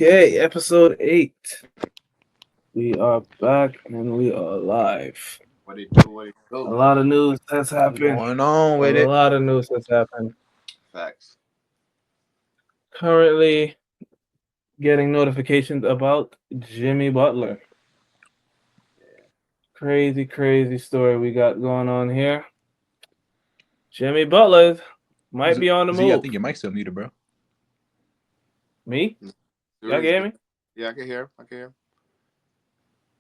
Okay, episode 8. We are back and we are live. What it do? What it A go? lot of news has What's happened. going on A with it? lot of news has happened. Facts. Currently getting notifications about Jimmy Butler. Crazy, crazy story we got going on here. Jimmy Butler might be on the Z, I move. think your mic's still muted, bro. Me? Y'all Series can hear good. me? Yeah, I can hear. I can hear.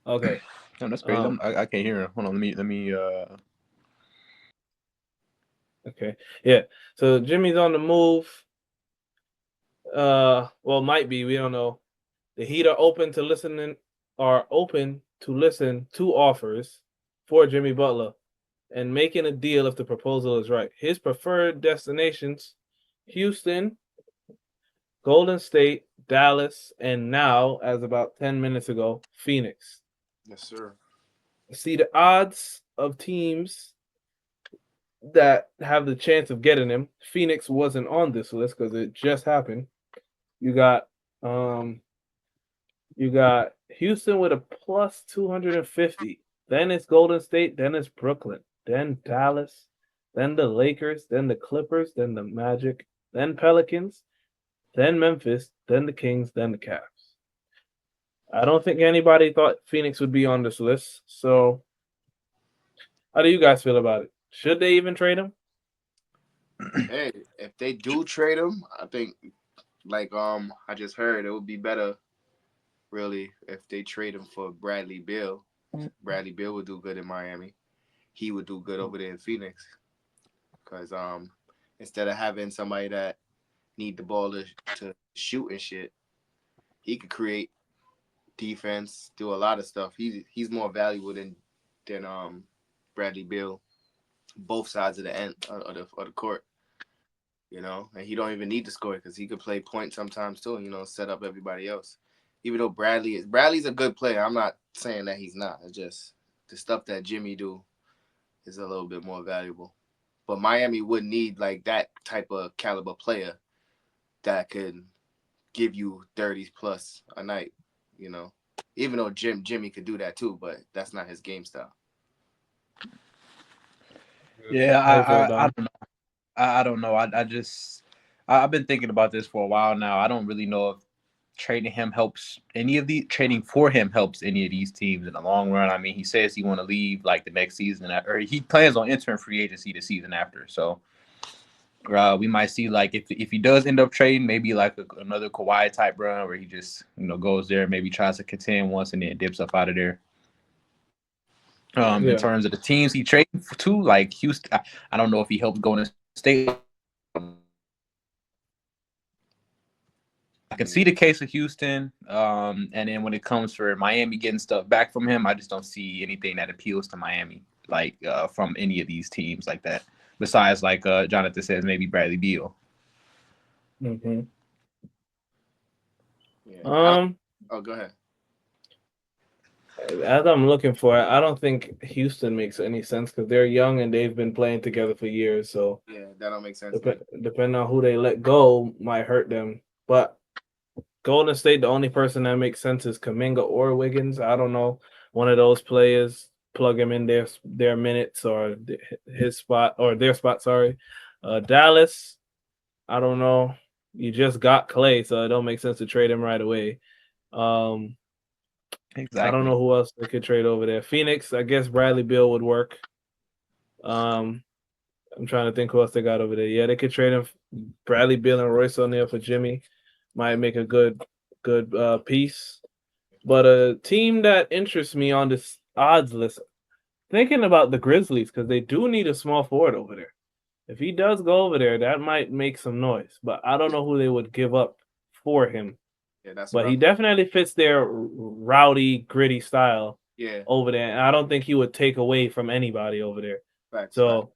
Okay. Damn, that's crazy. I can't hear him. Hold on, let me. Okay. Yeah. So Jimmy's on the move. Well, might be. We don't know. The Heat are open to listen to offers for Jimmy Butler and making a deal if the proposal is right. His preferred destinations: Houston, Golden State, Dallas, and now, as about 10 minutes ago, Phoenix. Yes, sir. See, the odds of teams that have the chance of getting him, Phoenix wasn't on this list because it just happened. You got um You got Houston with a plus 250. Then it's Golden State. Then it's Brooklyn. Then Dallas. Then the Lakers. Then the Clippers. Then the Magic. Then Pelicans. Then Memphis. Then the Kings. Then the Cavs. I don't think anybody thought Phoenix would be on this list. So, how do you guys feel about it? Should they even trade him? Hey, if they do trade him, I think I just heard it would be better really if they trade him for Bradley Beal. Bradley Beal would do good in Miami. He would do good over there in Phoenix because instead of having somebody that need the ball to shoot and shit, he could create defense, do a lot of stuff. He's more valuable than Bradley Beal, both sides of the end of the court. And he don't even need to score because he could play point sometimes too. Set up everybody else. Even though Bradley's a good player, I'm not saying that he's not. It's just the stuff that Jimmy do is a little bit more valuable. But Miami would need like that type of caliber player that could give you 30s plus a night. You know, even though Jimmy could do that too, but that's not his game style. Yeah, How you feel, I Dom? don't know. I don't know. I've been thinking about this for a while now. I don't really know if trading for him helps any of these teams in the long run. I mean, he says he want to leave like the next season, or he plans on entering free agency the season after. So we might see like if he does end up trading, maybe like another Kawhi type run where he just goes there, maybe tries to contend once and then dips up out of there. In Yeah. terms of the teams he traded to, like Houston, I don't know if he helped Golden State. I can see the case of Houston, and then when it comes for Miami getting stuff back from him, I just don't see anything that appeals to Miami, like from any of these teams like that. Besides, like Jonathan says, maybe Bradley Beal. Mm-hmm. Yeah. Um, Oh, go ahead. as I'm looking for it, I don't think Houston makes any sense because they're young and they've been playing together for years. So Yeah, that don't make sense neither. depending on who they let go might hurt them. But Golden State, the only person that makes sense is Kaminga or Wiggins. I don't know. One of those players, plug him in their minutes or his spot or their spot. Sorry, Dallas. I don't know. You just got Clay, so it don't make sense to trade him right away. Um, I don't Exactly. know who else they could trade over there. Phoenix, I guess Bradley Beal would work. Um, I'm trying to think who else they got over there. Yeah, they could trade him Bradley Beal and Royce O'Neal for Jimmy. Might make a good piece. But a team that interests me on this odds list, thinking about the Grizzlies because they do need a small forward over there. If he does go over there, that might make some noise. But I don't know who they would give up for him. Yeah, that's what But I'm. he definitely fits their rowdy, gritty style Yeah, over there. And I don't think he would take away from anybody over there. facts, facts. So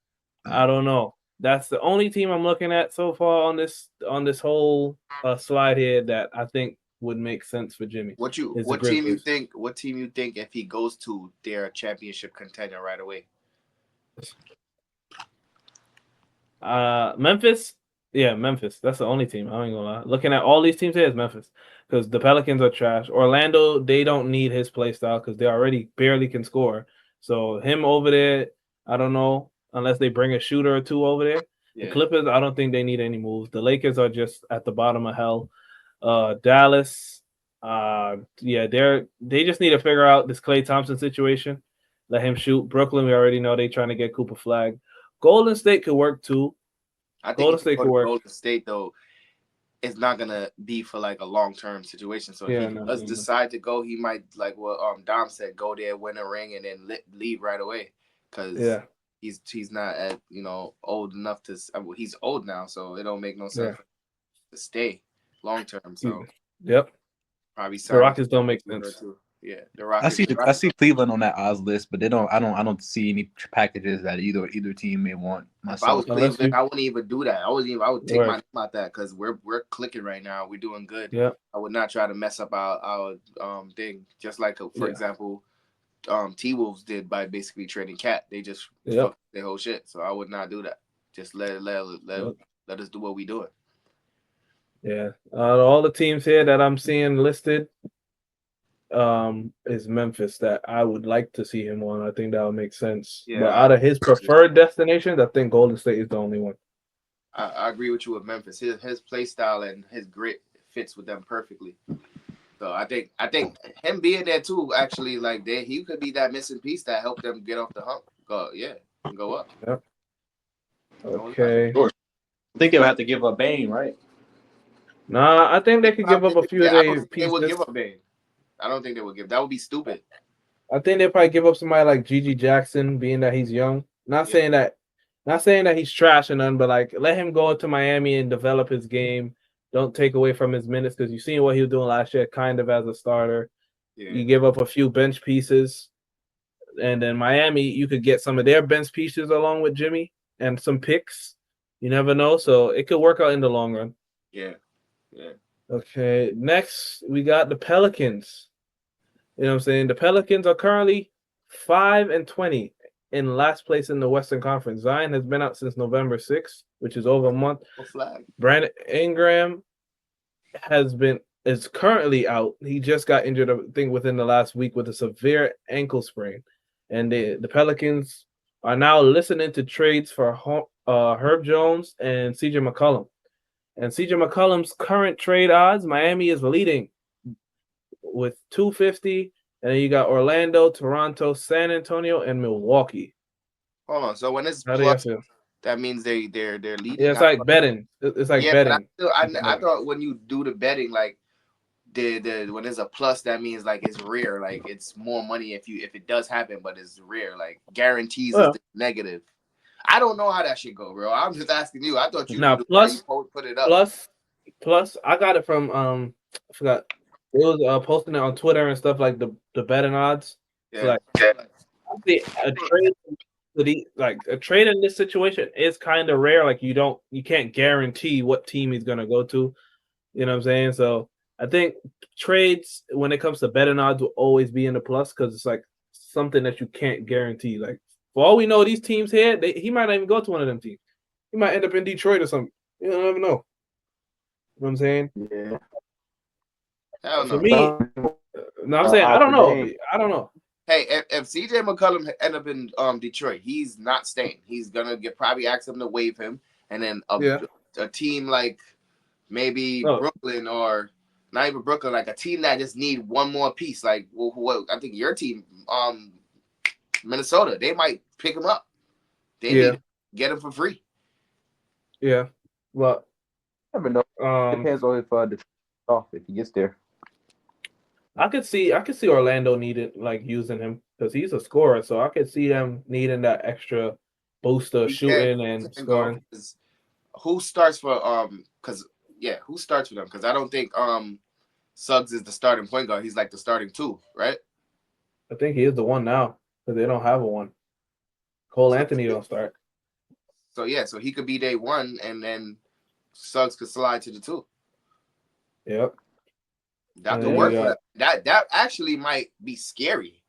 I don't know. That's the only team I'm looking at so far on this whole slide here that I think would make sense for Jimmy is the What team you Grizzlies. think? What team you think if he goes to their championship contender right away? Memphis, Yeah, Memphis. That's the only team. I ain't gonna lie. Looking at all these teams here, it's Memphis because the Pelicans are trash. Orlando, they don't need his play style because they already barely can score. So him over there, I don't know unless they bring a shooter or two over there. The Yeah. Clippers, I don't think they need any moves. The Lakers are just at the bottom of hell. Dallas, yeah, they just need to figure out this Klay Thompson situation. Let him shoot. Brooklyn, we already know they trying to get Cooper Flag. Golden State could work too. I think Golden if you State go could to work. Golden State though, it's not gonna be for like a long term situation. So if Yeah, he no, does no, no. decide to go, he might like what Dom said, go there, win a ring, and then leave right away, because Yeah, he's not at old enough to. Well, he's old now, so it don't make no sense yeah. for him to stay long term. So Yep. probably The sign him Rockets don't make for a year or sense. two. Yeah, the I Rockets. see I see Cleveland on that odds list, but they don't. I don't see any packages that either team may want. If I was Myself, Unless Cleveland, you I wouldn't even do that. I would take my word. name out that because we're clicking right now. We're doing good. Yep. I would not try to mess up our thing. Just like for Yeah. example, T Wolves did by basically trading Cat. They just Yep. fucked their whole shit. So I would not do that. Just Yep. let us do what we doing. Yeah. All the teams here that I'm seeing listed is Memphis that I would like to see him on. I think that would make sense. Yeah, But out of his preferred destinations, I think Golden State is the only one. I agree with you with Memphis. His play style and his grit fits with them perfectly. So I think him being there too, actually, like he could be that missing piece that helped them get off the hump. Go up. Yep. No lie. Okay. sure. I think they'll have to give up Bane, right? Nah, I think they could give up a few of I don't their think they would pieces. give up Bane. I don't think they would give. That would be stupid. I think they probably give up somebody like Gigi Jackson, being that he's young. Yeah, Not saying that he's trash or none, but like let him go to Miami and develop his game. Don't take away from his minutes because you've seen what he was doing last year, kind of as a starter. yeah, You give up a few bench pieces, and then Miami, you could get some of their bench pieces along with Jimmy and some picks. You never know, so it could work out in the long run. yeah, yeah. Okay, next we got the Pelicans. You know what I'm saying? The Pelicans are currently 5-20 in last place in the Western Conference. Zion has been out since November 6th, which is over a month. No flag. Brandon Ingram is currently out. He just got injured, I think, within the last week with a severe ankle sprain. And the Pelicans are now listening to trades for Herb Jones and CJ McCollum. And CJ McCollum's current trade odds, Miami is leading with 250, and then you got Orlando, Toronto, San Antonio, and Milwaukee. Hold on. So when it's How do you plus, feel? that means they're Yeah, leading. it's like betting. It's like Yeah, but betting. I thought when you do the betting, like the when there's a plus, that means like it's rare, like it's more money if it does happen, but it's rare. Like guarantees is Well, the negative. I don't know how that should go, bro. I'm just asking you. I thought you knew now the how you plus, put it up. plus, plus. I got it from I forgot. It was posting it on Twitter and stuff like the betting odds. So Yeah. like, I see a trade a trade in this situation is kind of rare. Like you can't guarantee what team he's gonna go to. You know what I'm saying? So I think trades when it comes to betting odds will always be in the plus because it's like something that you can't guarantee. Like for all we know, these teams here, he might not even go to one of them teams. He might end up in Detroit or something. You never know. You know what I'm saying? Yeah. Hell For no. me, no, I'm saying I Odds don't for know. Bane. I don't know. Hey, if CJ McCollum end up in Detroit, he's not staying. He's gonna get probably ask them to waive him, and then Yeah. a team like maybe No. Brooklyn or not even Brooklyn, like a team that just need one more piece. Like what I think your team, Minnesota, they might pick him up. They need Yeah. to get him for free. Yeah. Well, Never know. Depends on if off if he gets there. I could see Orlando needed like using him because he's a scorer, so I could see them needing that extra booster shooting He and can go. scoring. Who starts for because who starts for them? Because I don't think Suggs is the starting point guard. He's like the starting two, right? I think he is the one now because they don't have a one. Cole So Anthony don't start. so he could be day one, and then Suggs could slide to the two. Yep. That And could then you work for got them. That actually might be scary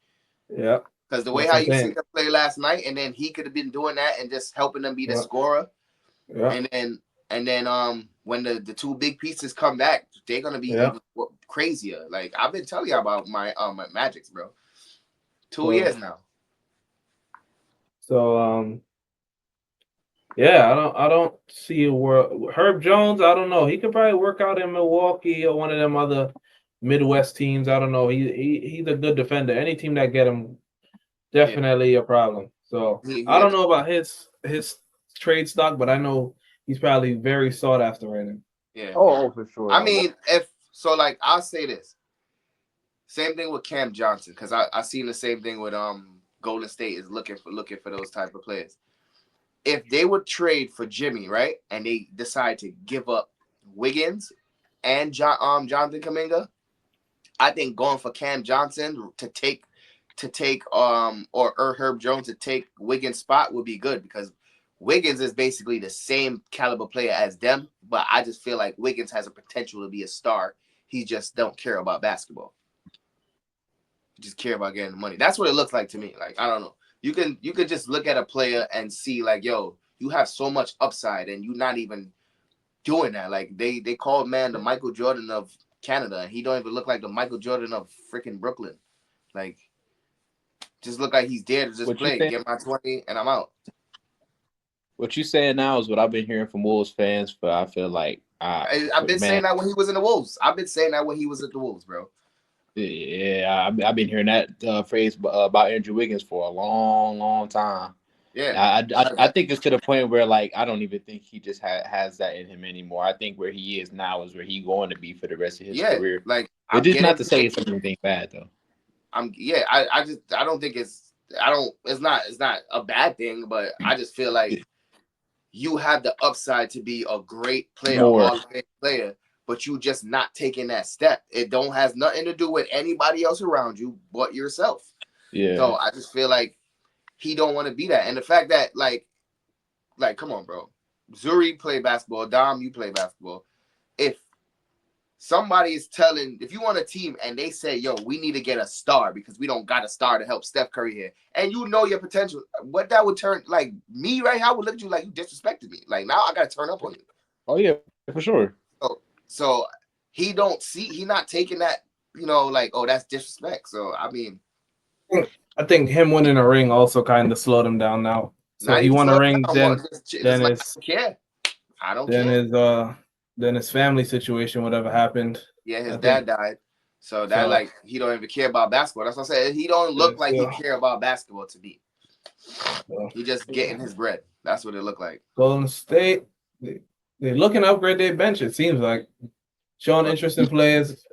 yep. because the way That's how what I'm you see saying. them play last night, and then he could have been doing that and just helping them be the Yep. scorer, Yep. and And then when the two big pieces come back, they're gonna be even crazier. Like I've been telling you about my Magics, bro. 2 years now. So yeah, I don't see a world. Herb Jones, I don't know. He could probably work out in Milwaukee or one of them other Midwest teams. I don't know. He's a good defender. Any team that get him, definitely a problem. So I don't know about his trade stock, but I know he's probably very sought after right now. Yeah. Oh, for sure. I mean, if so, like I'll say this. Same thing with Cam Johnson, because I seen the same thing with Golden State is looking for those type of players. If they would trade for Jimmy, right, and they decide to give up Wiggins and Jonathan Kuminga, I think going for Cam Johnson to take or Herb Jones to take Wiggins' spot would be good because Wiggins is basically the same caliber player as them, but I just feel like Wiggins has a potential to be a star. He just don't care about basketball. He just care about getting the money. That's what it looks like to me. Like I don't know. You could just look at a player and see like, yo, you have so much upside and you're not even doing that. Like they called man the Michael Jordan of Canada, and he don't even look like the Michael Jordan of freaking Brooklyn. Like just look like he's there to just play, get my 20, and I'm out. What you saying now is what I've been hearing from Wolves fans, but I feel like I've been saying that when he was in the Wolves. I've been saying that when he was at the Wolves, bro. Yeah, I've been hearing that phrase about Andrew Wiggins for a long, long time. Yeah, I think it's to the point where like I don't even think he just has that in him anymore. I think where he is now is where he's going to be for the rest of his career. Like, but just not to say it's anything bad though. I don't think it's not a bad thing, but I just feel like you have the upside to be a great player, Hall of Fame player, but you just not taking that step. It don't has nothing to do with anybody else around you but yourself. Yeah. So I just feel like he don't want to be that. And the fact that like come on, bro. Zuri play basketball, Dom, you play basketball. If somebody is if you want a team and they say, yo, we need to get a star because we don't got a star to help Steph Curry here, and you know your potential, what that would turn, like me right now, I would look at you like you disrespected me. Like now I got to turn up on you. Oh, yeah, for sure. So he not taking that, like, oh, that's disrespect. So, I mean. I think him winning a ring also kind of slowed him down now. So he won a ring, then I don't care. Then his family situation, whatever happened. Yeah, his dad died. So that like he don't even care about basketball. That's what I said. He don't look like he care about basketball to me. He just getting his bread. That's what it looked like. Golden State, they're looking to upgrade their bench, it seems like. Showing interest in players,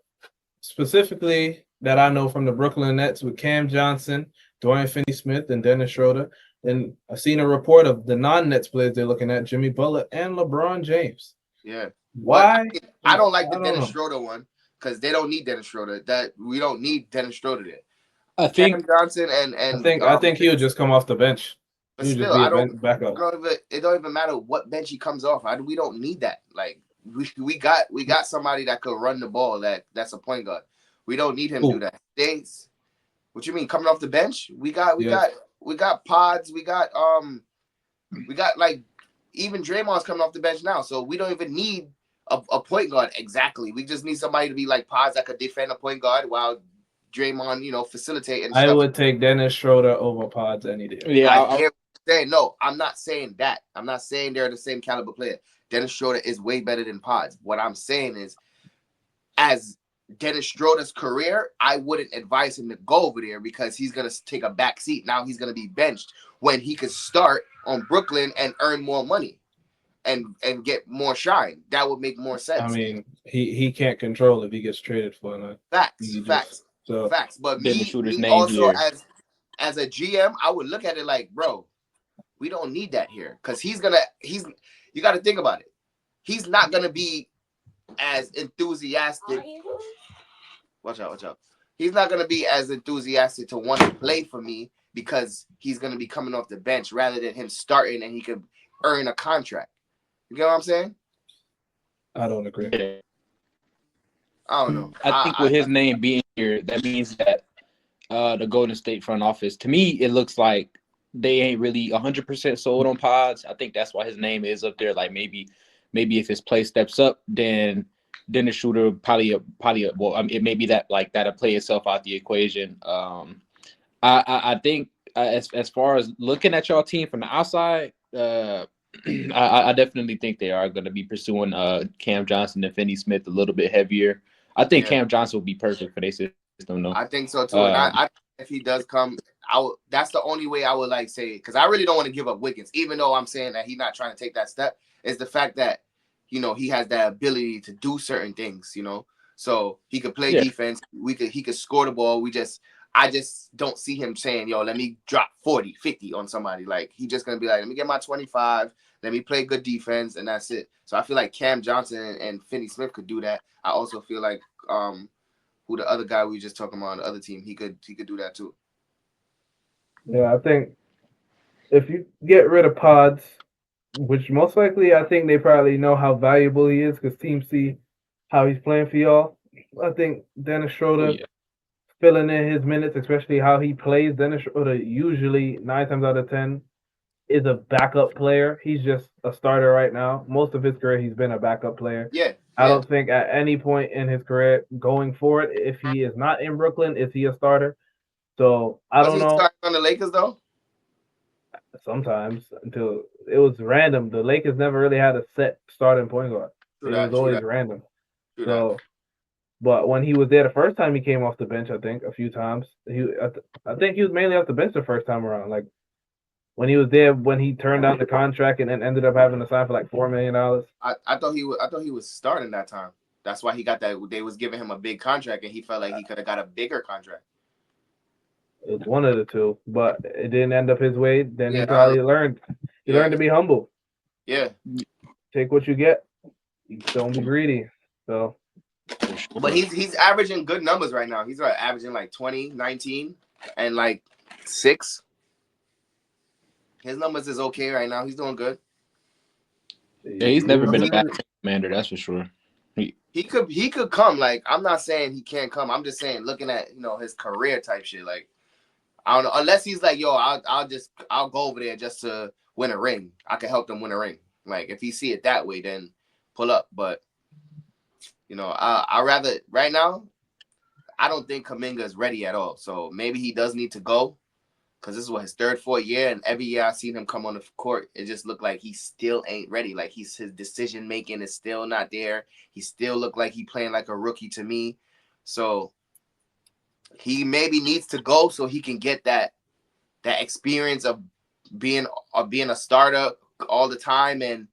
specifically that I know from the Brooklyn Nets with Cam Johnson, Dorian Finney-Smith, and Dennis Schroeder. And I've seen a report of the non-Nets players they're looking at, Jimmy Butler and LeBron James. Yeah. Why? I don't like the Dennis Schroeder one because they don't need Dennis Schroeder. We don't need Dennis Schroeder there. I think Cam Johnson and I think he'll just come off the bench. But still, it don't even matter what bench he comes off. We don't need that. Like we got somebody that could run the ball. That's a point guard. We don't need him to do that. What you mean coming off the bench? We got pods. We got like even Draymond's coming off the bench now. So we don't even need a point guard exactly. We just need somebody to be like pods that could defend a point guard while Draymond, facilitate and stuff. I would take Dennis Schroeder over pods any day. Yeah, no, I'm not saying that. I'm not saying they're the same caliber player. Dennis Schroeder is way better than pods. What I'm saying is, as Dennis Schroeder's career, I wouldn't advise him to go over there because he's going to take a back seat. Now he's going to be benched when he could start on Brooklyn and earn more money and get more shine. That would make more sense. I mean, he can't control if he gets traded for it. Facts. But me also as a GM, I would look at it like, bro, we don't need that here because you got to think about it. He's not going to be as enthusiastic. Watch out. He's not going to be as enthusiastic to want to play for me because he's going to be coming off the bench rather than him starting and he could earn a contract. You get what I'm saying? I don't agree. I don't know. I think with his name being here, that means that the Golden State front office, to me, it looks like they ain't really 100% sold on pods. I think that's why his name is up there. Like maybe maybe if his play steps up, then the shooter probably well, I mean, it may be that like that'll play itself out the equation. I think as far as looking at y'all team from the outside, I definitely think they are going to be pursuing Cam Johnson and Finney Smith a little bit heavier. I think Yeah, Cam Johnson will be perfect for their system though. I think so too. And Um, I if he does come, that's the only way I would like say, because I really don't want to give up Wiggins, even though I'm saying that he's not trying to take that step. Is the fact that he has that ability to do certain things. So he could play yeah, defense. He could score the ball. I just don't see him saying, yo, let me drop 40, 50 on somebody. Like, he just going to be like, let me get my 25, let me play good defense, and that's it. So I feel like Cam Johnson and Finney Smith could do that. I also feel like who the other guy we were just talking about on the other team, he could do that too. Yeah, I think if you get rid of Pods, which most likely I think they probably know how valuable he is because teams see how he's playing for y'all. I think Dennis oh Schroeder yeah, filling in his minutes, especially how he plays. Dennis Schroeder usually 9 times out of 10 is a backup player. He's just a starter right now. Most of his career, he's been a backup player. Yeah, I yeah. don't think at any point in his career going forward, if he is not in Brooklyn, is he a starter? So I Was don't he know. starting on the Lakers though? Sometimes until it was random. The Lakers never really had a set starting point guard. True It was that. True always that. random. True that. So, but when he was there the first time, he came off the bench. I think a few times. I think he was mainly off the bench the first time around. Like when he was there, when he turned down the contract and then ended up having to sign for like $4 million. I thought he was starting that time. That's why he got that. They was giving him a big contract, and he felt like he could have got a bigger contract. It was one of the two, but it didn't end up his way. Then he Yeah. probably learned. He Yeah. learned to be humble. Yeah. Take what you get. Don't be greedy. So for But sure. he's averaging good numbers right now. He's like averaging like 20, 19, and like 6. His numbers is okay right now. He's doing good. Yeah, he's he never was been a He bad commander, that's for sure. he could come. Like, I'm not saying he can't come. I'm just saying, looking at his career type shit. Like, I don't know, unless he's like, yo, I'll go over there just to win a ring. I can help them win a ring. Like, if he see it that way, then pull up. But I rather right now. I don't think Kaminga is ready at all. So maybe he does need to go, because this is what his third, fourth year, and every year I seen him come on the court, it just looked like he still ain't ready. Like, his decision making is still not there. He still looked like he playing like a rookie to me. So he maybe needs to go so he can get that experience of being a starter all the time, and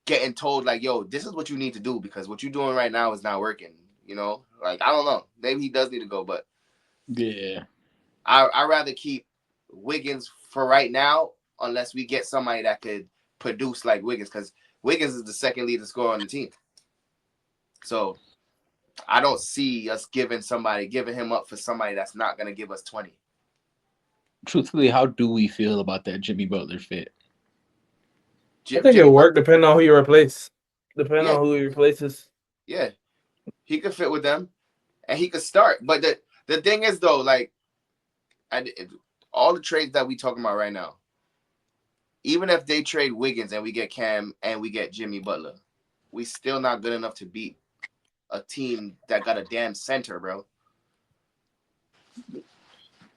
getting told like, yo, this is what you need to do, because what you're doing right now is not working. Like, I don't know. Maybe he does need to go, but Yeah. I rather keep Wiggins for right now, unless we get somebody that could produce like Wiggins, because Wiggins is the second leading scorer on the team. So I don't see us giving him up for somebody that's not gonna give us 20. Truthfully, how do we feel about that Jimmy Butler fit? I think Jimmy it'll Butler, work depending on who you replace. Depending yeah, on who he replaces. yeah, he could fit with them and he could start. But the thing is though, like, all the trades that we talking about right now, even if they trade Wiggins and we get Cam and we get Jimmy Butler, we still not good enough to beat a team that got a damn center, bro.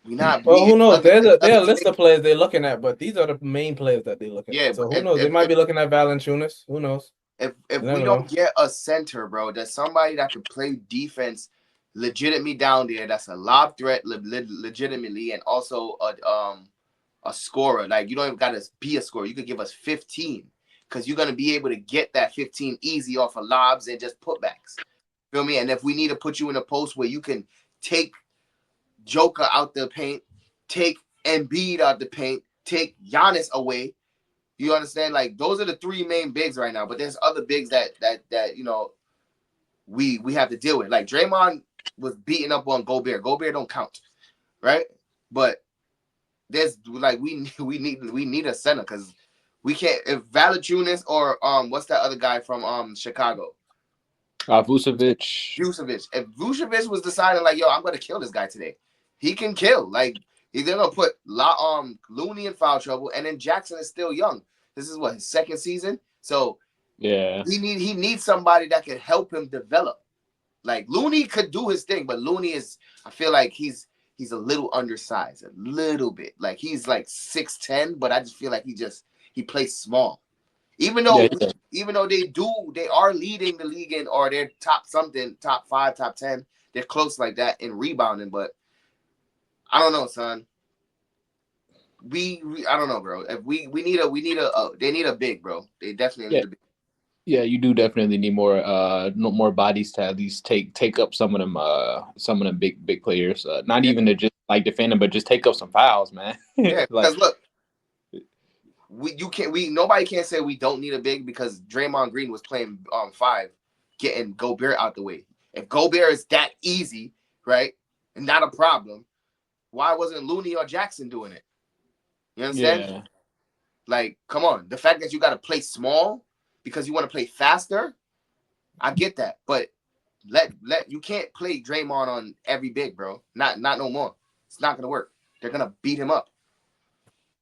We not. Well, who knows? It's There's another a list team. of players they're looking at, but these are the main players that they're looking Yeah, at. So but who knows? They might be looking at Valanciunas. Who knows? if You we never don't know. get a center, bro, that's somebody that could play defense legitimately down there. That's a lob threat legitimately, and also a scorer. Like, you don't even gotta be a scorer. You could give us 15, because you're gonna be able to get that 15 easy off of lobs and just putbacks. Feel me? And if we need to put you in a post where you can take Joker out the paint, take Embiid out the paint, take Giannis away. You understand? Like, those are the three main bigs right now. But there's other bigs that we have to deal with. Like, Draymond was beating up on Gobert. Gobert don't count, right? But there's like we need a center, because we can't, if Valanciunas or what's that other guy from Chicago? Vucevic. Vucevic. If Vucevic was deciding like, yo, I'm gonna kill this guy today, he can kill. Like, they're gonna put Looney in foul trouble, and then Jackson is still young. This is what, his second season. So Yeah. He needs somebody that can help him develop. Like Looney could do his thing, but Looney is, I feel like he's a little undersized, a little bit. Like he's like 6'10", but I just feel like he plays small. Even Yeah. though they are leading the league in, or they're top something, top 5, top 10. They're close like that in rebounding, but I don't know, son. We I don't know, bro. If we need a they need a big, bro. They definitely Yeah. need a big. Yeah, you do definitely need more no more bodies to at least take up some of them big players. Not Yeah, even to just like defend them, but just take up some fouls, man. yeah. Like Because look, nobody can't say we don't need a big because Draymond Green was playing 5, getting Gobert out the way. If Gobert is that easy, right, and not a problem, why wasn't Looney or Jackson doing it? You understand? yeah. Like, come on. The fact that you got to play small because you want to play faster, I get that. But you can't play Draymond on every big, bro. Not no more. It's not gonna work. They're gonna beat him up.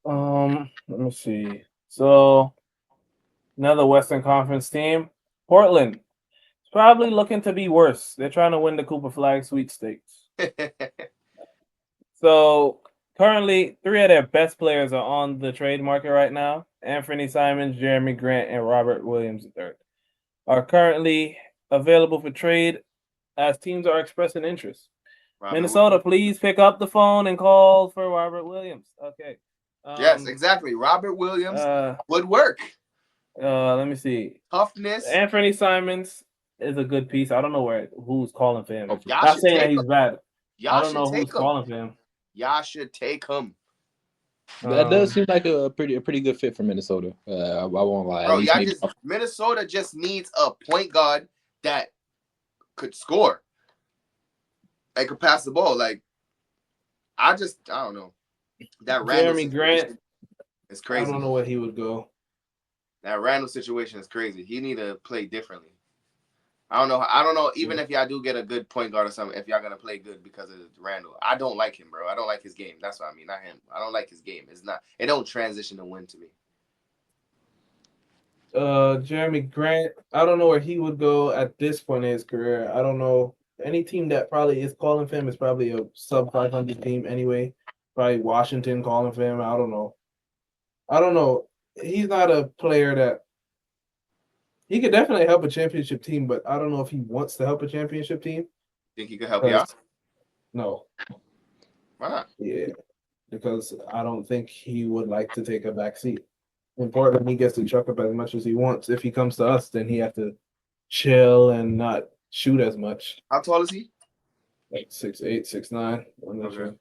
Let me see. So another Western Conference team, Portland. It's probably looking to be worse. They're trying to win the Cooper Flag sweepstakes. So currently, 3 of their best players are on the trade market right now. Anthony Simons, Jeremy Grant, and Robert Williams III are currently available for trade as teams are expressing interest. Minnesota, please pick up the phone and call for Robert Williams. Okay. Yes, exactly. Robert Williams would work. Let me see. Toughness. Anthony Simons is a good piece. I don't know who's calling for him. Y'all Not should saying that take he's him. bad. Y'all I don't should know who's take him. calling for him. Y'all should take him. That does seem like a pretty good fit for Minnesota. I won't lie. At Bro, least maybe Minnesota just needs a point guard that could score. They could pass the ball. Like, I don't know. That Randall Jeremy Grant situation is I crazy. don't know where he would go. That Randall situation is crazy. He need to play differently. I don't know. Even if y'all do get a good point guard or something, if y'all gonna play good because of Randall, I don't like him, bro. I don't like his game. That's what I mean. Not him. I don't like his game. It's not. It don't transition to win to me. Jeremy Grant, I don't know where he would go at this point in his career. I don't know. Any team that probably is calling for him is probably a sub 500 team anyway. Probably Washington calling for him. I don't know. He's not a player that he could definitely help a championship team, but I don't know if he wants to help a championship team. Think he could help you out? No. Why not? Yeah. Because I don't think he would like to take a back seat. In Portland, he gets to chuck up as much as he wants. If he comes to us, then he has to chill and not shoot as much. How tall is he? Like 6'8", 6'9". I'm not Okay. sure.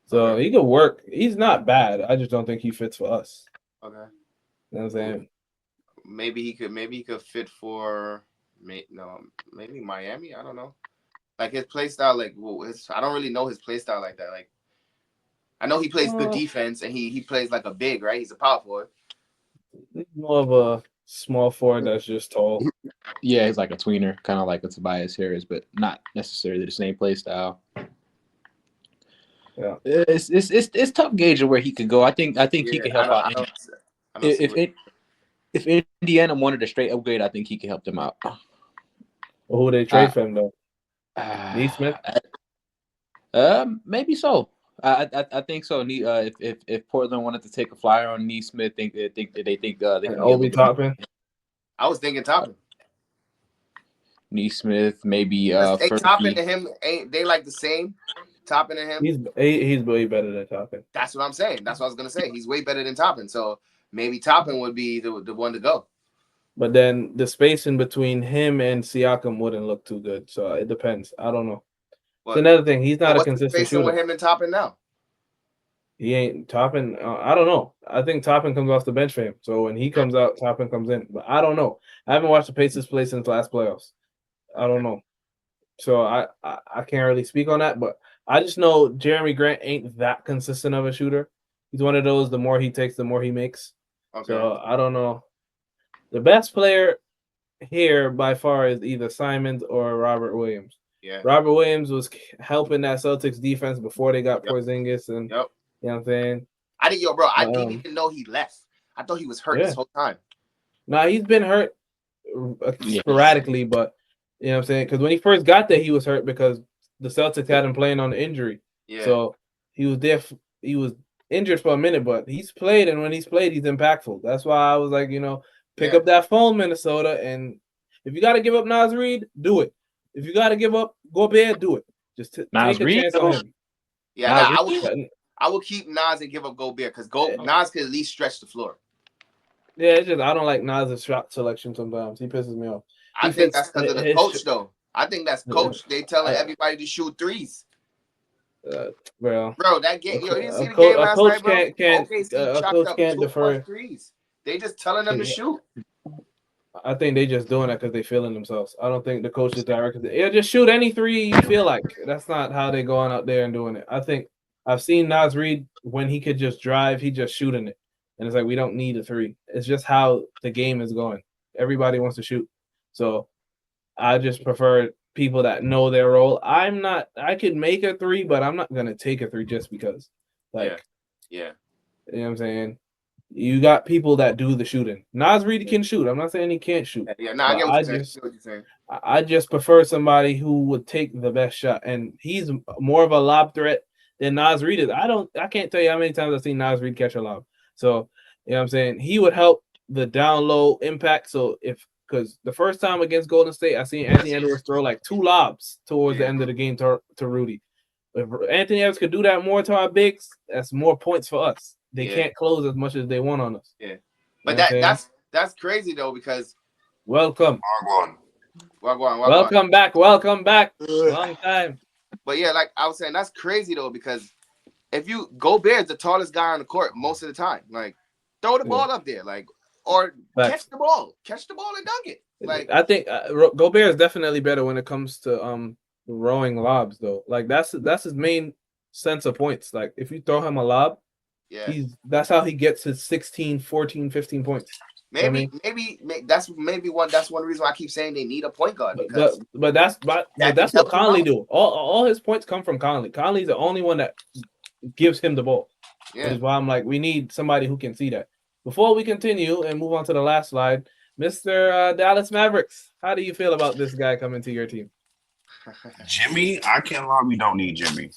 So he could work. He's not bad. I just don't think he fits for us. Okay. You know what I'm saying? Maybe he could fit for maybe Miami. I don't know. Like his play style, I don't really know his play style like that. Like I know he plays good defense and he plays like a big, right? He's a power forward. He's more of a small forward that's just tall. Yeah, he's like a tweener, kind of like a Tobias Harris, but not necessarily the same play style. Yeah, it's tough gauging where he could go. I think he could help out. If Indiana wanted a straight upgrade, I think he could help them out. Well, who they trade for him though? Neesmith? Maybe so. I think so. If Portland wanted to take a flyer on Neesmith, they think they can get Obi Toppin. I was thinking Toppin. Neesmith, maybe Toppin and him ain't they like the same? Toppin and him. He's way better than Toppin. That's what I'm saying. That's what I was gonna say. He's way better than Toppin. So maybe Toppin would be the one to go. But then the spacing between him and Siakam wouldn't look too good. So it depends. I don't know. It's another thing. He's not a consistent shooter. With him and Toppin now? He ain't Toppin. I don't know. I think Toppin comes off the bench for him. So when he comes out, Toppin comes in. But I don't know. I haven't watched the Pacers play since last playoffs. I don't know. So I can't really speak on that. But I just know Jeremy Grant ain't that consistent of a shooter. He's one of those, the more he takes, the more he makes. Okay. So I don't know. The best player here by far is either Simons or Robert Williams. Yeah. Robert Williams was helping that Celtics defense before they got Porzingis, and you know what I'm saying. I didn't even know he left. I thought he was hurt this whole time. Nah, he's been hurt sporadically, but you know what I'm saying? Because when he first got there, he was hurt because the Celtics had him playing on the injury. Yeah. So he was there. He was injured for a minute, but he's played, and when he's played, he's impactful. That's why I was like, pick up that phone, Minnesota, and if you got to give up Nas Reed, do it. If you got to give up Gobert, do it. Just take a chance on him. Yeah, I will keep Nas and give up Gobert because Nas can at least stretch the floor. Yeah, it's just I don't like Nas's shot selection sometimes. He pisses me off. I think that's because of the coach, though. I think that's coach. They telling everybody to shoot threes. Bro, that game, you didn't see the game last night, bro. OKC chopped up 2+ threes. They just telling them to shoot. I think they just doing that because they feeling themselves. I don't think the coach is directed. They'll just shoot any three you feel like. That's not how they going out there and doing it. I think I've seen Nas Reed when he could just drive, he just shooting it. And it's like we don't need a three. It's just how the game is going. Everybody wants to shoot. So I just prefer people that know their role. I could make a three, but I'm not gonna take a three just because. Yeah. You know what I'm saying? You got people that do the shooting. Nas Reed can shoot. I'm not saying he can't shoot. Yeah, no, I get what you're saying. I just prefer somebody who would take the best shot, and he's more of a lob threat than Nas Reed is. I can't tell you how many times I've seen Nas Reed catch a lob. So you know what I'm saying? He would help the down low impact. So because the first time against Golden State, I seen Anthony Edwards throw like 2 lobs towards the end of the game to Rudy. If Anthony Edwards could do that more to our bigs, that's more points for us. They can't close as much as they want on us. Yeah, but that's crazy though because welcome back. Long time. But yeah, like I was saying, that's crazy though because if you Gobert is the tallest guy on the court most of the time, like throw the ball up there, like or catch the ball and dunk it. Like I think Gobert is definitely better when it comes to throwing lobs though. Like that's his main sense of points. Like if you throw him a lob, that's how he gets his 16, 14, 15 points. Maybe that's one reason why I keep saying they need a point guard because but that's what Conley do. All his points come from Conley. Conley's the only one that gives him the ball. Which is why I'm like, we need somebody who can see that. Before we continue and move on to the last slide, Mr. Dallas Mavericks, how do you feel about this guy coming to your team? Jimmy, I can't lie, we don't need Jimmy.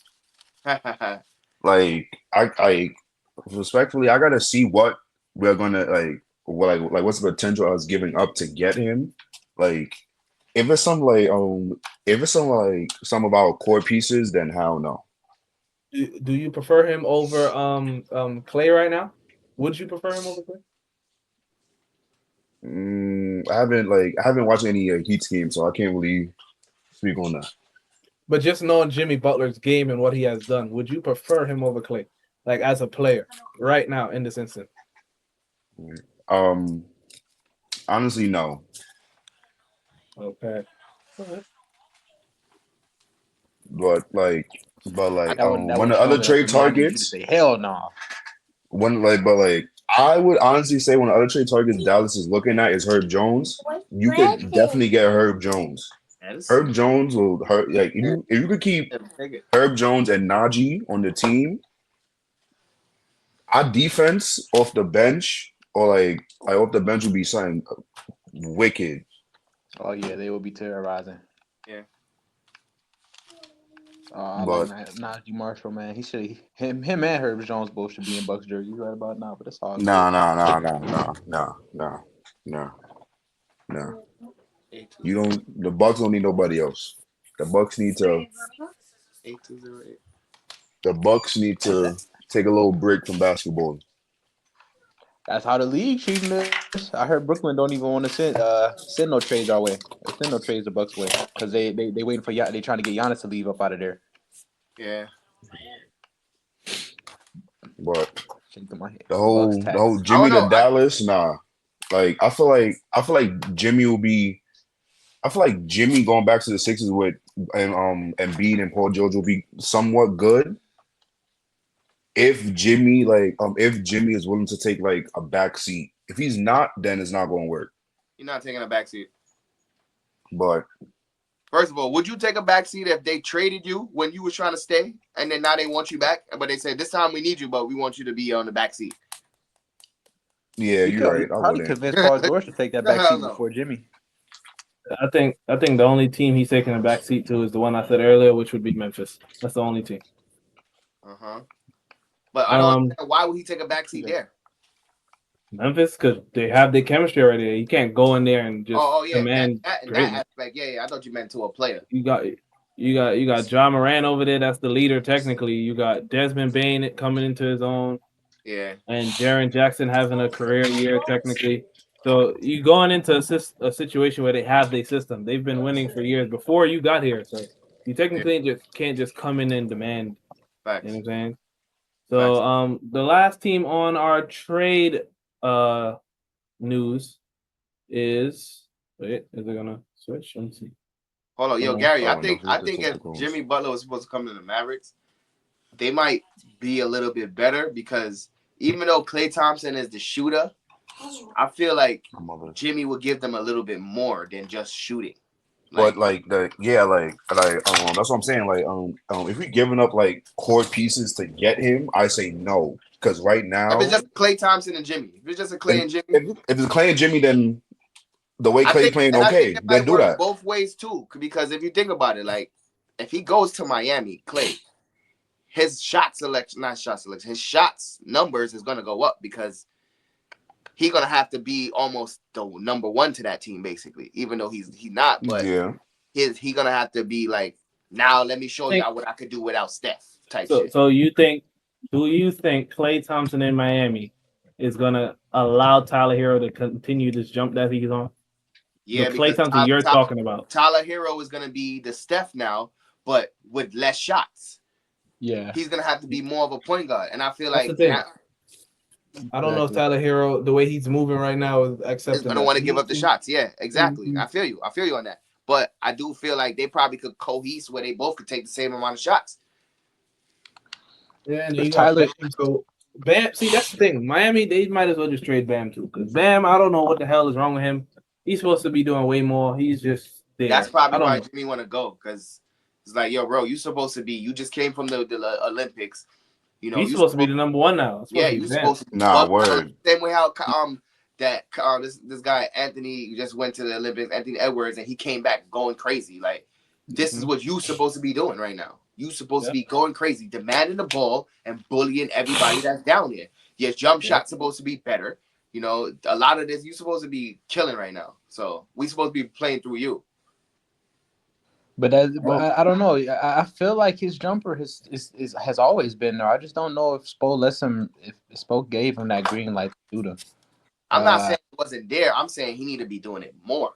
Like I respectfully, I gotta see what we're gonna like what's the potential of us giving up to get him. Like if it's some some of our core pieces, then hell no. Do you prefer him over Clay right now? Would you prefer him over Clay? I haven't watched any Heat games, so I can't really speak on that. But just knowing Jimmy Butler's game and what he has done, would you prefer him over Clay, like as a player, right now in this instant? Honestly, no. Okay. But one of the other trade targets, hell no. I would honestly say one of the other trade targets Dallas is looking at is Herb Jones. You could definitely get Herb Jones. Herb Jones will hurt. Like if you could keep Herb Jones and Najee on the team, our defense off the bench or like off the bench would be something wicked. Oh yeah, they will be terrorizing. Yeah. I like Najee Marshall, man. He should him and Herb Jones both should be in Bucks jerseys right about now, but it's all No. You don't. The Bucks don't need nobody else. The Bucks need to. 8208. The Bucks need to take a little break from basketball. That's how the league treating us. I heard Brooklyn don't even want to send no trades our way. Or send no trades the Bucks way because they waiting for they trying to get Giannis to leave up out of there. Yeah. But the whole Jimmy to Dallas, nah. Like I feel like Jimmy will be. I feel like Jimmy going back to the Sixers with Embiid and Paul George will be somewhat good. If Jimmy is willing to take like a back seat. If he's not, then it's not going to work. You're not taking a back seat. But first of all, would you take a back seat if they traded you when you were trying to stay and then now they want you back? But they say this time we need you, but we want you to be on the back seat. Yeah, You you're could right. I probably wouldn't. convince Paul George to take that back Hell seat no. before Jimmy. I think the only team he's taking a back seat to is the one I said earlier, which would be Memphis. That's the only team. But I don't understand why would he take a backseat there? Memphis, because they have the chemistry already. You can't go in there and just Yeah, demand in that greatness. aspect, yeah. I thought you meant to a player. You got John Moran over there. That's the leader technically. You got Desmond Bain coming into his own. Yeah. And Jaren Jackson having a career year technically. So you going into a situation where they have their system. They've been winning for years before you got here. So you technically just can't just come in and demand. Facts. You know what I'm saying? So the last team on our trade news is is it gonna switch? Let me see. Hold on, yo, Gary. I think if Jimmy Butler was supposed to come to the Mavericks, they might be a little bit better because even though Klay Thompson is the shooter, I feel like Jimmy would give them a little bit more than just shooting. But that's what I'm saying. If we're giving up like core pieces to get him, I say no. Because right now, if it's just Klay Thompson and Jimmy, if it's just a Klay and Jimmy, if it's Klay and Jimmy, then the way Klay's playing, I think it then might do work that both ways too. Because if you think about it, like if he goes to Miami, Klay, his his shots numbers is gonna go up because he's gonna have to be almost the number one to that team, basically. Even though he's not, but he gonna have to be like, now let me show y'all what I could do without Steph type shit. So do you think Klay Thompson in Miami is gonna allow Tyler Hero to continue this jump that he's on? Yeah, the Klay Thompson you're talking about. Tyler Hero is gonna be the Steph now, but with less shots. Yeah, he's gonna have to be more of a point guard, and I feel That's like the thing. I don't know if Tyler Hero, the way he's moving right now, is accepting. I don't want to give up the shots. Yeah, exactly. I feel you on that. But I do feel like they probably could cohese where they both could take the same amount of shots. Yeah, and you got Bam. So Bam, see, that's the thing. Miami, they might as well just trade Bam too, because Bam, I don't know what the hell is wrong with him. He's supposed to be doing way more. He's just there. That's probably why Jimmy want to go, because it's like, yo, bro, you supposed to be. You just came from the Olympics. You know, he's supposed to be the number one now. You're supposed to be. Word. Same way how this guy Anthony just went to the Olympics, Anthony Edwards, and he came back going crazy. Like, this is what you supposed to be doing right now. You supposed to be going crazy, demanding the ball and bullying everybody that's down there. Your jump shot's supposed to be better. You know, a lot of this you supposed to be killing right now. So we supposed to be playing through you. But I don't know. I feel like his jumper has always been there. I just don't know if Spo lets him. If Spo gave him that green light to do them. I'm not saying it wasn't there. I'm saying he need to be doing it more.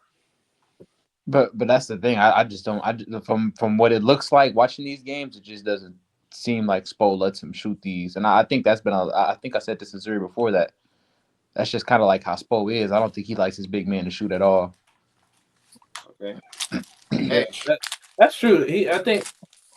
But that's the thing. I just don't. From what it looks like watching these games, it just doesn't seem like Spo lets him shoot these. And I think that's been. I think I said this in Zuri before that. That's just kind of like how Spo is. I don't think he likes his big man to shoot at all. Okay. Yeah, that's true. I think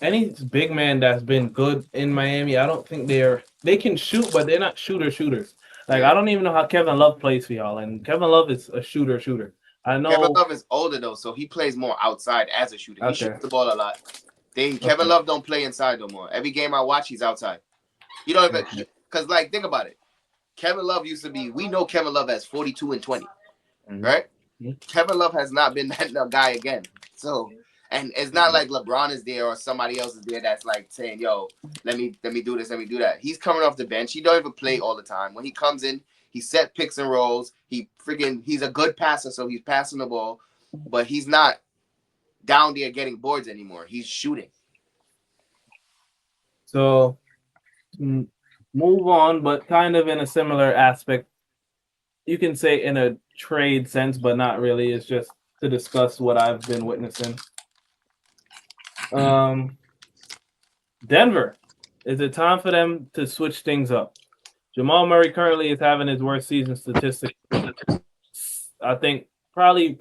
any big man that's been good in Miami, I don't think they can shoot, but they're not shooters. Like I don't even know how Kevin Love plays for y'all, and Kevin Love is a shooter. I know Kevin Love is older though, so he plays more outside as a shooter. He shoots the ball a lot. Kevin Love don't play inside no more. Every game I watch, he's outside. You don't even because think about it. Kevin Love used to be. We know Kevin Love has 42 and 20, right? Kevin Love has not been that guy again. So, and it's not like LeBron is there or somebody else is there that's like saying, "Yo, let me do this, let me do that." He's coming off the bench. He don't even play all the time. When he comes in, he set picks and rolls. He's a good passer, so he's passing the ball, but he's not down there getting boards anymore. He's shooting. So, move on, but kind of in a similar aspect. You can say in a trade sense, but not really. It's just to discuss what I've been witnessing. Denver. Is it time for them to switch things up? Jamal Murray currently is having his worst season statistic. I think probably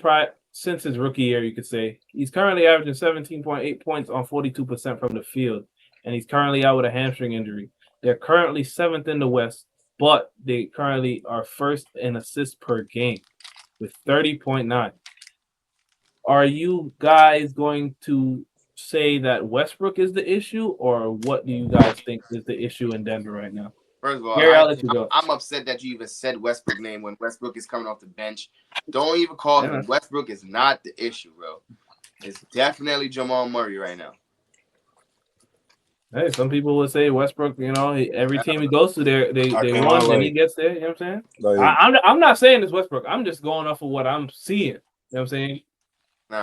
since his rookie year, you could say. He's currently averaging 17.8 points on 42% from the field, and he's currently out with a hamstring injury. They're currently 7th in the West, but they currently are first in assists per game with 30.9. Are you guys going to say that Westbrook is the issue, or what do you guys think is the issue in Denver right now? First of all, Gary, I'll let you go. I'm upset that you even said Westbrook name when Westbrook is coming off the bench. Don't even call him. Westbrook is not the issue, bro. It's definitely Jamal Murray right now. Hey, some people would say Westbrook, every team he goes to, they won, and he gets there. You know what I'm saying? I'm not saying it's Westbrook. I'm just going off of what I'm seeing. You know what I'm saying?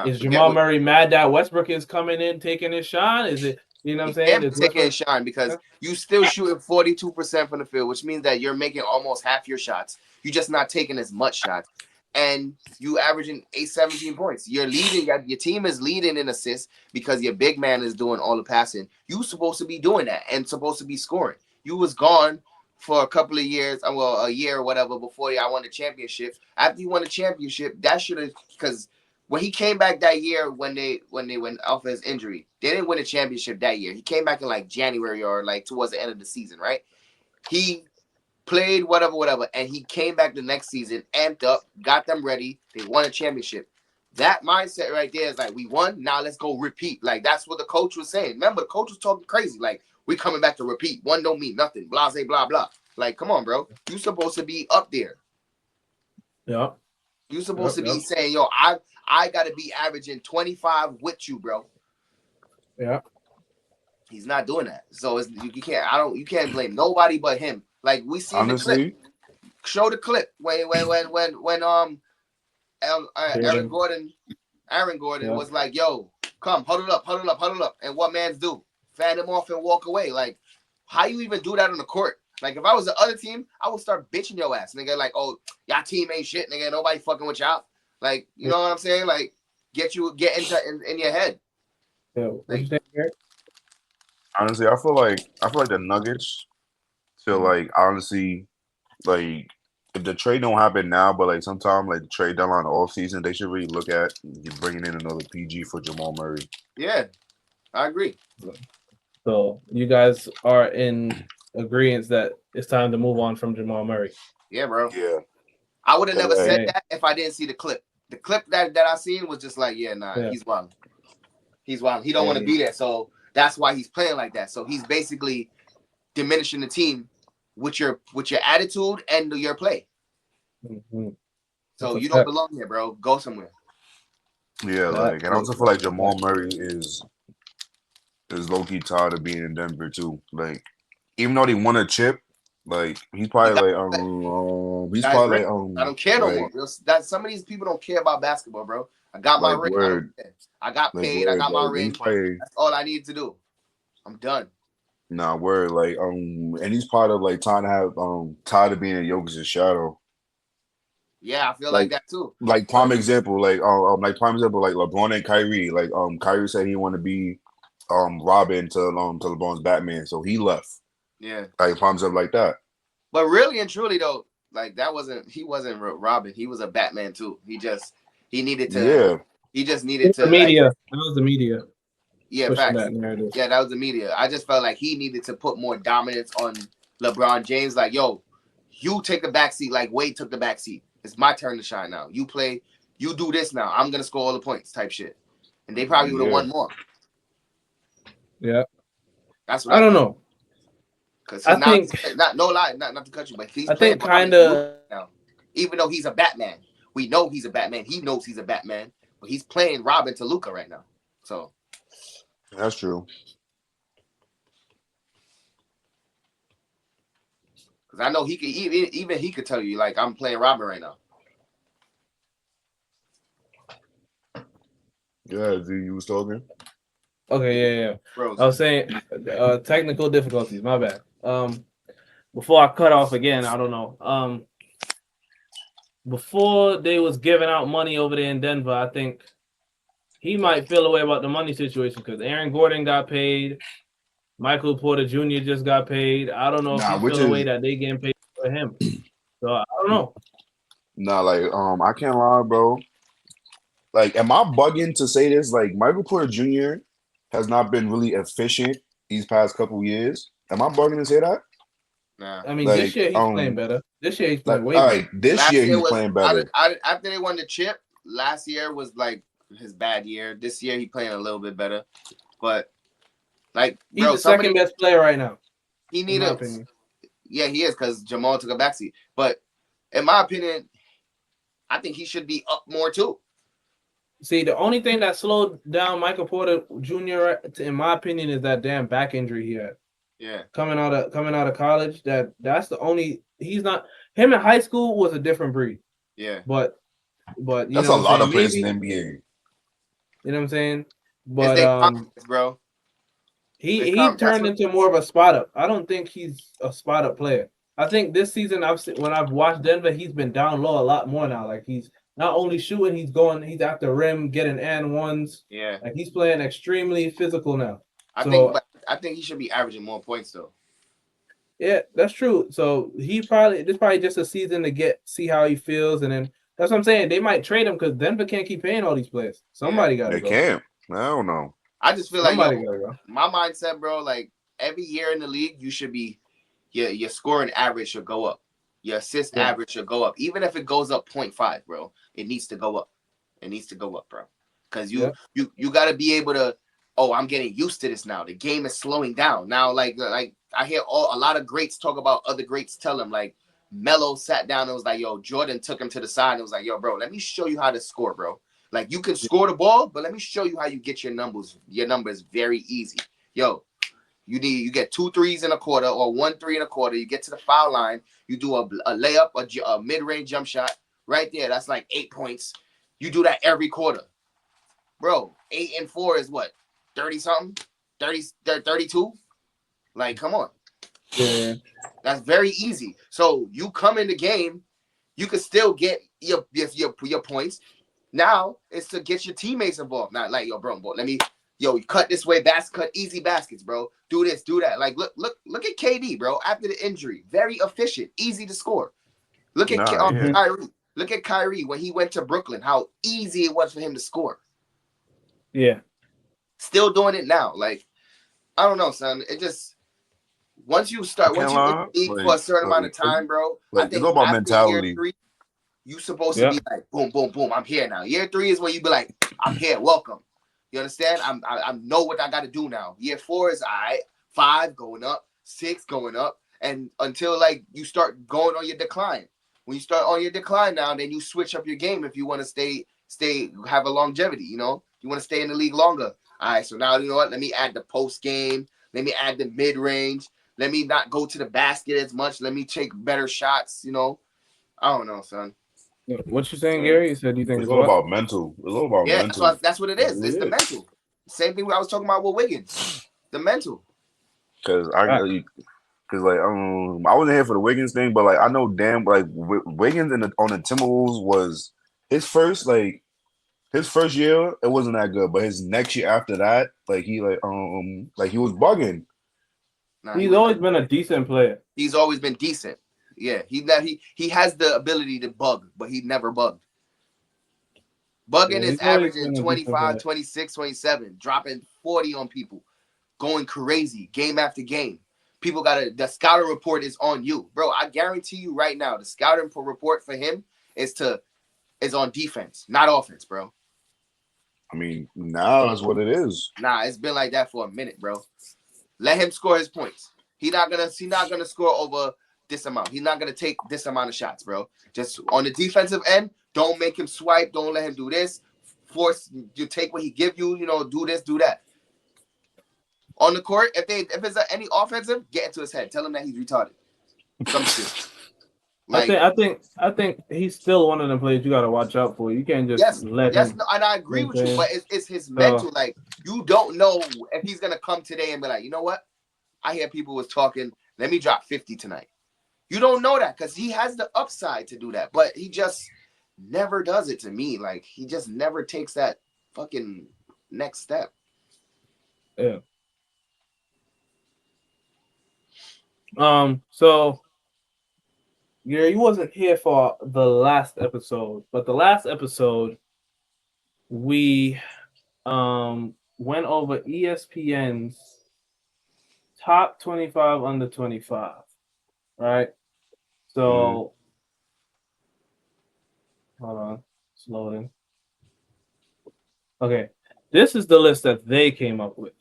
Is Jamal Murray mad that Westbrook is coming in taking his shine? Is it, you know what I'm saying? It's taking his shine because you still shooting 42% from the field, which means that you're making almost half your shots. You're just not taking as much shots. And you averaging 17 points. You're leading. Your team is leading in assists because your big man is doing all the passing. You supposed to be doing that and supposed to be scoring. You was gone for a couple of years, a year or whatever before I won the championship. After you won the championship, that should have, because when he came back that year when they went off his injury, they didn't win a championship that year. He came back in like January or like towards the end of the season, right? He played whatever, and he came back the next season, amped up, got them ready. They won a championship. That mindset right there is like, we won, now let's go repeat. Like, that's what the coach was saying. Remember, the coach was talking crazy. Like, we coming back to repeat. One don't mean nothing. Blah, blah, blah. Like, come on, bro. You supposed to be up there. Yeah. You supposed to be saying, yo, I got to be averaging 25 with you, bro. Yeah. He's not doing that. So you can't blame nobody but him. Like, we seen the clip. Show the clip when Aaron Gordon was like, yo, come, huddle up. And what mans do? Fan him off and walk away. Like, how you even do that on the court? Like, if I was the other team, I would start bitching your ass, nigga. Like, oh, y'all team ain't shit, nigga. Nobody fucking with y'all. Like, you know what I'm saying? Like, get in your head. Yeah. What you think, Gary? Honestly, I feel like the Nuggets feel like, honestly, like, if the trade don't happen now, but like sometime like the trade deadline off season, they should really look at bringing in another PG for Jamal Murray. Yeah, I agree. So you guys are in agreement that it's time to move on from Jamal Murray. Yeah, bro. Yeah. I would have never said that if I didn't see the clip. The clip that I seen was just like, he's wild. He's wild. He don't want to be there, so that's why he's playing like that. So he's basically diminishing the team with your attitude and your play. Mm-hmm. So you don't belong here, bro. Go somewhere. Yeah, like, and I also feel like Jamal Murray is low-key tired of being in Denver too. Like, even though they won a chip, like he's probably I don't care no more. That some of these people don't care about basketball, bro. I got my ring. I got paid. I got my ring. That's all I need to do. I'm done. Nah, word. Like, and he's part of like tired of being in Jokic's shadow. Yeah, I feel like that too. Like prime example, like LeBron and Kyrie. Like Kyrie said he wanted to be Robin to LeBron's Batman, so he left. Yeah, like prime example like that. But really and truly though, like he wasn't Robin. He was a Batman too. He just needed to. Yeah. He just needed to. The media. That was the media. Yeah, facts. Yeah, that was the media. I just felt like he needed to put more dominance on LeBron James. Like, yo, you take the backseat like Wade took the backseat. It's my turn to shine now. You play, you do this now. I'm gonna score all the points, type shit. And they probably would have won more. Yeah, that's what I don't know. Because I think not to cut you, but he's playing kind of now. Even though he's a Batman, we know he's a Batman. He knows he's a Batman, but he's playing Robin to Luka right now. So that's true. Because I know he could even he could tell you like I'm playing Robin right now. Yeah, you was talking. Okay, yeah. Bro, I was saying technical difficulties. My bad. Before I cut off again, I don't know. Before they was giving out money over there in Denver, I think he might feel away about the money situation because Aaron Gordon got paid. Michael Porter Jr. just got paid. I don't know if he feels away that they getting paid for him. So I don't know. Nah, like I can't lie, bro. Like, am I bugging to say this? Like, Michael Porter Jr. has not been really efficient these past couple years. Am I bugging to say that? Nah. I mean, this year he's playing better. This year he's playing way better. All right, this year he's playing better. After they won the chip, last year was like his bad year. This year he's playing a little bit better. But, like, he's the second best player right now. He needed. Yeah, he is because Jamal took a backseat. But in my opinion, I think he should be up more too. See, the only thing that slowed down Michael Porter Jr., in my opinion, is that damn back injury he had. Yeah. Coming out of college, that's the only. He's not. Him in high school was a different breed. Yeah. But you That's know a what I'm lot saying? of players Maybe in the NBA. you know what I'm saying. It's But their confidence, bro. he That's turned what. into more of a spot up. I don't think he's a spot up player. I think this season when I've watched Denver, he's been down low a lot more now. Like he's not only shooting, he's at the rim getting and ones. Yeah. Like he's playing extremely physical now. I So think he should be averaging more points though. yeah, that's true. So this probably just a season to see how he feels, and then that's what I'm saying. They might trade him because Denver can't keep paying all these players. Somebody got to They go. can't. I don't know. I just feel Somebody like got to go. my mindset, bro. Like every year in the league, you should be your scoring average should go up. Your assist average should go up. Even if it goes up 0.5, bro, it needs to go up. It needs to go up, bro. Because you got to be able to. Oh, I'm getting used to this now. The game is slowing down now. Like I hear a lot of greats talk about other greats tell them like Melo sat down and was like, yo, Jordan took him to the side and was like, yo, bro, let me show you how to score, bro. Like you can score the ball, but let me show you how you get your numbers. Your numbers very easy. Yo, you get 2 threes in a quarter or 1 3 in a quarter. You get to the foul line. You do a layup, a mid-range jump shot right there. That's like 8 points. You do that every quarter, bro. 8 and 4 is what 30 something, 32. Like, come on. Yeah. That's very easy. So you come in the game, you can still get your points. Now it's to get your teammates involved. Not like, yo, bro, let me, cut this way, cut easy baskets, bro. Do this, do that. Like, look at KD, bro. After the injury, very efficient, easy to score. Look at Kyrie. Look at Kyrie when he went to Brooklyn. How easy it was for him to score. Yeah. Still doing it now. Like, I don't know, son. It just once you in the league for a certain amount of time, bro. I think it's all about after mentality. year 3, you supposed to be like, boom, boom, boom. I'm here now. Year 3 is when you be like, I'm here. Welcome. You understand? I know what I got to do now. Year 4 is all right. 5 going up, 6 going up, and until like you start going on your decline. When you start on your decline now, then you switch up your game if you want to stay have a longevity. You know, you want to stay in the league longer. All right. So now you know what? Let me add the post game. Let me add the mid range. Let me not go to the basket as much. Let me take better shots. You know, I don't know, son. What you saying, Gary? You said you think it's it's all what? about mental. It's all about mental. That's what it is. It's the mental. Same thing I was talking about with Wiggins. The mental. Because like I wasn't here for the Wiggins thing, but like I know damn like Wiggins on the Timberwolves was his first year. It wasn't that good, but his next year after that, like he was bugging. Nah, he's always been a decent player. He's always been decent. Yeah, he has the ability to bug, but he never bugged. Bugging is averaging 25, 26, 27, dropping 40 on people, going crazy game after game. People the scouting report is on you. Bro, I guarantee you right now, the scouting report for him is on defense, not offense, bro. I mean, now that's what it is. Nah, it's been like that for a minute, bro. Let him score his points. He's not gonna score over this amount. He's not gonna take this amount of shots, bro. Just on the defensive end, don't make him swipe. Don't let him do this. Force you take what he give you. You know, do this, do that. On the court, if it's any offensive, get into his head. Tell him that he's retarded. Some shit. Like, I think he's still one of them players you got to watch out for. You can't just let him. No, and I agree with you, but it's his mental. Like, you don't know if he's gonna come today and be like, you know what? I hear people was talking. Let me drop 50 tonight. You don't know that because he has the upside to do that, but he just never does it to me. Like, he just never takes that fucking next step. Yeah. So yeah, he wasn't here for the last episode, but the last episode we went over ESPN's top 25 under 25, right? So hold on, it's loading. Okay, this is the list that they came up with.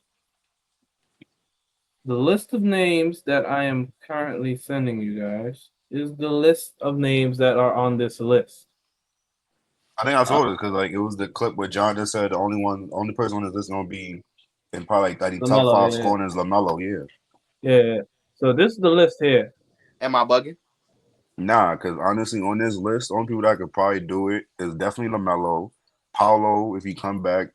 The list of names that I am currently sending you guys is the list of names that are on this list. I think I saw this because like it was the clip where John just said the only person on this list gonna be in probably like the top LaMelo, five yeah, scoring is LaMelo. Yeah, yeah. So this is the list here. Am I bugging? nah, because honestly, on this list, the only people that could probably do it is definitely LaMelo, Paulo if he come back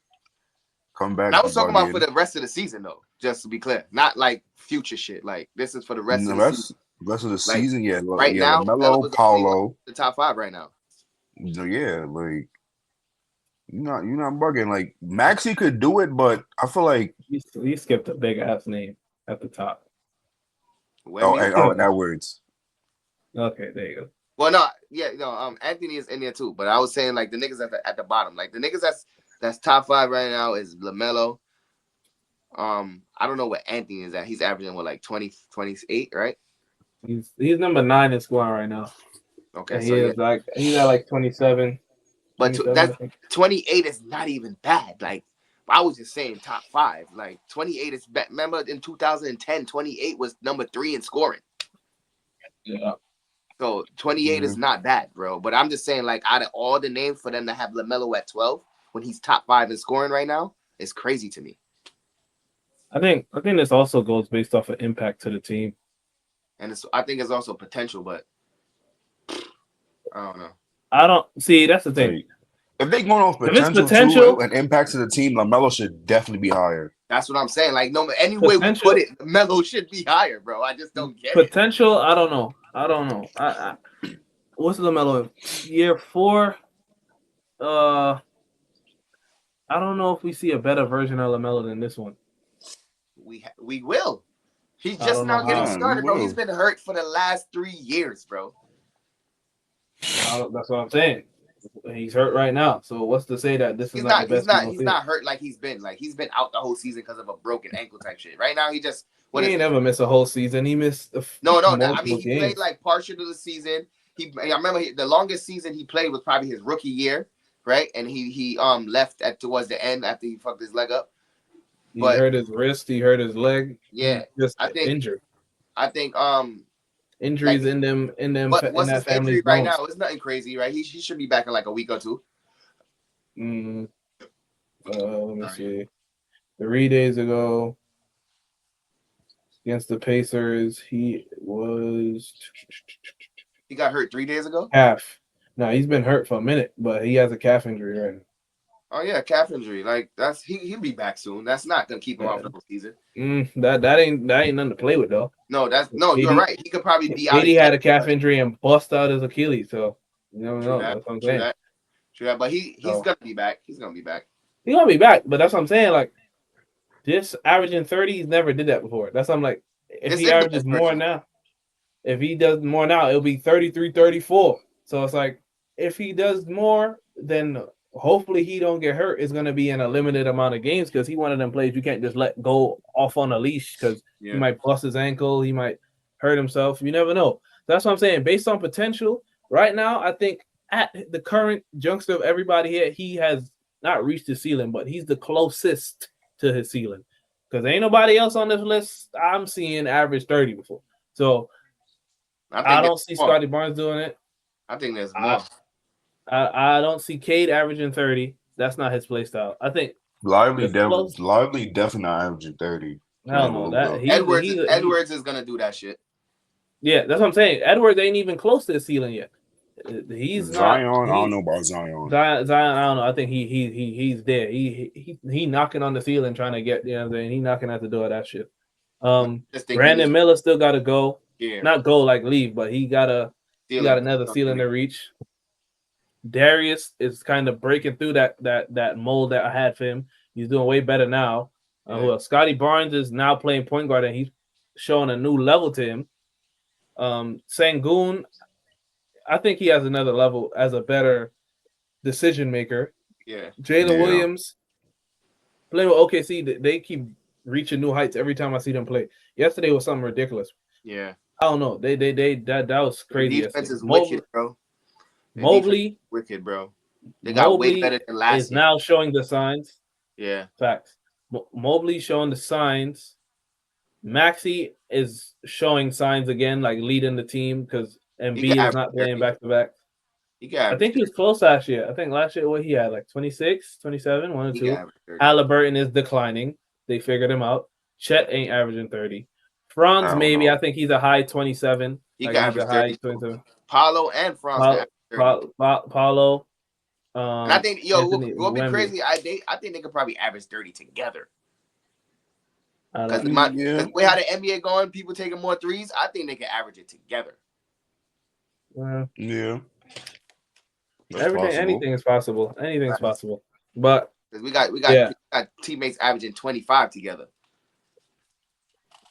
And I was talking about for bugging. the rest of the season though, just to be clear. Not like future shit. Like this is for the rest And of the the season. rest of the Like season, yeah, right yeah, now, Melo LaMelo, is only like Paulo, the top 5 right now. yeah, like you're not bugging. Like Maxi could do it, but I feel like You skipped a big ass name at the top. Wemby. Edwards. Okay, there you go. Well, no, yeah, no. Anthony is in there too, but I was saying like the niggas at the bottom, like the niggas that's top 5 right now is LaMelo. I don't know what Anthony is at. He's averaging what like 20, 28, right? He's number 9 in scoring right now. Okay, And so yeah, he's at like 27, but 27, I that think. 28 is not even bad. Like I was just saying top 5. Like 28 is bad. Remember in 2010, 28 was number 3 in scoring. Yeah. So 28 is not bad, bro. But I'm just saying, like, out of all the names for them to have LaMelo at 12 when he's top 5 in scoring right now, is crazy to me. I think this also goes based off of impact to the team. And I think it's also potential, but I don't know. I don't see. That's the thing. Like, if they going off If it's potential potential too and impact to the team, LaMelo should definitely be higher. That's what I'm saying. Like, no, any way we put it, LaMelo should be higher, bro. I just don't get it. Potential, I don't know. What's LaMelo? Year 4. I don't know if we see a better version of LaMelo than this one. We will. He's I just don't know now getting how. started, bro. He's been hurt for the last 3 years, bro. That's what I'm saying. He's hurt right now. So what's to say that this is not the best He's not hurt like he's been. Like he's been out the whole season because of a broken ankle type shit. Right now, he just he ain't never missed a whole season. He missed I mean, multiple he played games. like partial of the season. I remember the longest season he played was probably his rookie year, right? And he left towards the end after he fucked his leg up. He hurt his wrist. He hurt his leg. Yeah, He's just injured. I think injuries like, in what's that his family's injury right bones. now? It's nothing crazy, right? He should be back in like a week or 2. Let me see. 3 days ago against the Pacers, he got hurt 3 days ago. Calf. No, he's been hurt for a minute, but he has a calf injury right now. Oh yeah, calf injury. Like that's he'll be back soon. That's not gonna keep him out for the whole season. That ain't nothing to play with though. You're right. He could probably be out. He had a calf injury and bust out his Achilles, so you never know. That's what I'm saying. True that. But he's gonna be back. He's gonna be back. He's gonna be back, but that's what I'm saying. Like this averaging 30, he's never did that before. That's what I'm like. If he averages more now, if he does more now, it'll be 33, 34. So it's like if he does more, then hopefully he don't get hurt. It's gonna be in a limited amount of games because he one of them players you can't just let go off on a leash because he might bust his ankle, he might hurt himself. You never know. That's what I'm saying. Based on potential, right now, I think at the current juncture of everybody here, he has not reached his ceiling, but he's the closest to his ceiling. Because ain't nobody else on this list I'm seeing average 30 before. So I don't see Scotty Barnes doing it. I think there's more. I don't see Cade averaging 30. That's not his play style. I think Lively definitely not averaging 30. Hell no. Edwards is gonna do that shit. Yeah, that's what I'm saying. Edwards ain't even close to the ceiling yet. He's Zion. Not, I don't know about Zion. Zion, I don't know. I think he's there. He knocking on the ceiling trying to get. You know what I'm saying? He knocking at the door of that shit. Brandon Miller still got to go. Yeah. Not go like leave, but he got another ceiling to reach. Darius is kind of breaking through that mold that I had for him. He's doing way better now. Scotty Barnes is now playing point guard and he's showing a new level to him. Sengun, I think he has another level as a better decision maker. Yeah. Jalen Williams playing with OKC, they keep reaching new heights every time I see them play. Yesterday was something ridiculous. Yeah. I don't know. That was crazy. The defense is wicked, bro. Mobley, wicked, bro. They got way better than last year. Is now showing the signs. Yeah. Facts. Mobley showing the signs Maxey is showing signs again, like leading the team because Embiid is not playing back to back. I think he was close last year. I think last year what he had like 26, 27, 1 or 2. Halliburton is declining. They figured him out. Chet ain't averaging 30. Franz maybe. I think he's a high 27. He can average 30. 27. Paulo and Franz can average 30. Paulo. And I think what be crazy. I think they could probably average 30 together. Because the way how the NBA going, people taking more threes. I think they can average it together. Yeah. Anything is possible. Anything is possible. But we got teammates averaging 25 together.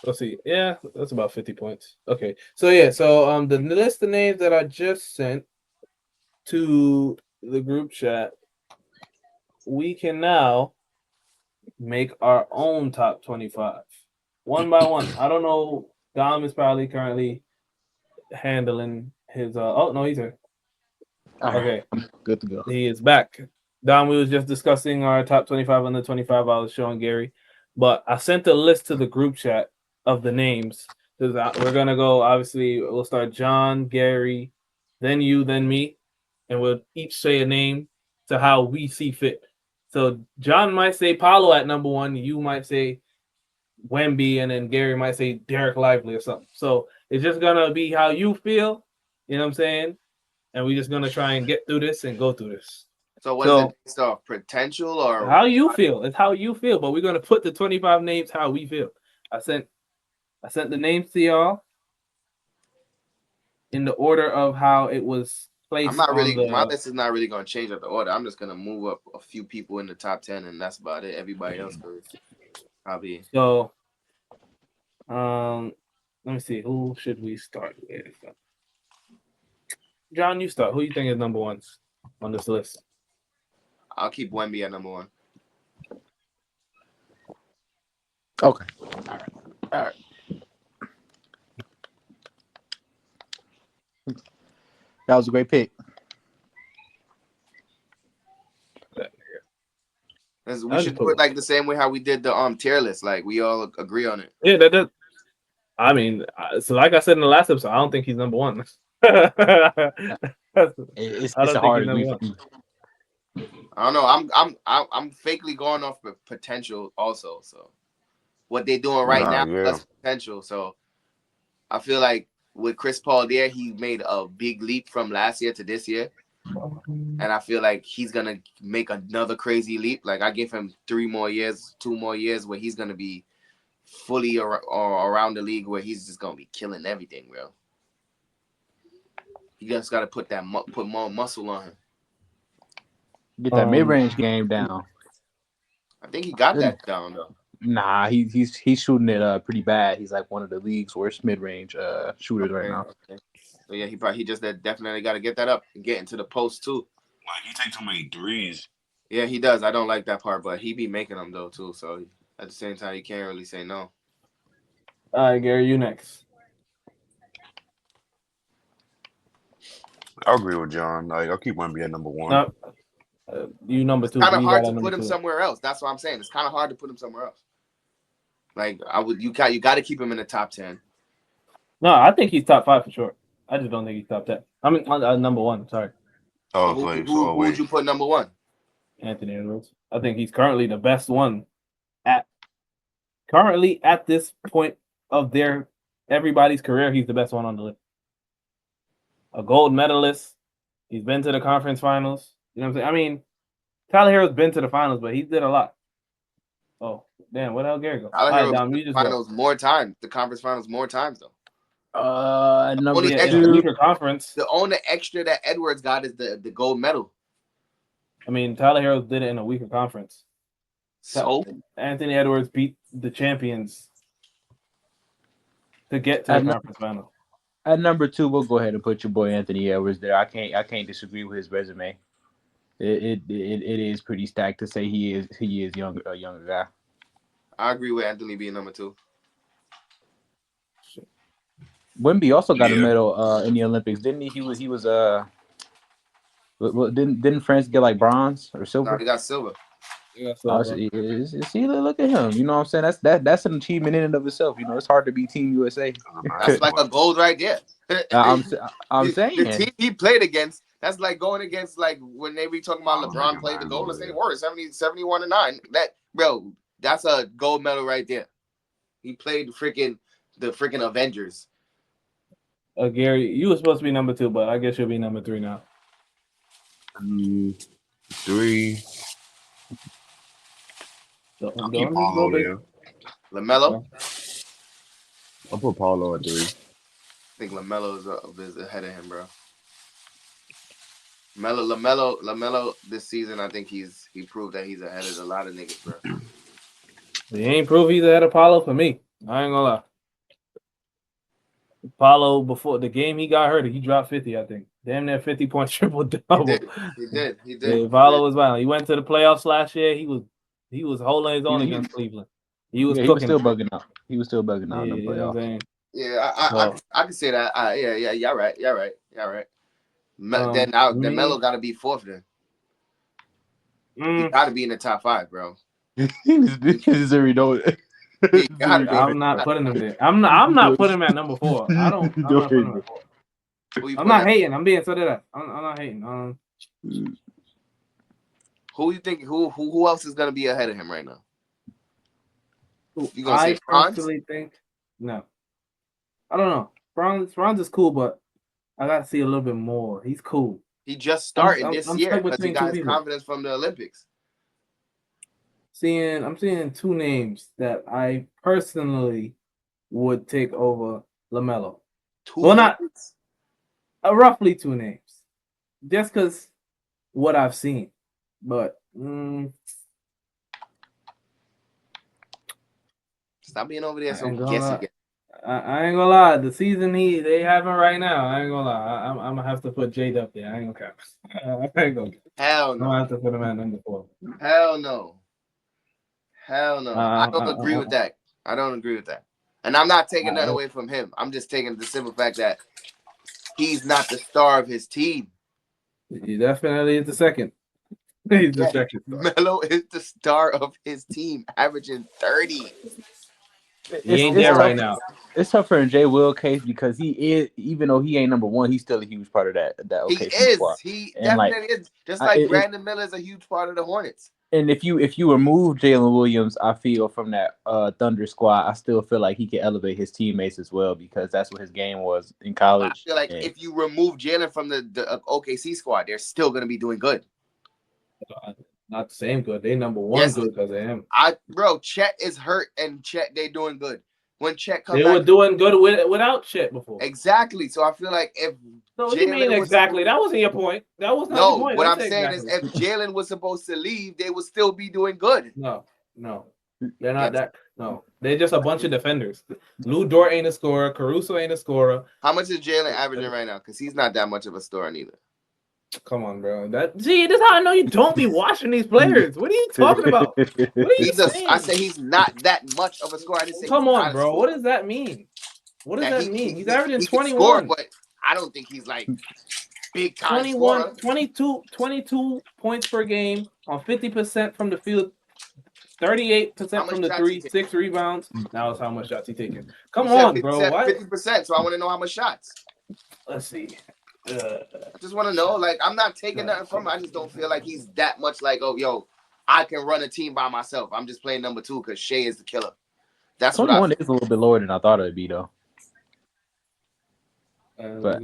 Let's see. Yeah, that's about 50 points. Okay. So the list of names that I just sent to the group chat, we can now make our own top 25 one by one. I don't know. Dom is probably currently handling his oh no, he's here. Okay. Good to go. He is back. Dom, we was just discussing our top 25 under 25. I was showing Gary. But I sent a list to the group chat of the names. We're gonna go, obviously, we'll start John, Gary, then you, then me, and we'll each say a name to how we see fit. So John might say Paulo at number 1, you might say Wemby, and then Gary might say Derek Lively or something. So it's just gonna be how you feel, you know what I'm saying? And we're just gonna try and get through this and go through this. So what is it based off? Potential or how you feel? It's how you feel, but we're gonna put the 25 names how we feel. I sent the names to y'all in the order of how it was placed. My list is not really gonna change up the order. I'm just gonna move up a few people in the top 10, and that's about it. Everybody else goes probably. So, let me see. Who should we start with? John, you start. Who you think is number 1 on this list? I'll keep Wemby at number 1. Okay. All right. That was a great pick. We should do it like the same way how we did the tier list. Like we all agree on it. Yeah, that. I mean, so like I said in the last episode, I don't think he's number 1. It's a hard agree for me. I don't know. I'm fakely going off the potential also. So what they're doing right now plus potential. So I feel like with Chris Paul there, he made a big leap from last year to this year. And I feel like he's gonna make another crazy leap. Like I give him 2 more years where he's gonna be fully around the league where he's just gonna be killing everything, bro. You just gotta put more muscle on him. Get that mid-range game down. I think he got that down though. Nah, he's shooting it pretty bad. He's like one of the league's worst mid-range shooters right now. Okay. So yeah, he just definitely got to get that up and get into the post too. Like he takes too many threes. Yeah, he does. I don't like that part, but he be making them though too. So at the same time, you can't really say no. All right, Gary, you next. I agree with John. Like I'll keep Wemby at number 1. You number 2. It's kind of hard to put him somewhere else. That's what I'm saying. It's kind of hard to put him somewhere else. Like you got to keep him in the top 10. No, I think he's top 5 for sure. I just don't think he's top 10. I mean, number 1. Sorry. Oh, who would you put number 1? Anthony Edwards. I think he's currently the best one at this point of everybody's career. He's the best one on the list. A gold medalist. He's been to the conference finals. You know what I'm saying? I mean, Tyler Herro's been to the finals, but he did a lot. Oh, damn. Where the hell Gary go? Tyler Herro's been to the finals more times. The conference finals more times, though. Weaker conference. The only extra that Edwards got is the gold medal. I mean, Tyler Herro did it in a weaker conference. So Anthony Edwards beat the champions to get to the conference final. At number 2, we'll go ahead and put your boy Anthony Edwards there. I can't disagree with his resume. It is pretty stacked to say he is a younger guy. I agree with Anthony being number 2. Wemby also got a medal in the Olympics, didn't he? He was didn't France get like bronze or silver? No, he got silver. Yeah, so, see, look at him. You know what I'm saying? That's an achievement in and of itself. You know, it's hard to be Team USA. That's like a gold right there. I'm saying the team he played against. That's like going against like when they be talking about LeBron played the Golden State Warriors 71-9. That bro, that's a gold medal right there. He played the freaking Avengers. Gary, you were supposed to be number 2, but I guess you'll be number 3 now. 3. Don't keep just Paulo go big. there. LaMelo. I'll put Paulo at 3. I think LaMelo is ahead of him, bro. LaMelo this season, I think he proved that he's ahead of a lot of niggas, bro. He ain't proved he's ahead of Paulo for me. I ain't gonna lie. Paulo, before the game he got hurt, he dropped 50, I think. Damn near 50 points, triple double. He did. Yeah, Paulo was violent. He went to the playoffs last year. He was holding his own against Cleveland. He was still bugging out. He was still bugging out in the playoffs. You know what I'm saying? Yeah, I can say that. Yeah, y'all right. Then Melo got to be 4th then. He got to be in the top 5, bro. I'm not putting him there. I'm not putting him at number 4. I'm not putting him at 4. I'm not hating. I'm being so that I'm not hating. Who you think? Who else is gonna be ahead of him right now? You gonna I say Franz? personally think no. I don't know. Franz is cool, but I gotta see a little bit more. He's cool. He just started this year because he got his confidence from the Olympics. I'm seeing 2 names that I personally would take over LaMelo. Not roughly 2 names, just because what I've seen. But stop being over there so guessing. I ain't gonna lie. The season they having right now, I ain't gonna lie. I'm gonna have to put Jade up there. I ain't gonna cap. I ain't gonna. Hell no. I'm gonna have to put him at number 4. Hell no. I don't agree with that. And I'm not taking that away from him. I'm just taking the simple fact that he's not the star of his team. He definitely is the second. He's the second. Melo is the star of his team, averaging 30. He ain't there right now. It's tougher in Jay Will case because he is, even though he ain't number 1, he's still a huge part of that OKC squad. He definitely is. Just like Brandon Miller is a huge part of the Hornets. And if you remove Jalen Williams, I feel from that Thunder squad, I still feel like he can elevate his teammates as well because that's what his game was in college. I feel like if you remove Jalen from the OKC squad, they're still going to be doing good. Not the same good. They number 1 good because of him. Chet is hurt and they doing good. When Chet comes back, they were doing good without Chet before. Exactly. So I feel like if what do you mean exactly? That wasn't your point. That was not your point. What I'm saying is if Jalen was supposed to leave, they would still be doing good. No. They're not that. No. They're just a bunch of defenders. Lou Dort ain't a scorer. Caruso ain't a scorer. How much is Jalen averaging right now? Because he's not that much of a scorer neither. Come on, bro. This is how I know you don't be watching these players. What are you talking about? What are you saying? I say he's not that much of a scorer. I just say come on, bro. What does that mean? What does that mean? He's averaging 21. Score, but I don't think he's like big time 21, 22 points per game on 50% from the field, 38% from the 3, 6 rebounds. Now it's how much shots he taking. Come on, bro. 50%. So I want to know how much shots. Let's see. I just want to know. Like, I'm not taking nothing from him. I just don't feel like he's that much like, I can run a team by myself. I'm just playing number 2 because Shea is the killer. That's 21 what is a little bit lower than I thought it would be, though. But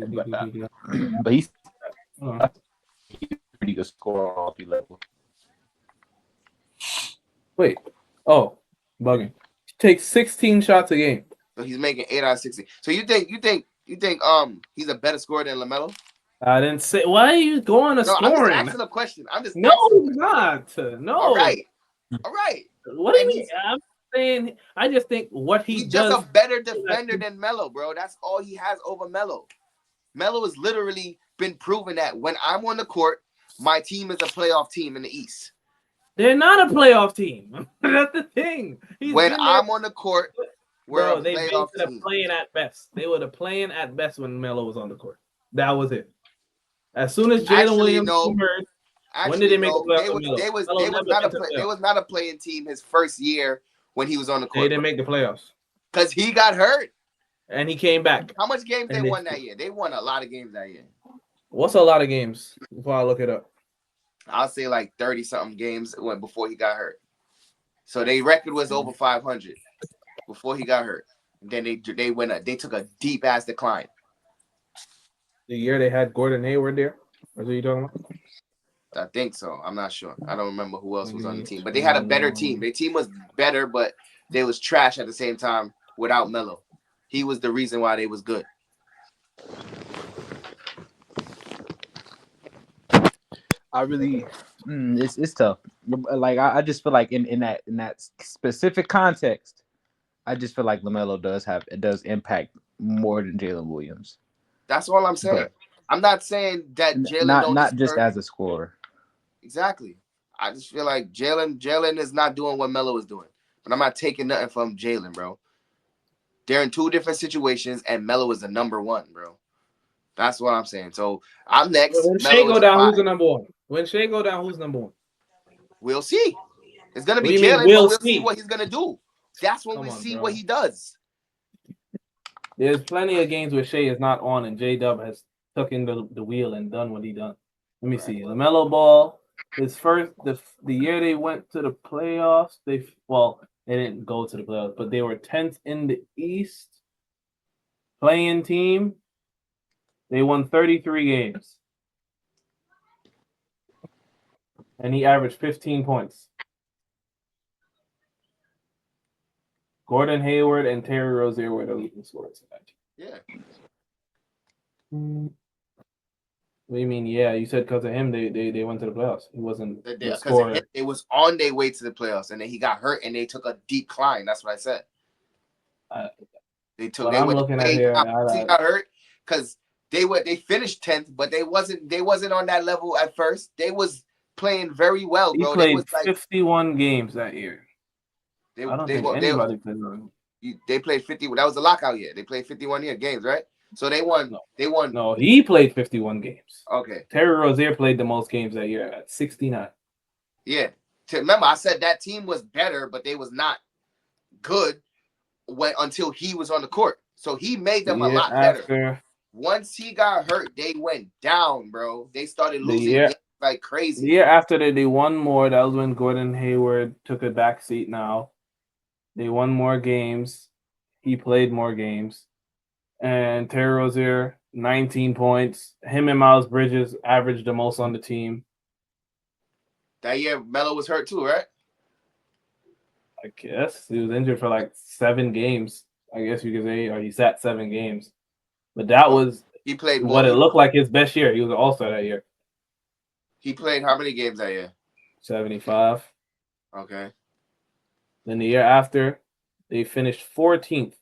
he's a pretty good scorer on all levels. Wait. Oh, bugging. He takes 16 shots a game. So he's making 8 out of 16. So you think he's a better scorer than LaMelo? I didn't say. Why are you going to scoring? I'm just asking a question. No, he's not. No. All right. What do you mean? I'm saying I just think what he's just a better defender than Melo, bro. That's all he has over Melo. Melo has literally been proven that when I'm on the court, my team is a playoff team in the East. They're not a playoff team. That's the thing. When I'm on the court, bro, they were playing at best. They were playing at best when Melo was on the court. That was it. As soon as Jalen Williams emerged, Actually, when did they make the no, playoffs with Melo? Melo never been to the they playoffs. was not a playing team his first year when he was on the They court. didn't make the playoffs. Because he got hurt. And he came back. How much games they And won that year? They won a lot of games that year. What's a lot of games? Before I look it up. I'll say like 30-something games before he got hurt. So their record was over 500 before he got hurt. And then they took a deep ass decline. The year they had Gordon Hayward there? That's what you talking about? I think so. I'm not sure. I don't remember who else was on the team. But they had a better team. Their team was better, but they was trash at the same time without Melo. He was the reason why they was good. I really, it's tough. Like I just feel like in that specific context, I just feel like LaMelo does impact more than Jalen Williams. That's all I'm saying. But I'm not saying that Jalen not just as a scorer. Exactly. I just feel like Jalen is not doing what Melo is doing. But I'm not taking nothing from Jalen, bro. They're in two different situations, and Melo is the number one, bro. That's what I'm saying. So I'm next. When Shea go down, who's the number one? When Shea go down, who's number one? We'll see. It's gonna be Jalen, but we'll see what he's gonna do. That's when we see what he does. There's plenty of games where Shea is not on, and J-Dub has took in the wheel and done what he done. Let me see. LaMelo Ball, his first the year they went to the playoffs, they didn't go to the playoffs, but they were 10th in the East playing team. They won 33 games. And he averaged 15 points. Gordon Hayward and Terry Rozier were the leading scorers. Yeah. What do you mean? Yeah, you said because of him they went to the playoffs. He wasn't the scorer. It was on their way to the playoffs, and then he got hurt, and they took a deep climb. That's what I said. They got hurt because they finished 10th, but they wasn't on that level at first. They was playing very well, bro. He played 51 games that year. I don't think anybody played on. They played 50. That was the lockout year. They played 51 games, right? So they won. They won. No, he played 51 games. Okay. Terry Rozier played the most games that year at 69. Yeah. Remember, I said that team was better, but they was not good until he was on the court. So he made them a lot better. Once he got hurt, they went down, bro. They started losing games like crazy. The year after that, they won more. That was when Gordon Hayward took a back seat now. They won more games. He played more games. And Terry Rozier, 19 points. Him and Miles Bridges averaged the most on the team. That year, Melo was hurt too, right? I guess. He was injured for like 7 games. I guess you could say, or he sat 7 games. But that was he played what it looked like his best year. He was an all-star that year. He played how many games that year? 75. Okay. Then the year after, they finished 14th.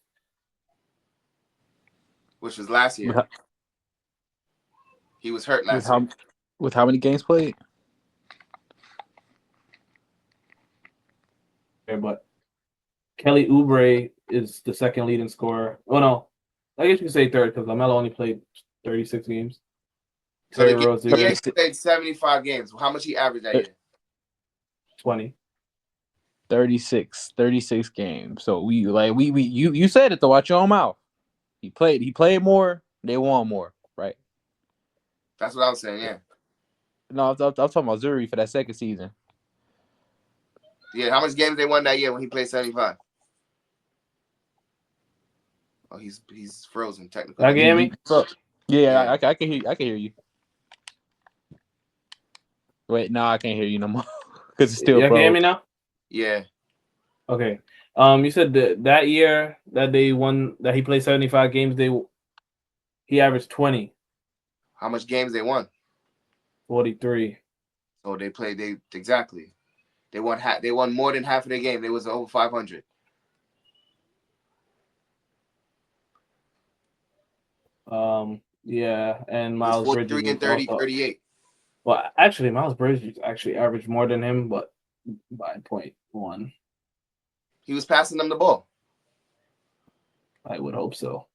Which was last year. He was hurt last year. With how many games played? But Kelly Oubre is the second leading scorer. Well, no. I guess you could say third because LaMelo only played 36 games. So he played 75 games. How much he averaged that year? 20. 36 games. So you said it though. Watch your own mouth. He played more. They won more, right? That's what I was saying. Yeah. No, I'm talking about Zuri for that second season. Yeah, how much games they won that year when he played 75? Oh, he's frozen technically. Can you hear me? Yeah. I can hear. I can hear you. Wait, no, I can't hear you no more because it's still. You can hear me now? Yeah. Okay. You said that year that they won, that he played 75 games, he averaged 20. How much games they won? 43. So exactly. They won more than half of their game. They was over 500. Yeah, and Miles Bridges 43 and 30, 38. Well, actually, Miles Bridges actually averaged more than him, but by 0.1. He was passing them the ball. I would hope so.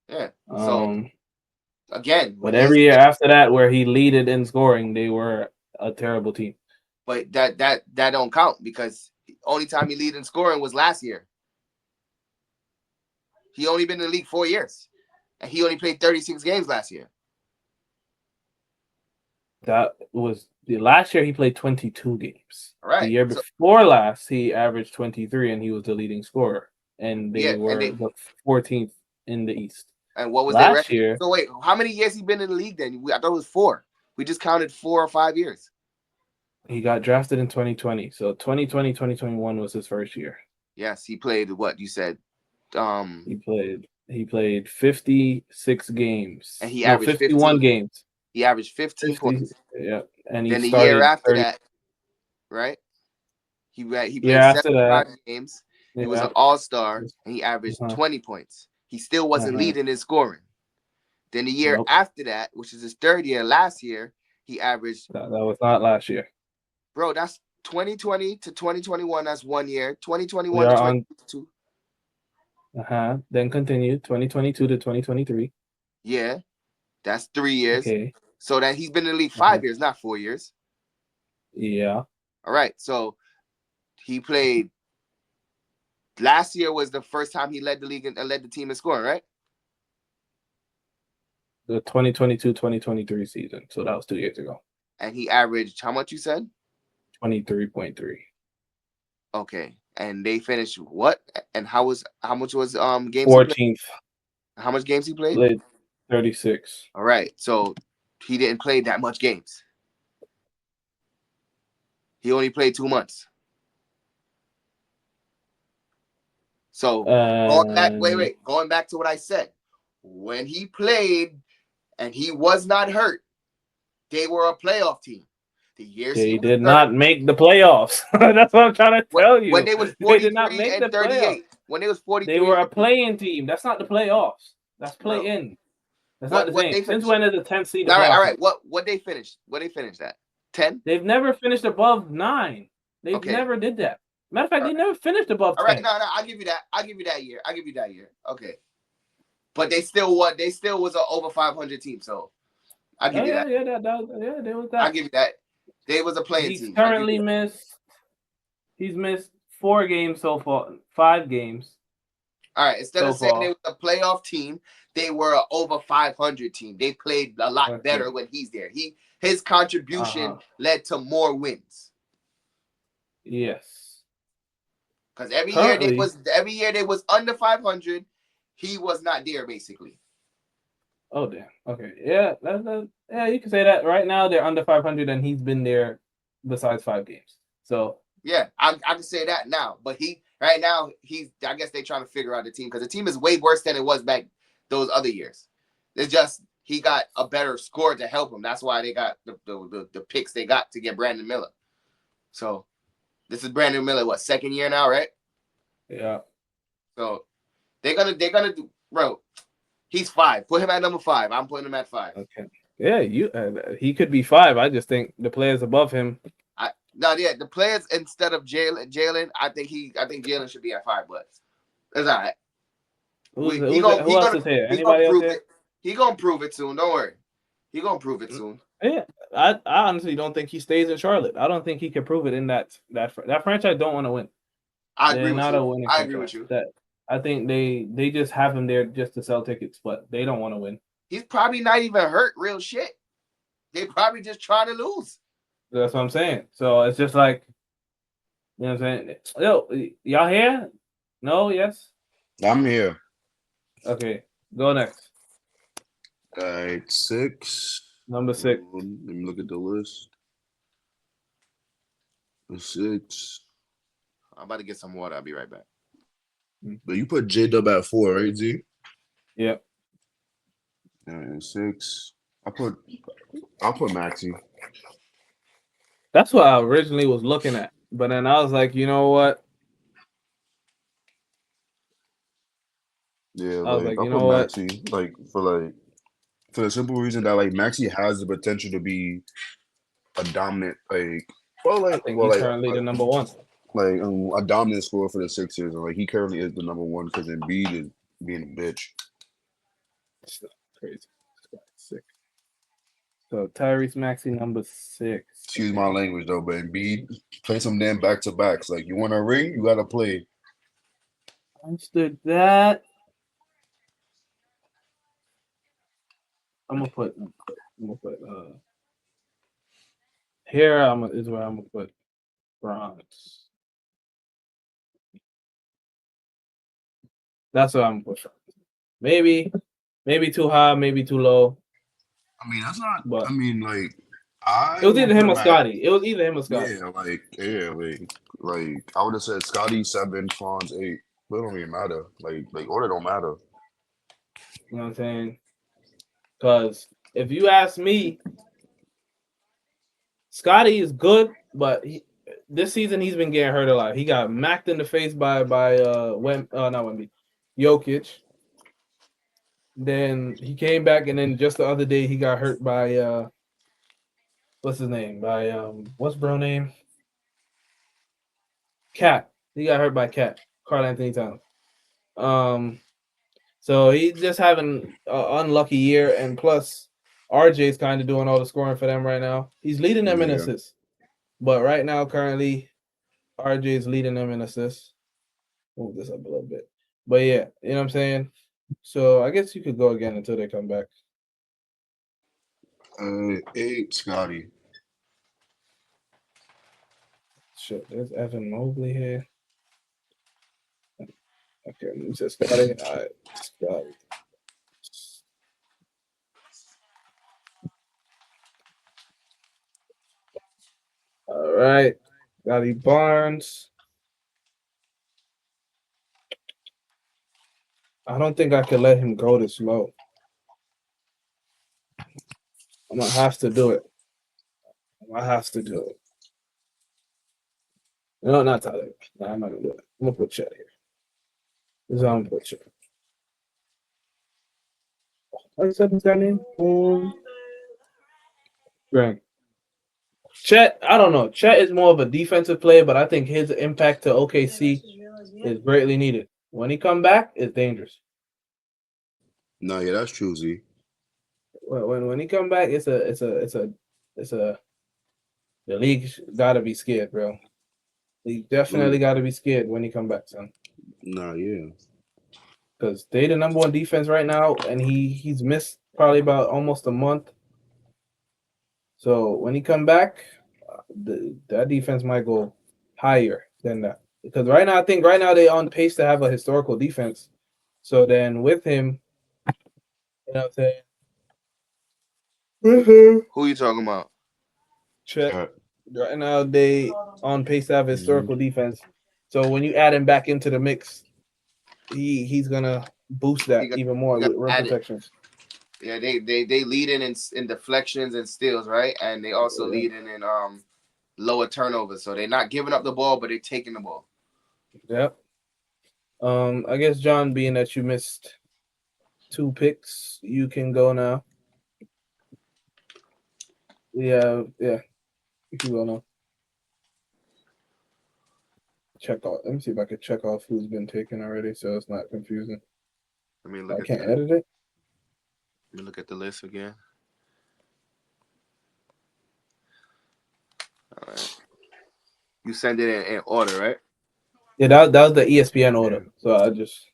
Yeah. So again, but every year after that, where he leaded in scoring, they were a terrible team. But that don't count because the only time he lead in scoring was last year. He only been in the league 4 years, and he only played 36 games last year. That was the last year he played 22 games. All right. The year before last, he averaged 23, and he was the leading scorer. And they were the 14th in the East. And what was last year? So wait, how many years he been in the league then? I thought it was 4. We just counted 4 or 5 years. He got drafted in 2020. So 2020, 2021 was his first year. Yes, he played what you said. He played 56 games. And he averaged 51 games. He averaged 15 points. Yeah. And then he the year after that, right? He played 75 games. He was an all-star, and he averaged 20 points. He still wasn't leading in scoring. Then the year after that, which is his third year, last year, he averaged. That was not last year. Bro, that's 2020 to 2021. That's 1 year. 2021 to 2022. Then continue 2022 to 2023. Yeah, that's 3 years. Okay. So that he's been in the league 5 years, not 4 years. Yeah. All right. So he played. Last year was the first time he led the league and led the team in scoring, right? The 2022-2023 season. So that was 2 years ago. And he averaged how much you said? 23.3. Okay. And they finished what? And how much was games? 14th. How much games he played? 36. All right. So he didn't play that much games. He only played 2 months. So going back to what I said. When he played and he was not hurt, they were a playoff team. The years he did not make the playoffs. That's what I'm trying to tell you. When they was 43 and 38. When they was 43, they were a play-in team. That's not the playoffs. That's play-in. That's not the same. Since when is the 10th seed? All right. What they finished? What they finished at? 10? They've never finished above 9. They never did that. Matter of fact, they never finished above 10. All right, no, I'll give you that. I'll give you that year. Okay. But they still won. They still was an over 500 team. So I'll give you that. Yeah, there was that. I'll give you that. They was a playing team. Currently he's missed 4 games so far, 5 games. All right. Instead of saying they were a playoff team, they were an over 500 team. They played a lot better when he's there. His contribution led to more wins. Yes. Because every year they was under 500. He was not there basically. Oh damn. Okay. Yeah. Yeah. You can say that. Right now they're under 500, and he's been there besides 5 games. So yeah, I can say that now. But right now I guess they're trying to figure out the team because the team is way worse than it was back those other years. It's just he got a better score to help him. That's why they got the picks they got to get Brandon Miller. So this is Brandon Miller, what, 2nd year now, right? Yeah. So they're gonna do, bro. He's 5. Put him at number 5. I'm putting him at 5. Okay. Yeah, he could be 5. I just think the players above him. The players instead of Jalen, I think Jalen should be at 5, but it's all right. Who else is here? Anybody else here? He gonna prove it soon. Don't worry. He gonna prove it soon. Yeah, I honestly don't think he stays in Charlotte. I don't think he can prove it in that franchise. Don't want to win. I agree with you. I think they just have him there just to sell tickets, but they don't want to win. He's probably not even hurt. Real shit. They probably just trying to lose. That's what I'm saying. So it's just like, you know what I'm saying? Yo, y'all here? No? Yes? I'm here. Okay, go next. All right, 6. Number 6. Let me look at the list. 6. I'm about to get some water. I'll be right back. But you put J-Dub at 4, right, Z? Yep. And 6. I'll put Maxey. That's what I originally was looking at. But then I was like, you know what? Yeah, I'll put Maxey, for the simple reason that Maxey has the potential to be a dominant, I think he's currently the number 1. A dominant scorer for the Sixers. He currently is the number 1 because Embiid is being a bitch. Crazy. Sick. So Tyrese Maxey number 6. Excuse my language though, but Embiid play some damn back to backs. Like you want a ring, you gotta play. Understood that. I'm gonna put here. Is where I'm gonna put bronze. That's what I'm gonna put. Maybe too high, maybe too low. I mean, that's not. But I mean, like it was either him or Scotty. It was either him or Scotty. Like I would have said Scotty 7, Fonz 8. But it don't even matter. Like order don't matter. You know what I'm saying? Because if you ask me, Scotty is good, but this season he's been getting hurt a lot. He got macked in the face by not Wemby, Jokic. Then he came back, and then just the other day he got hurt by what's his name? By what's bro name? Cat. He got hurt by Cat. Karl Anthony Towns. So he's just having an unlucky year, and plus RJ's kind of doing all the scoring for them right now. He's leading them in assists, but right now currently RJ's leading them in assists. Move this up a little bit, but yeah, you know what I'm saying. So I guess you could go again until they come back. 8 Scotty. Shit, there's Evan Mobley here. Okay, you said Scotty. All right, Scotty. All right, Scotty Barnes. I don't think I could let him go this low. I'm gonna have to do it. No, not Tyler. No, I'm not gonna do it. I'm gonna put Chet here. This is how I'm gonna put Chet. How you said this guy name? Greg. Chet, I don't know. Chet is more of a defensive player, but I think his impact to OKC is greatly needed. When he come back, it's dangerous. No, yeah, that's true, Z. When he come back, it's a the league gotta be scared, bro. He definitely gotta be scared when he come back, son. Nah, yeah. Because they the number one defense right now, and he's missed probably about almost a month. So when he come back, that defense might go higher than that. Because right now, I think they're on pace to have a historical defense. So then with him, you know what I'm saying? Who you talking about? Chet. Right now they on pace to have a historical defense. So when you add him back into the mix, he's gonna boost that even more with rim protections. Yeah, they lead in deflections and steals, right? And they also lead in lower turnovers. So they're not giving up the ball, but they're taking the ball. Yep. I guess John, being that you missed 2 picks, you can go now. Yeah, you can go now. Check off. Let me see if I can check off who's been taken already, so it's not confusing. I can't edit it. Let me look at the list again. All right. You send it in order, right? Yeah, that was the ESPN order. So I just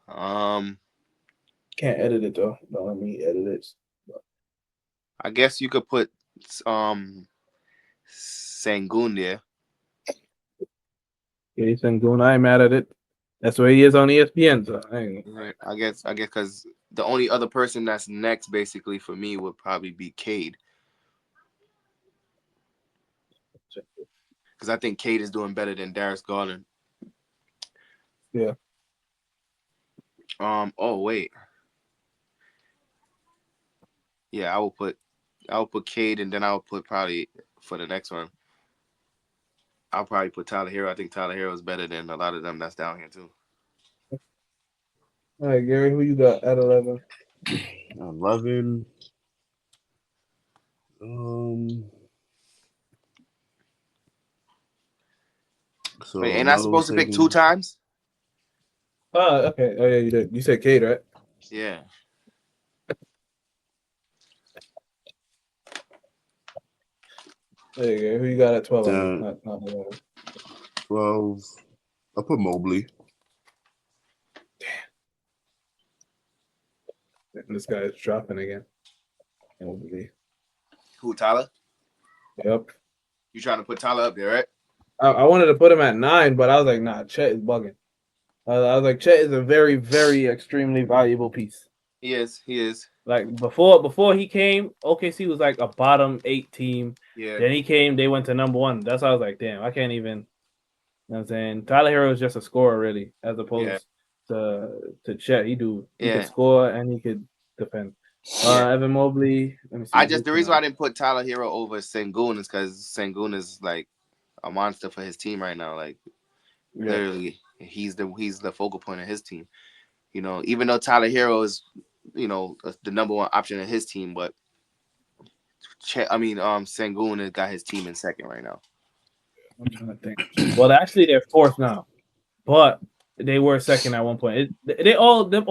can't edit it though. Don't let me edit it. I guess you could put Sengun there. Yeah, Sengun. I ain't mad at it. That's where he is on ESPN. So Right. I guess because the only other person that's next, basically for me, would probably be Cade. Because I think Cade is doing better than Darius Garland. Yeah. Oh wait. Yeah, I'll put Cade, and then I'll put probably for the next one. I'll probably put Tyler Hero. I think Tyler Hero is better than a lot of them that's down here too. All right, Gary, who you got at 11? 11. So wait, ain't I supposed to pick 2 times? Oh, okay. Oh yeah, you did. You said Cade, right? Yeah. There you go. Who you got at 12? Then, 12. I'll put Mobley. Damn. This guy is dropping again. Mobley. Who, Tyler? Yep. You trying to put Tyler up there, right? I wanted to put him at 9, but I was like, nah, Chet is bugging. I was like, Chet is a very, very extremely valuable piece. He is. Like before he came, OKC was like a bottom 8 team. Yeah. Then he came, they went to number 1. That's why I was like, damn, I can't even. You know what I'm saying? Tyler Hero is just a scorer, really, as opposed to Chet. He could score and he could defend. Evan Mobley. Let me see. The reason why I didn't put Tyler Hero over Sengun is because Sengun is like a monster for his team right now. Like literally, he's the focal point of his team. You know, even though Tyler Hero is, you know, the number 1 option in his team, but Sengun has got his team in second right now. I'm trying to think. Well, actually, they're 4th now, but they were second at one point. All the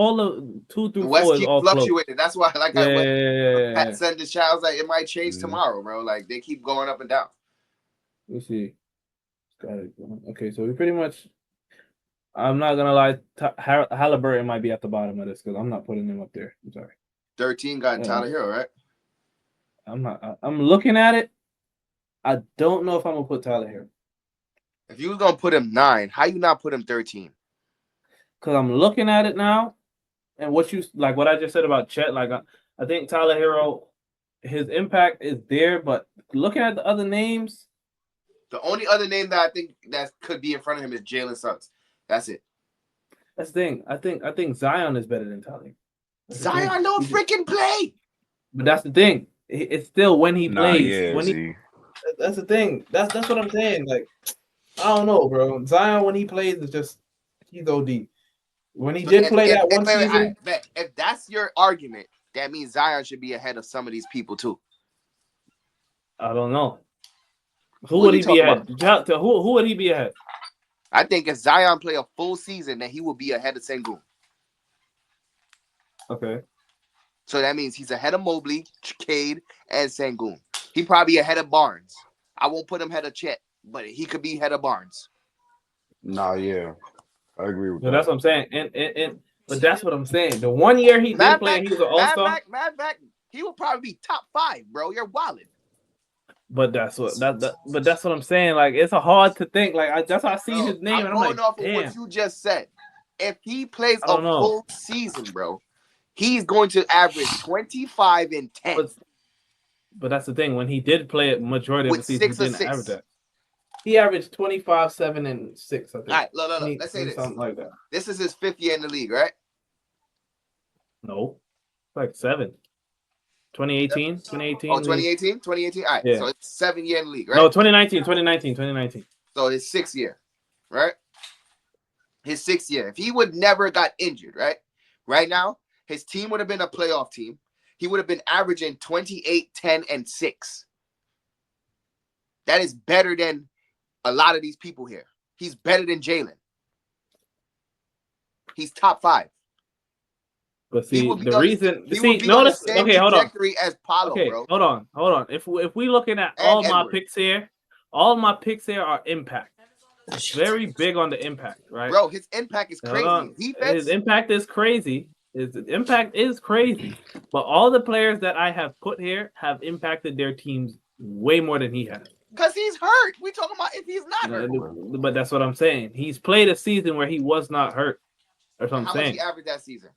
2 through 4 is all fluctuated. That's why, like, Pat said the child's like it might change tomorrow, bro. Like they keep going up and down. Let's see. Got it. Okay, so we pretty much. I'm not gonna lie. Halliburton might be at the bottom of this because I'm not putting him up there. I'm sorry. 13 got Tyler Hero, right? I'm not. I'm looking at it. I don't know if I'm gonna put Tyler Hero. If you was gonna put him 9, how you not put him 13? Because I'm looking at it now, and what I just said about Chet, like I think Tyler Hero, his impact is there, but looking at the other names, the only other name that I think that could be in front of him is Jalen Suggs. That's it. That's the thing. I think Zion is better than Tyler. Zion don't freaking play. But that's the thing. It's still when he plays. Yeah, that's the thing. That's what I'm saying. Like, I don't know, bro. Zion when he plays is just he's OD. When he did play that one season, if that's your argument, that means Zion should be ahead of some of these people too. I don't know. Who would he be ahead? Who would he be ahead? I think if Zion play a full season, then he will be ahead of Sengun. Okay. So that means he's ahead of Mobley, Cade, and Sengun. He probably ahead of Barnes. I won't put him ahead of Chet, but he could be ahead of Barnes. I agree with that. That's what I'm saying. And but that's what I'm saying. The 1 year he did play, he was an all-star. Matter of fact, he will probably be top 5, bro. You're wilding. But that's what I'm saying. Like it's hard to think. Like that's how I see his name, and I'm like, off of what you just said. If he plays a full season, bro, he's going to average 25 and 10. But that's the thing. When he did play it majority of the season, he didn't average that. He averaged 25, 7, and 6. I think. All right, look. Let's say this. Something like that. This is his 5th year in the league, right? No, like 7. 2018. Oh, 2018? 2018? All right. Yeah. So it's 7 year in the league, right? No, 2019. So his 6th year, right? His 6th year. If he would never got injured, right? Right now, his team would have been a playoff team. He would have been averaging 28, 10, and 6. That is better than a lot of these people here. He's better than Jalen. He's top 5. But see, the reason. See, notice. Okay, hold on. As Paulo, okay, bro. hold on. If we looking at all my picks here are impact. It's very big on the impact, right? Bro, his impact is crazy. His impact is crazy. But all the players that I have put here have impacted their teams way more than he has. Because he's hurt. We talking about if he's not hurt. But that's what I'm saying. He's played a season where he was not hurt. That's what I'm saying. How much he averaged that season?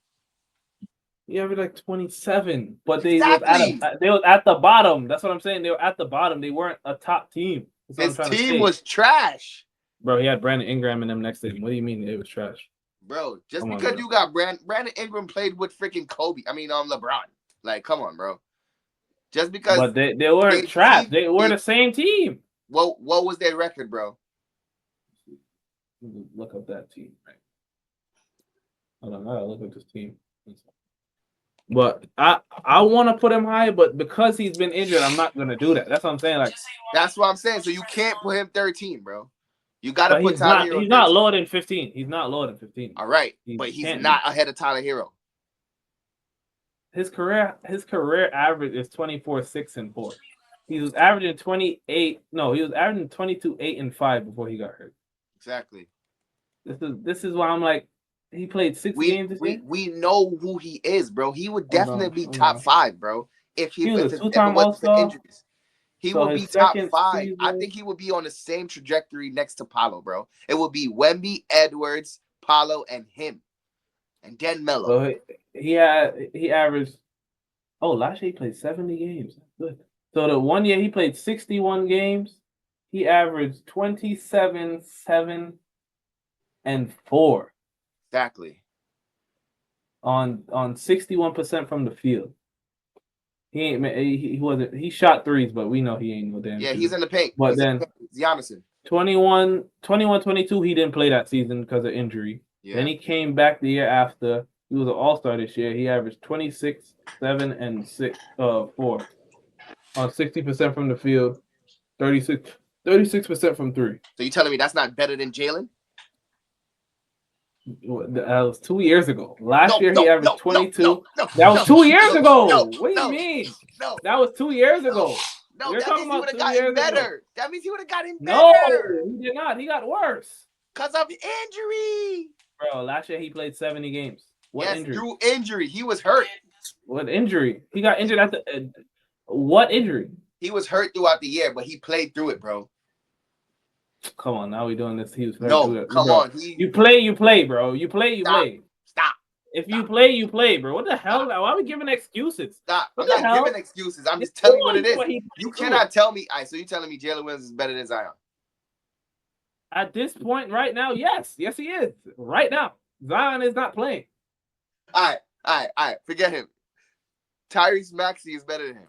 He averaged like 27. But they was at the bottom. That's what I'm saying. They were at the bottom. They weren't a top team. His team was trash. Bro, he had Brandon Ingram and them next to him. What do you mean it was trash? Bro, because you got Brandon Ingram played with freaking Kobe. I mean, LeBron. Like, come on, bro. Just because. But they weren't trash. They were the same team. What was their record, bro? Look up that team. Hold on, I gotta look at this team. But I want to put him high, but because he's been injured, I'm not gonna do that. That's what I'm saying. Like that's what I'm saying. So you can't put him 13, bro. You gotta put Tyler Hero. He's not lower than 15. He's not lower than 15. All right, but he's not ahead of Tyler Hero. His career average is 24, 6, and 4. He was averaging 28. No, he was averaging 22, 8, and 5 before he got hurt. Exactly. This is why I'm like, he played 6 games this year. We know who he is, bro. He would definitely be Hold top on. 5, bro. If He was a it two-time wasn't for All-Star. injuries, he So would his be top second 5. season- I think he would be on the same trajectory next to Paolo, bro. It would be Wemby, Edwards, Paolo, and him, and then Melo. So he averaged. Oh, last year he played 70 games. Good. So the 1 year he played 61 games. He averaged 27, 7, and 4 Exactly. on 61% from the field. He ain't he wasn't he shot threes, but we know he ain't no damn. Yeah, shooter. he's in the paint. But He's then Giannis. 21, 22, he didn't play that season because of injury. Yeah. Then he came back the year after. He was an all-star this year. He averaged 26, 7, and 4 on 60% from the field, 36% from 3. So you telling me that's not better than Jalen? That was 2 years ago. Last year he averaged 22. That was 2 years ago. What do you mean? No. That was 2 years ago. No, You're that talking means he about would have 2 gotten years better. ago. That means he would have gotten No, better. he did not. He got worse. Because of injury. Bro, last year he played 70 games. What injury? Through injury. He was hurt. What injury? He got injured at the what injury? He was hurt throughout the year, but he played through it, bro. Come on, now we doing this. He was hurt No, through it. come bro. on. You play, bro. You play. Stop. If you play, you play, bro. What the hell? Why are we giving excuses? Stop. What I'm the not hell? giving excuses. I'm just telling you what it is. He You cannot tell me. All right, so you're telling me Jalen Williams is better than Zion? At this point, right now, yes. Yes, he is. Right now. Zion is not playing. All right. Forget him. Tyrese Maxey is better than him.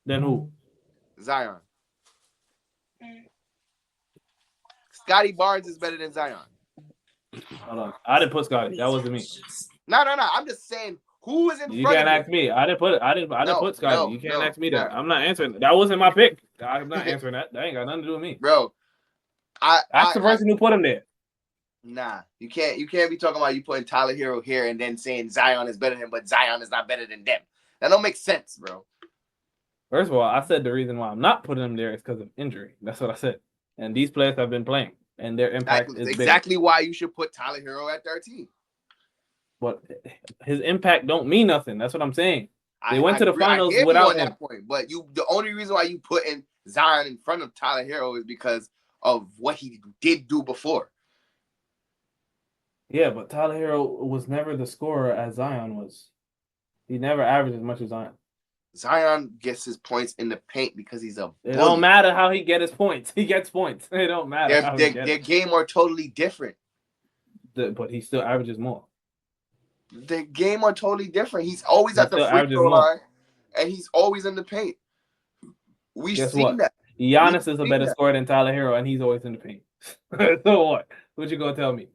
Then who? Zion. Scotty Barnes is better than Zion. Hold on. I didn't put Scotty. That wasn't me. No. I'm just saying who is in You front can't of him. ask me. I didn't put Scotty. You can't ask me that. I'm not answering. That wasn't my pick. I'm not answering that. That ain't got nothing to do with me. Bro. Ask the person who put him there. Nah, you can't be talking about you putting Tyler Hero here and then saying Zion is better than him, but Zion is not better than them. That don't make sense, bro. First of all, I said the reason why I'm not putting him there is because of injury. That's what I said. And these players have been playing, and their impact is exactly big. why you should put Tyler Hero at 13. But his impact don't mean nothing. That's what I'm saying. They went to the finals I without you on him. That point, but the only reason why you put in Zion in front of Tyler Hero is because of what he did do before. Yeah, but Tyler Hero was never the scorer as Zion was. He never averaged as much as Zion. Zion gets his points in the paint because he's a bully. It don't matter how he get his points. He gets points. It don't matter. Their game are totally different. But he still averages more. The game are totally different. He's always at the free throw line, and he's always in the paint. We've seen that. Giannis is a better scorer than Tyler Hero, and he's always in the paint. So what? What you gonna tell me?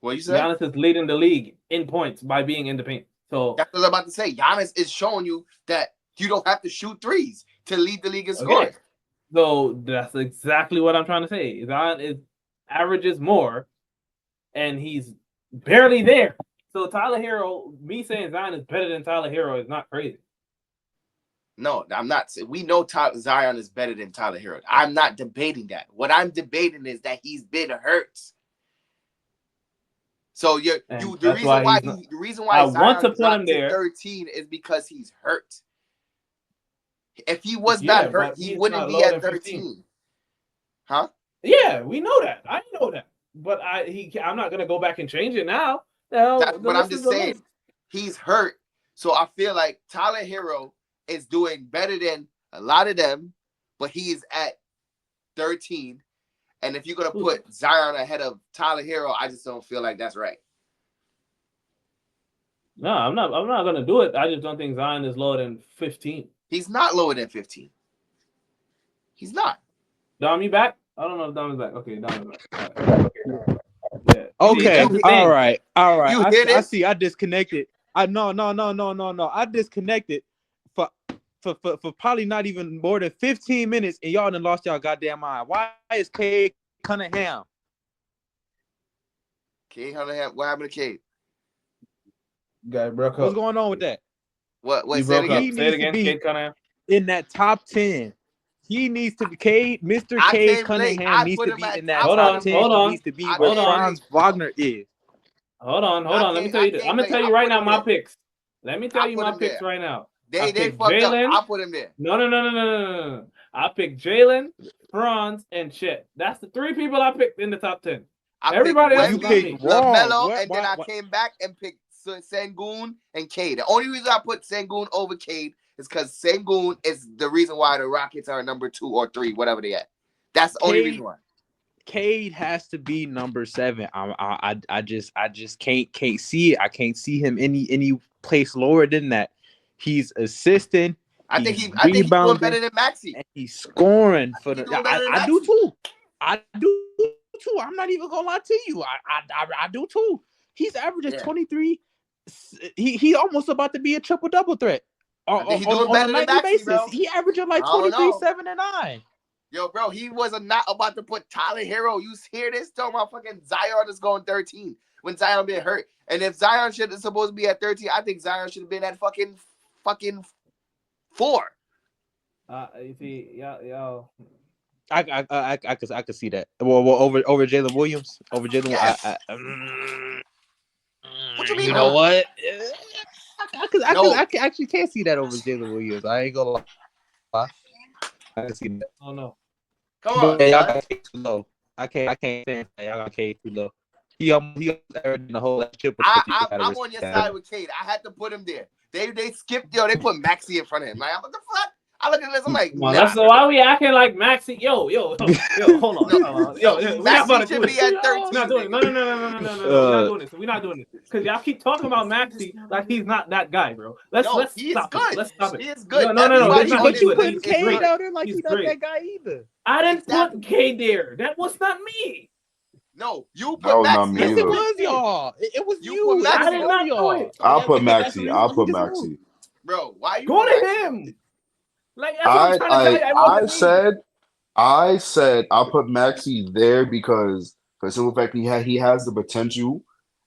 What you said? Giannis is leading the league in points by being in the paint. So that's what I was about to say. Giannis is showing you that you don't have to shoot threes to lead the league in scoring. So that's exactly what I'm trying to say. Zion averages more, and he's barely there. So Tyler Hero, me saying Zion is better than Tyler Hero is not crazy. No, I'm not. We know Zion is better than Tyler Hero. I'm not debating that. What I'm debating is that he's been hurt. So the reason why I Zion want to put him there 13 is because he's hurt. If he was not hurt, he wouldn't be at 13. Huh? Yeah, we know that. I know that. But I'm not gonna go back and change it now. That's what I'm just saying. He's hurt. So I feel like Tyler Hero is doing better than a lot of them, but he is at 13. And if you're gonna put Zion ahead of Tyler Hero, I just don't feel like that's right. No, I'm not gonna do it. I just don't think Zion is lower than 15. He's not lower than 15. He's not. Dom, you back? I don't know if Dom is back. Okay, Dom is back. Yeah. Okay. All right. I see. I disconnected. No. I disconnected for probably not even more than 15 minutes, and y'all done lost y'all goddamn mind. Why is Cade Cunningham? Cade Cunningham. What happened to Cade? Guy broke up. What's going on with that? What? He broke up. Say it again, Cade Cunningham. in that top 10. He needs to be Cade. Mr. Cade Cunningham needs to be in that top 10. He needs to be where Franz Wagner is. Hold on. Let me tell you this. I'm gonna tell you right now my picks. Let me tell you my picks right now. They fucked up. I'll put him there. No. I picked Jalen, Franz, and Chet. That's the 3 people I picked in the top 10. Everybody else picked LaMelo, and then I came back and picked Sengun and Cade. The only reason I put Sengun over Cade is because Sengun is the reason why the Rockets are number 2 or 3, whatever they at. That's the only reason why. Cade has to be number 7. I just can't see it. I can't see him any place lower than that. He's assisting. I think he's doing better than Maxey. And he's scoring for the. I do too. I do too. I'm not even gonna lie to you. I do too. He's averaging 23. He's almost about to be a triple double threat. On a nightly basis, bro. He averaging like 23, 7, and 9. Yo, bro, he was not about to put Tyler Hero. You hear this? Talking about fucking Zion is going 13 when Zion been hurt. And if Zion should have supposed to be at 13, I think Zion should have been at fucking 4. You see, yo. I could see that. Well, over Jalen Williams, over Jalen. Yes. What you mean? You know what? I actually can't see that over Jalen Williams. I ain't gonna lie. I can see that. Oh no. Come on, y'all got K too low. I can't stand that. Y'all got K too low. He earned the whole chip. I'm on your side with Cade. I had to put him there. They skipped. They put Maxey in front of him. Like, what the fuck? I look at this. I'm like, nah. That's why we acting like Maxey. Yo, hold on. Yo, we're not about to do this. At 13. We're not doing it. No. We're not doing this. Because y'all keep talking about Maxey like he's not that guy, bro. Let's stop it. Let's stop it. He is good. No. But you putting Cade out there like he's not that guy either. I didn't put Cade there. That was not me. No, you put Maxey. Yes, it was y'all. It was you. I did not do it. I'll put Maxey. Bro, why you go to him? Like that's what I'm trying to tell you. I said I'll put Maxey there because for the simple fact he has the potential,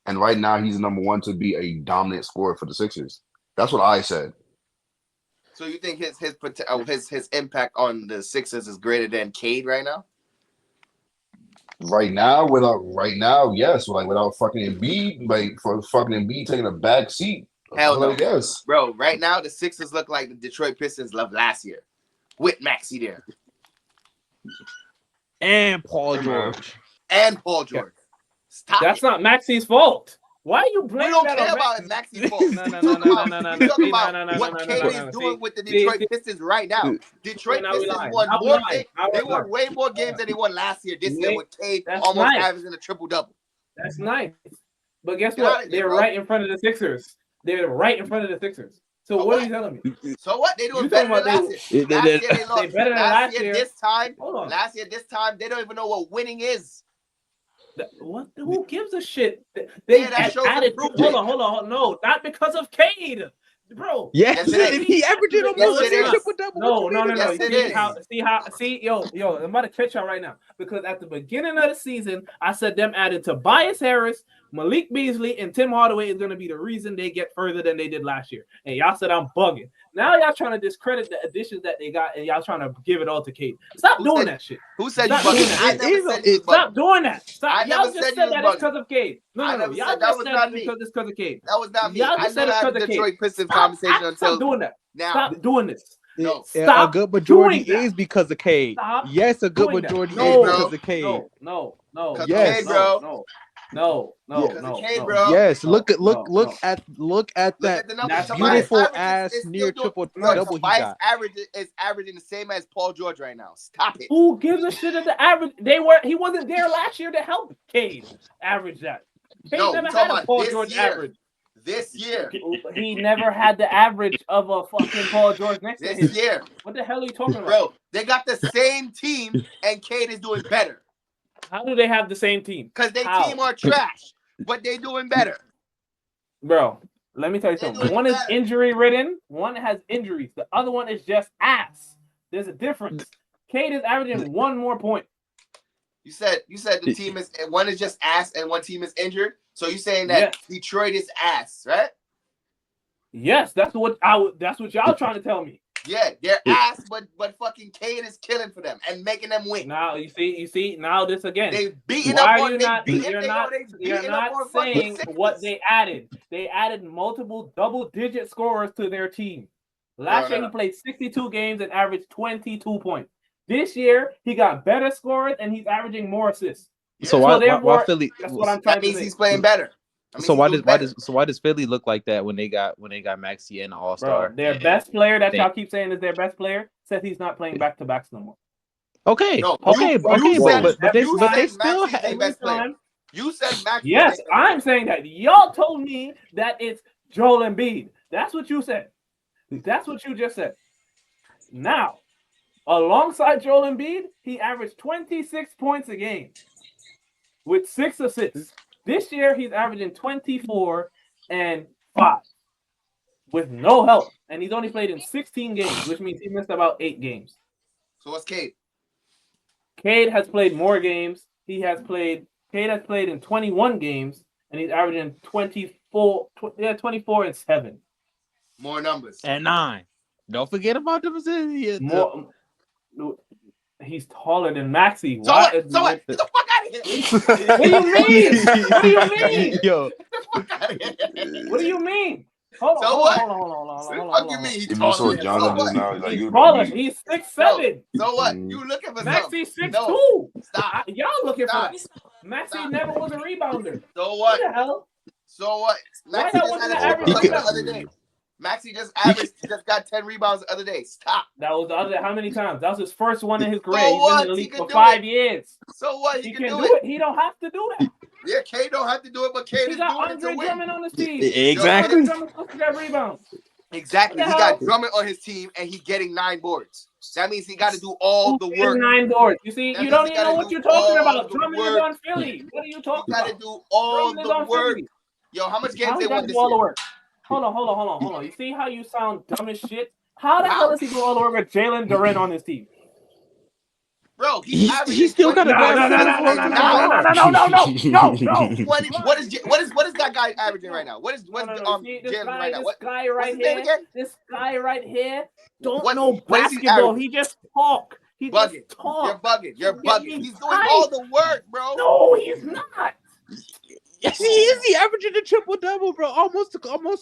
and right now he's number 1 to be a dominant scorer for the Sixers. That's what I said. So you think his impact on the Sixers is greater than Cade right now? Right now, yes. Like without fucking Embiid, like for fucking Embiid taking a back seat. Hell no. Yes. Bro, right now the Sixers look like the Detroit Pistons loved last year. With Maxey there. And Paul George. Stop. That's not Maxey's fault. Why are you blaming that? We don't care about Maxey's fault. No. We talk about what Cade is doing with the Detroit Pistons right now. Detroit Pistons won more games. They won way more games than they won last year. This year with Cade almost averaging a triple-double. That's nice. But guess what? They're right in front of the Sixers. They're right in front of the Sixers. So what are you telling me? So what? They doing better than last year. Last year they lost. They better than last year. This time, they don't even know what winning is. What? Who gives a shit? They added. Hold on. No, not because of Cade, bro. Yes, he averaged almost a triple double. No. Yo, I'm about to catch y'all right now because at the beginning of the season, I said them added Tobias Harris, Malik Beasley, and Tim Hardaway is going to be the reason they get further than they did last year. And y'all said I'm bugging. Now y'all trying to discredit the additions that they got, and y'all trying to give it all to Cade. Stop doing that shit. Who said you bugging? Stop doing that. Stop. Y'all just said that it's because of Cade. No. Y'all just said because it's because of Cade. That was not me. Y'all just said it's because of Cade. Detroit Pistons conversation until stop doing that. Now. Stop doing this. No, a good majority is because of Cade. Yes, a good majority is because of Cade. No. Yes, bro. No. Yes, look at that beautiful ass near triple double he got. Is averaging the same as Paul George right now. Stop it. Who gives a shit at the average? He wasn't there last year to help Cade average that. Cade never had a Paul George average. This year. He never had the average of a fucking Paul George next to him. This year. What the hell are you talking about? Bro, they got the same team and Cade is doing better. How do they have the same team? Because their team are trash, but they doing better. Bro, let me tell you something. One is injury ridden, one has injuries. The other one is just ass. There's a difference. Cade is averaging 1 more point. You said the team is one is just ass and one team is injured. So you're saying that Detroit is ass, right? Yes, that's what y'all trying to tell me. Yeah, they're ass, but fucking Cade is killing for them and making them win. Now you see now this again. They beating Why up are on you they not beating you're they not they you're beating up not on fucking saying Sixers. what they added. They added multiple double-digit scorers to their team. Last year he played 62 games and averaged 22 points. This year he got better scores and he's averaging more assists. Yeah. So why Philly? That's what I'm trying to say. That means he's playing better. So why does Philly look like that when they got Maxey and All-Star? Bro, their best player that y'all keep saying is their best player says he's not playing back-to-backs no more. Okay, no, but they still have their best player. You said Maxey. Yes, I'm saying that. Y'all told me that it's Joel Embiid. That's what you said. That's what you just said. Now, alongside Joel Embiid, he averaged 26 points a game with 6 assists. This year, he's averaging 24 and 5 with no help. And he's only played in 16 games, which means he missed about 8 games. So what's Cade? Cade has played more games. Cade has played in 21 games, and he's averaging 24 and 7. More numbers. And 9. Don't forget about them. More. He's taller than Maxey. So what? Get the fuck out of here. What do you mean? What do you mean? Yo. Get the fuck out of here. What do you mean? Hold on. What you mean? He's taller. He's taller. He's 6'7". So what? You looking for Maxey 6'2". No. Stop. Y'all looking for that. Maxey never was a rebounder. So what? What the hell? So what? Maxey just had an average the other day. Maxey just got 10 rebounds the other day. Stop. That was the other. How many times? That was his first one in his career. So He's been in the league for 5 years. So what? He can do it. He don't have to do that. Yeah, Cade don't have to do it, but Cade is doing it to win. He got Andre Drummond on his team. Exactly. Drummond's supposed to get rebounds. Exactly. He got Drummond on his team, and he's getting 9 boards. That means he got to do all the work. 9 boards. You see, you don't even know what you're talking about. Drummond is on Philly. What are you talking about? He got to do all the work. Yo, how much games they won this year? Hold on. You see how you sound dumb as shit? How the hell is he doing all the work with Jalen Duren on his team? Bro, he still got a No. What is that guy averaging right now? What is Jalen right now? This guy right here don't know basketball. He just talk. You're bugging. He's doing all the work, bro. No, he's not. Yes, he is. He averaging a triple-double, bro. Almost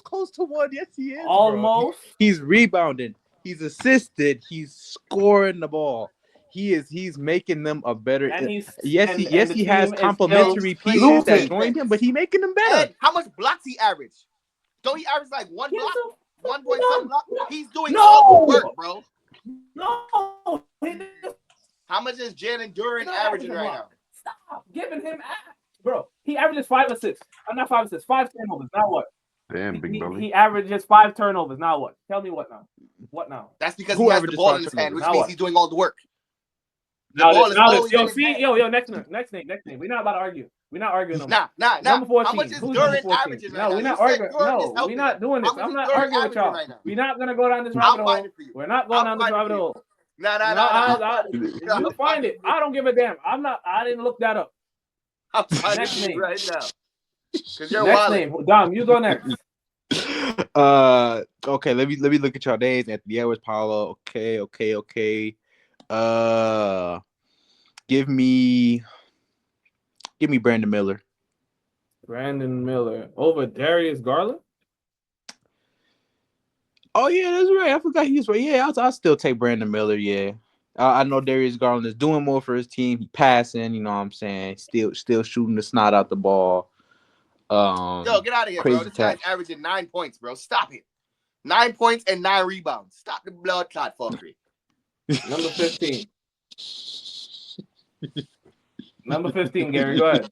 close to 1. Yes, he is. Almost. Bro. He's rebounding. He's assisted. He's scoring the ball. He's making them a better. He has complimentary pieces that joined him, but he's making them better. And how much blocks he average? Don't he average like 1 block? 1 point something block? He's doing all the work, bro. No. How much is Jalen Duren averaging right now? Stop giving him bro. He averages 5 assists. Not 5 assists. 5 turnovers. Now what? Damn, big belly. He averages 5 turnovers. Now what? Tell me what now? What now? That's because he has the ball in his hand, which means he's doing all the work. Next name. We're not about to argue. We're not arguing no more. Nah. Number 14. How much is Duren averaging right now? No, we're not arguing. No, we're not doing this. I'm not arguing with y'all. We're not gonna go down this rabbit hole. We're not going down this rabbit hole. Nah. You find it. I don't give a damn. I didn't look that up. Next name right now. Next name. Dom, you go next. Okay, let me look at y'all names. Anthony Edwards, Paolo. Okay. Give me Brandon Miller. Brandon Miller over Darius Garland. Oh yeah, that's right. I forgot he was right. Yeah, I'll still take Brandon Miller. Yeah, I know Darius Garland is doing more for his team. He passing, you know what I'm saying. Still shooting the snot out the ball. Yo, get out of here, bro. This guy's averaging 9 points, bro. Stop it. 9 points and 9 rebounds. Stop the blood clot fuckery. Number 15. Number 15, Gary. Go ahead.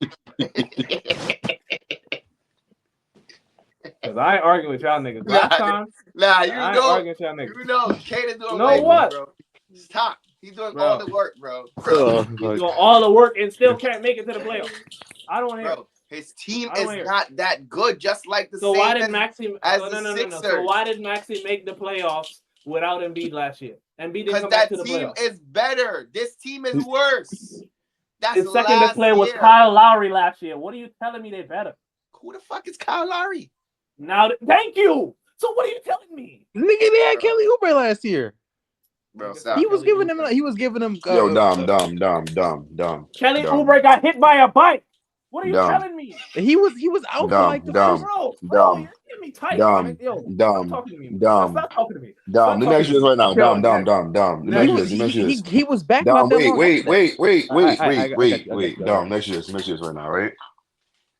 Because I ain't arguing with y'all niggas. Last time, arguing with y'all niggas. You know, Cade is doing what? Bro. Stop. He's doing all the work, bro. He's doing all the work and still can't make it to the playoffs. I don't want to hear it. His team is not that good, just like the same why did Maxey? No. So why did Maxey make the playoffs without Embiid last year? Embiid didn't come back to the team playoffs. is better. This team is worse. That's his second best player was Kyle Lowry last year. What are you telling me they're better? Who the fuck is Kyle Lowry? Now, thank you. So what are you telling me? Nigga, they had Kelly Oubre last year. Bro, stop. He was giving him. He was giving him. Yo, dumb. Kelly Oubre got hit by a bike. What are you Dumb. telling me? He was out for like the first. Bro, you're getting me tight, man. Yo, stop talking to me. Stop talking to me. Dumb. The next year's right now. Dumb. The next year's. He was back Dumb. not that long. Wait. I got you. Dumb. Next year's right now, right?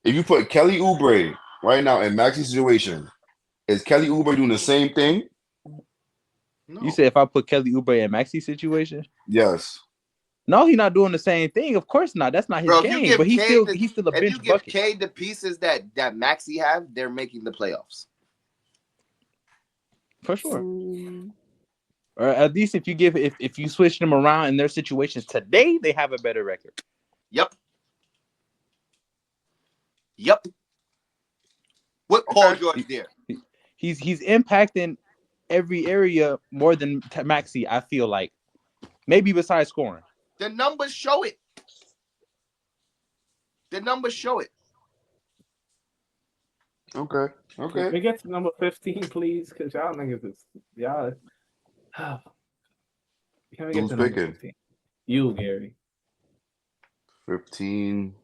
If you put Kelly Oubre right now in Maxi's situation, is Kelly Oubre doing the same thing? No. You said if I put Kelly Oubre in Maxi's situation? Yes. No, he's not doing the same thing. Of course not. That's not his game. But he's still a bench bucket. If you give Cade the pieces that Maxey have, they're making the playoffs. For sure. Or at least if you switch them around in their situations today, they have a better record. Yep. What Paul George there? He's impacting every area more than Maxey, I feel like. Maybe besides scoring. The numbers show it. Okay. Can we get to number 15, please? Because y'all niggas is y'all. Can we get to number 15? You, Gary. 15.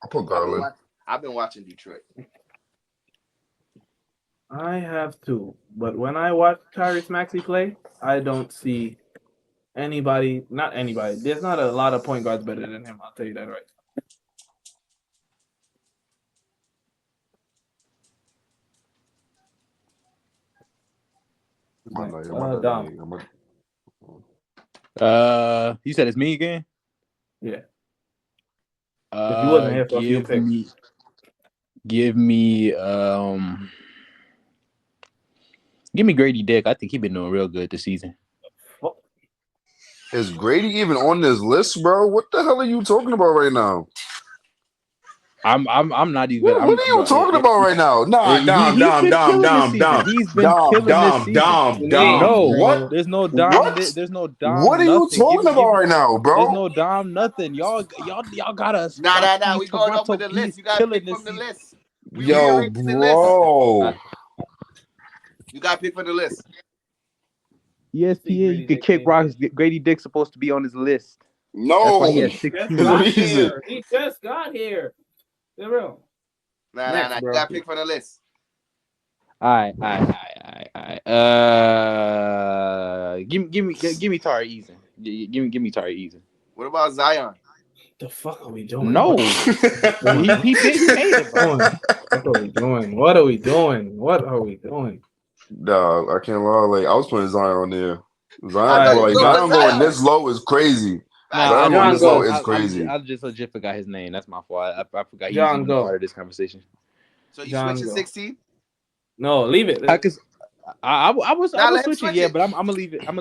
I'll put Garland. I've been watching Detroit. I have too, but when I watch Tyrese Maxey play, I don't see anybody. Not anybody. There's not a lot of point guards better than him. I'll tell you that right. You said it's me again? Yeah. If you wasn't here for a few picks. Give me Grady Dick. I think he's been doing real good this season. Is Grady even on this list, bro? What the hell are you talking about right now? I'm not even. What are you talking about right now? Nah, He's been killing this season. No, what? There's no Dom. What? There's no Dom. What are you talking about right now, bro? There's no Dom. Nothing. Y'all got us. Nah. We going up with the list. You got to pick from the list. Yo, bro. You got to pick from the list. ESPN, you could kick rocks. Grady Dick's supposed to be on his list. No. He just got here. They're real. Nah. You got to pick from the list. All right. Give me Tari Eason. Give me Tari Eason. What about Zion? The fuck are we doing? No. he made it, bro. What are we doing? Dog, I can't lie. Like, I was putting Zion on there. Zion going this low is crazy. Zion going this low is crazy. I just legit forgot his name. That's my fault. I forgot he was even part of this conversation. So you switching 16? No, leave it. I was switching, yeah, but I'm gonna leave it. I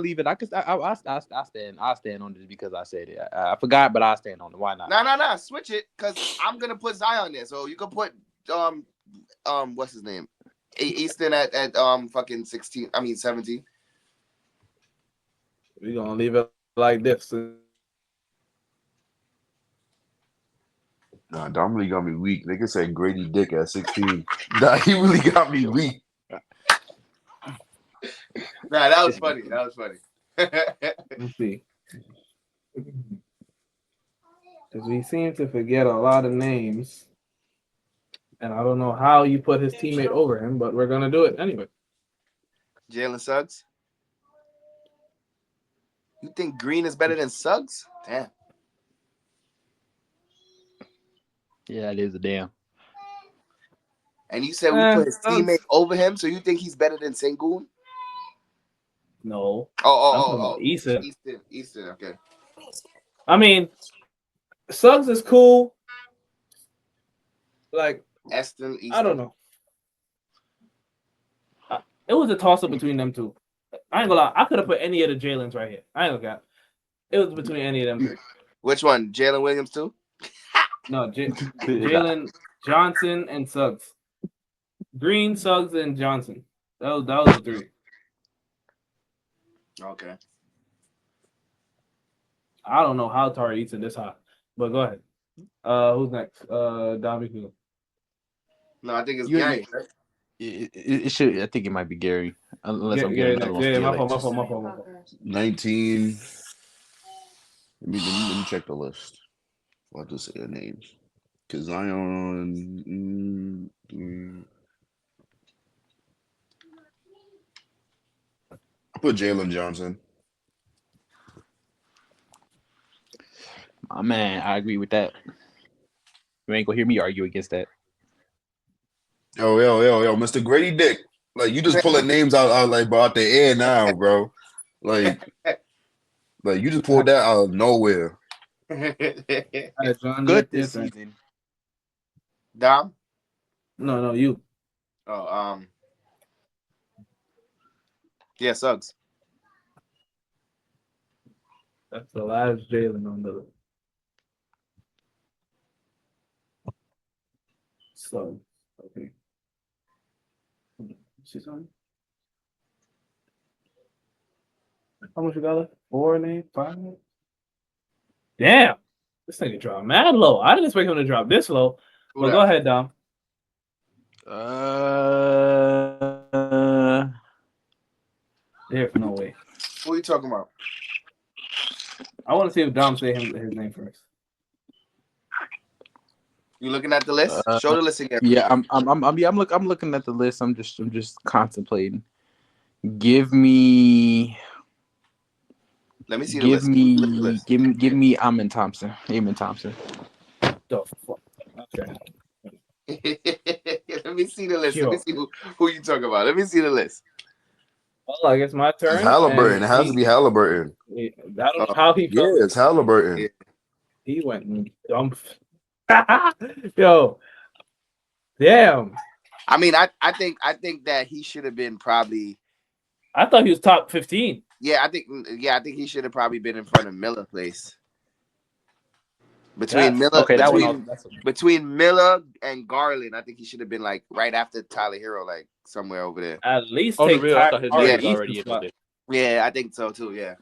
stand on this because I said it. I forgot, but I stand on it. Why not? No. Switch it because I'm gonna put Zion there. So you can put what's his name? Easton at fucking 16. I mean 17. We're gonna leave it like this. Nah, Dom really got me weak. They could say Grady Dick at 16. Nah, he really got me weak. Nah, that was funny. Let's see. Because we seem to forget a lot of names. And I don't know how you put his teammate over him, but we're going to do it anyway. Jalen Suggs? You think Green is better than Suggs? Damn. Yeah, it is a damn. And you said we put his teammate over him, so you think he's better than Sengun? No. Oh. Easton, okay. I mean, Suggs is cool. Like, Easton. I don't know. It was a toss-up between them two. I ain't gonna lie. I could have put any of the Jalen's right here. I ain't gonna lie. It was between any of them three. Which one? Jalen Williams too? No, Jalen, Johnson, and Suggs. Green, Suggs, and Johnson. That was the three. Okay. I don't know how Tari eats in this hot, but go ahead. Who's next? Dominic. No, I think it's Gary. It should. I think it might be Gary, unless I'm Gary getting another next. one. Yeah, my Like fault, my fault. 19. Let me check the list. I'll just say their names. Because Zion. I put Jalen Johnson. Oh, man, I agree with that. You ain't gonna hear me argue against that. Yo, Mr. Grady Dick. Like, you just pulling names out like, bro, out the air now, bro. Like you just pulled that out of nowhere. All right, John, Good your this turn. season. Dom? No, you. Oh, yeah, Suggs. That's the last Jalen on the list. So, okay. She's on. How much you got left? 4 names? 5 names? Damn. This nigga dropped mad low. I didn't expect him to drop this low. Who But that? go ahead, Dom. There's no way. Who are you talking about? I want to see if Dom say his name first. You looking at the list? Show the list again. Yeah, I'm looking at the list. I'm just contemplating. Give me. Let me see the list. Give me Amin Thompson. Amin Thompson. The fuck? Okay. Let me see the list. Yo. Let me see who you talking about. Let me see the list. Well, I guess my turn. It's Halliburton. It has to be Halliburton. I don't know how he felt. Yeah, it's Halliburton. Yeah. He went dumb. Yo. Damn. I mean, I think that he should have been probably. I thought he was top 15. Yeah, I think he should have probably been in front of Miller place. Between Miller and Garland, I think he should have been like right after Tyler Hero, like somewhere over there. At least On the take real, I thought his name was Eastern already in spot. there. Yeah, I think so too. Yeah.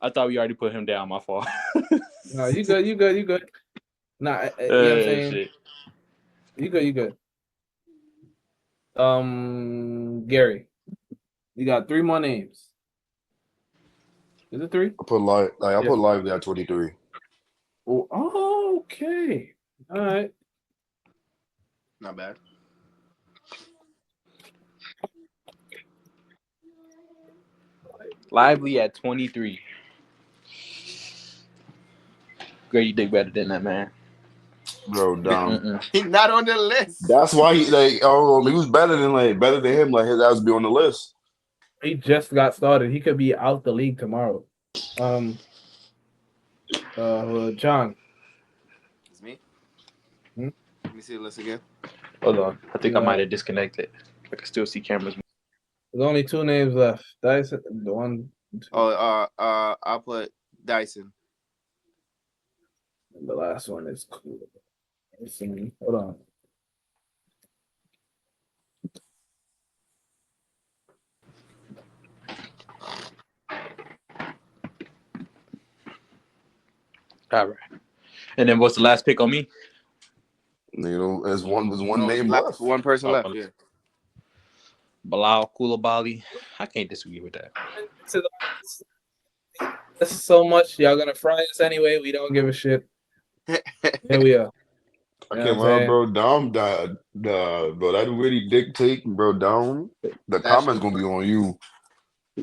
I thought we already put him down. My fault. No, you good. Nah, you know what I'm saying? Shit. You good. Gary, you got 3 more names. Is it 3? I put Lively at 23. Oh, okay. All right. Not bad. Lively at 23. Grady Dick better than that, man. Bro, down. He's not on the list. That's why he he was better than him. Like his ass would be on the list. He just got started. He could be out the league tomorrow. John. It's me. Hmm? Let me see the list again. Hold on. I think I might have disconnected. I can still see cameras. There's only 2 names left. Dyson, the one. 2. Oh, I'll put Dyson. And the last one is cool. Hold on. All right. And then what's the last pick on me? There's one name left. One person left. Yeah. Bilal Coulibaly. I can't disagree with that. This is so much. Y'all gonna fry us anyway. We don't give a shit. Here we are. I can't lie, bro. Dom died. Bro, that really dictate, bro. Dom. The comments gonna be on you.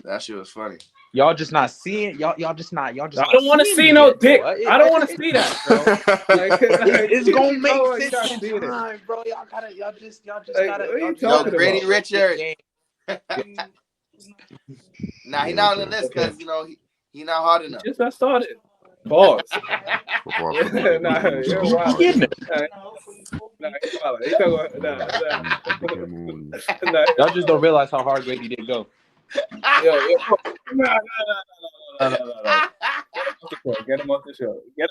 That shit was funny. Y'all just not seeing. Y'all just. I don't want to see no dick. I don't want to see that, bro. It's gonna make sense in time, bro. Y'all just gotta. Yo, Grady Richard. Nah, he not on the list because he not hard enough. He just got started. Pause. Nah, you're wild. Y'all just don't realize how hard Grady did go. No. Get him off the show. Get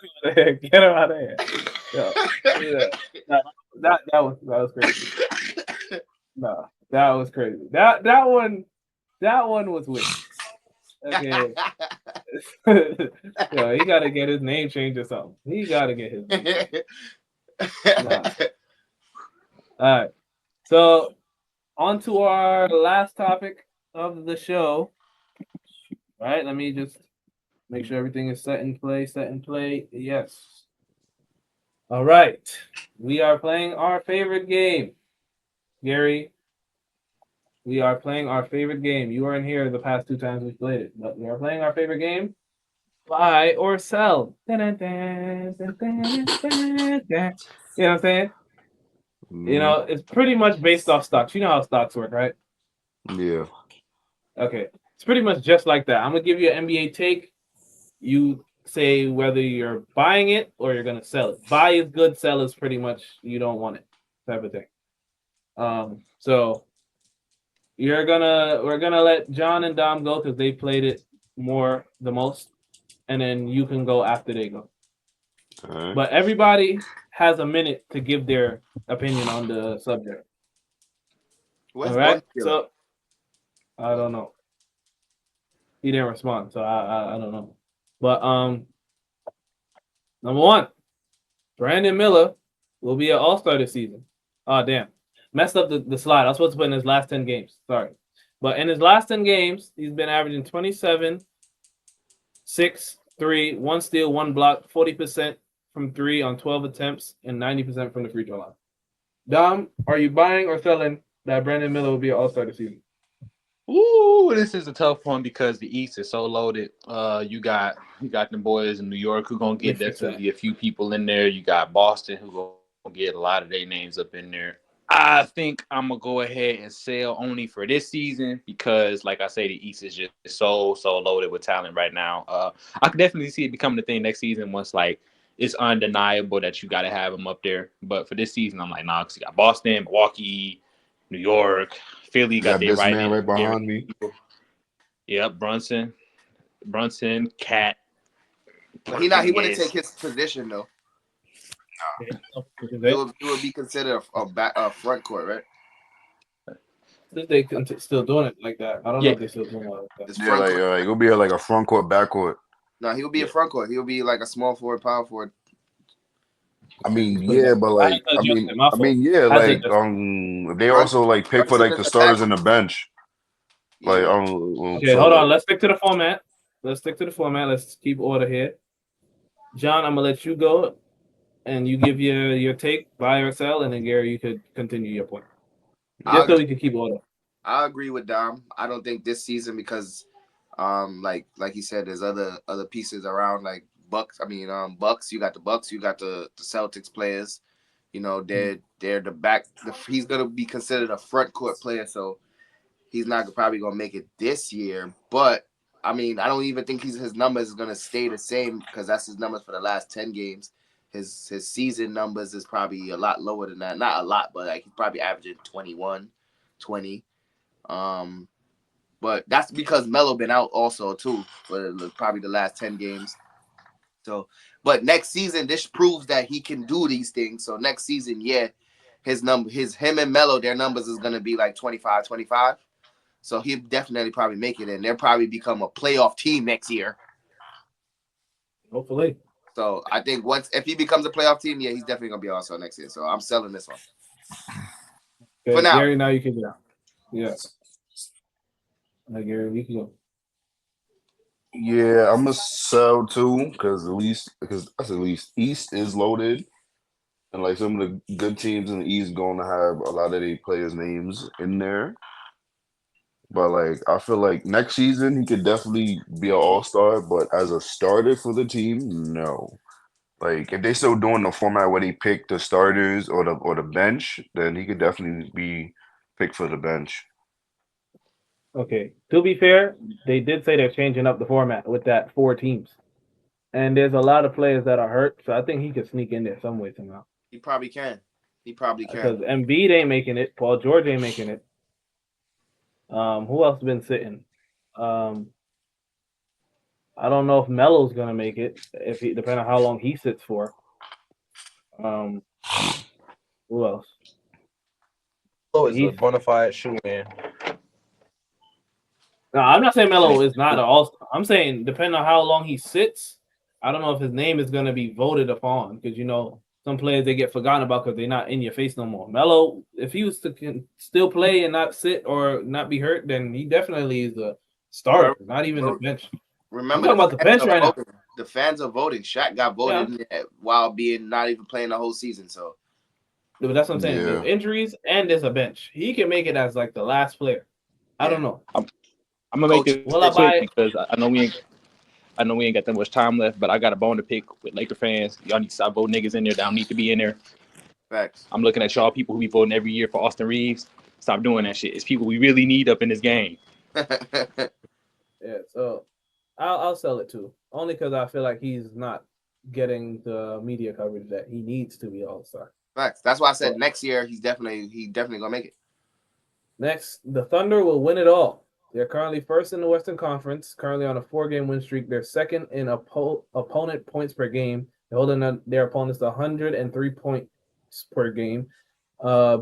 him out of here. Yo, that was crazy. No, that was crazy. That one was weird. Okay. Yo, he gotta get his name changed or something. He gotta get his name changed. Nah. All right. So on to our last topic of the show. All right, let me just make sure everything is set in play. Set in play. Yes. All right. We are playing our favorite game. Gary, we are playing our favorite game. You weren't here the past 2 times we played it, but we are playing our favorite game. Buy or sell. You know what I'm saying? It's pretty much based off stocks. You know how stocks work, right? Yeah. Okay. It's pretty much just like that. I'm gonna give you an NBA take. You say whether you're buying it or you're gonna sell it. Buy is good, sell is pretty much you don't want it type of thing. So we're gonna let John and Dom go because they played it the most, and then you can go after they go. Right. But everybody has a minute to give their opinion on the subject. Where's All right. Bunch Killer? So I don't know. He didn't respond, so I don't know. But number one, Brandon Miller will be an All-Star this season. Oh damn, messed up the slide. I was supposed to put in his last 10 games. Sorry, but in his last 10 games, he's been averaging 27, 6, 3, 1 steal, 1 block, 40% from 3 on 12 attempts, and 90% from the free throw line. Dom, are you buying or selling that Brandon Miller will be an All-Star this season? Ooh, this is a tough one because the East is so loaded. You got the boys in New York who gonna get definitely a few people in there. You got Boston who gonna get a lot of their names up in there. I think I'm gonna go ahead and sell only for this season because, like I say, the East is just so loaded with talent right now. I could definitely see it becoming the thing next season once like it's undeniable that you got to have them up there. But for this season, I'm like, nah, because you got Boston, Milwaukee, New York, Philly You got got their this right man in right there. behind me. Yep, Brunson, Cat. But he wouldn't take his position though. It would be considered a front court, right? They still doing it like that. I don't know if they still doing it like that. It's Yeah, front like court. it'll be like a front court, back court. No, he'll be a front court. He'll be like a small forward, power forward. I mean, yeah, but like, yeah, like, they also like pick for like the starters and the bench. Like, okay, hold on. Let's stick to the format. Let's keep order here. John, I'm gonna let you go, and you give your take, buy or sell, and then Gary, you could continue your point. Just so we can keep order. I agree with Dom. I don't think this season because, like he said, there's other pieces around like Bucks. I mean, Bucks. You got the Bucks. You got the Celtics players. You know, they're the back. He's gonna be considered a front court player, so he's not probably gonna make it this year. But I mean, I don't even think his numbers is gonna stay the same because that's his numbers for the last 10 games. His season numbers is probably a lot lower than that. Not a lot, but like he's probably averaging 21, 20. But that's because Melo been out also too for probably the last 10 games. So, but next season this proves that he can do these things. So next season, yeah, him and Melo, their numbers is gonna be like 25, 25. So he'll definitely probably make it, and they'll probably become a playoff team next year. Hopefully. So I think if he becomes a playoff team, yeah, he's definitely gonna be also next year. So I'm selling this one. Okay, For now. Gary, now you can go. Yeah. Gary, you can go. Yeah, I'm gonna sell too because at least East is loaded, and like some of the good teams in the East going to have a lot of their players' names in there. But like, I feel like next season he could definitely be an all-star, but as a starter for the team, no. Like, if they still doing the format where they pick the starters or the bench, then he could definitely be picked for the bench. Okay. To be fair, they did say they're changing up the format with that 4 teams. And there's a lot of players that are hurt, so I think he could sneak in there some way somehow. He probably can. Because Embiid ain't making it, Paul George ain't making it. Who else been sitting? I don't know if Melo's gonna make it, depending on how long he sits for. Who else? Melo is a bona fide shoe-in. No, I'm not saying Melo is not an all-star. I'm saying depending on how long he sits, I don't know if his name is gonna be voted upon because some players they get forgotten about because they're not in your face no more. Melo, if he was to still play and not sit or not be hurt, then he definitely is a starter, not even the bench. I'm Remember, talking about the bench right now. The fans are voting. Shaq got voted in while being not even playing the whole season. So, but that's what I'm saying. There's injuries and there's a bench. He can make it as like the last player. I don't know. I'm gonna make this quick because I know we ain't got that much time left, but I got a bone to pick with Laker fans. Y'all need to stop voting niggas in there that don't need to be in there. Facts. I'm looking at y'all people who be voting every year for Austin Reeves. Stop doing that shit. It's people we really need up in this game. Yeah, so I'll sell it too. Only because I feel like he's not getting the media coverage that he needs to be All-Star. Facts. That's why I said next year he's definitely gonna make it. Next, the Thunder will win it all. They're currently first in the Western Conference, currently on a 4-game win streak. They're second in opponent points per game. They're holding their opponents to 103 points per game.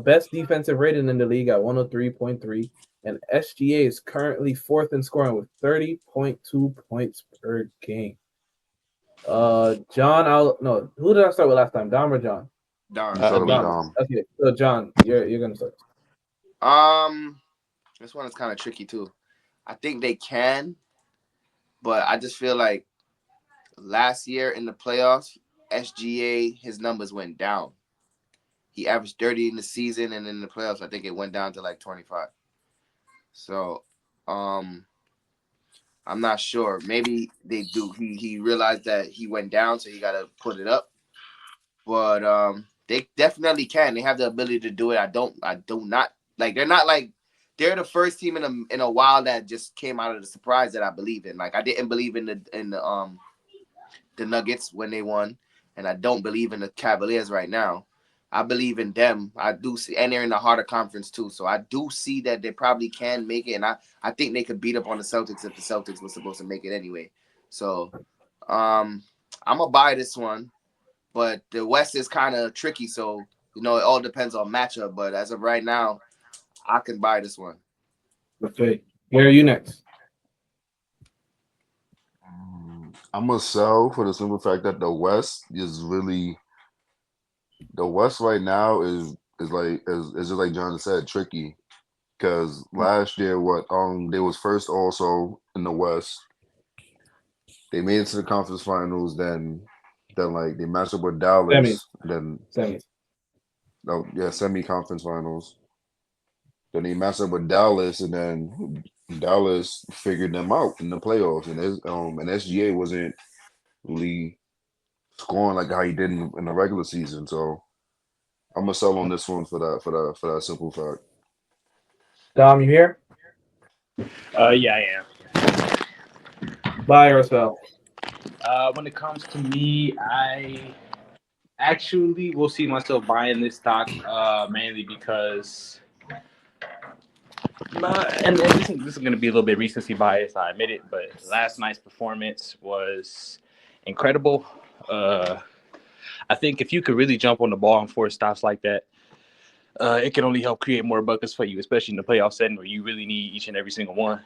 Best defensive rating in the league at 103.3. And SGA is currently fourth in scoring with 30.2 points per game. John, who did I start with last time? Dom or John? Dom. Okay, so John, you're gonna start. This one is kind of tricky too. I think they can, but I just feel like last year in the playoffs, SGA his numbers went down. He averaged 30 in the season, and in the playoffs, I think it went down to like 25. So, I'm not sure. Maybe they do. He realized that he went down, so he got to put it up. But they definitely can. They have the ability to do it. I do not like. They're not like they're the first team in a while that just came out of the surprise that I believe in. Like I didn't believe in the Nuggets when they won, and I don't believe in the Cavaliers right now. I believe in them. I do see, and they're in the harder conference too. So I do see that they probably can make it, and I think they could beat up on the Celtics if the Celtics were supposed to make it anyway. So, I'm gonna buy this one, but the West is kind of tricky. So it all depends on matchup. But as of right now, I can buy this one. Okay, where are you next? I'm gonna sell for the simple fact that the West right now is just like John said, tricky. Because last year, they was first also in the West. They made it to the conference finals. Then like they matched up with Dallas. Semis. Semi conference finals. Then they matched up with Dallas, and then Dallas figured them out in the playoffs. And SGA wasn't really scoring like how he did in the regular season. So I'm gonna sell on this one for that simple fact. Dom, you here? Yeah, I am. Buy or sell? When it comes to me, I actually will see myself buying this stock mainly because and this is going to be a little bit recency bias, I admit it, but last night's performance was incredible. I think if you could really jump on the ball and force stops like that, it can only help create more buckets for you, especially in the playoff setting where you really need each and every single one.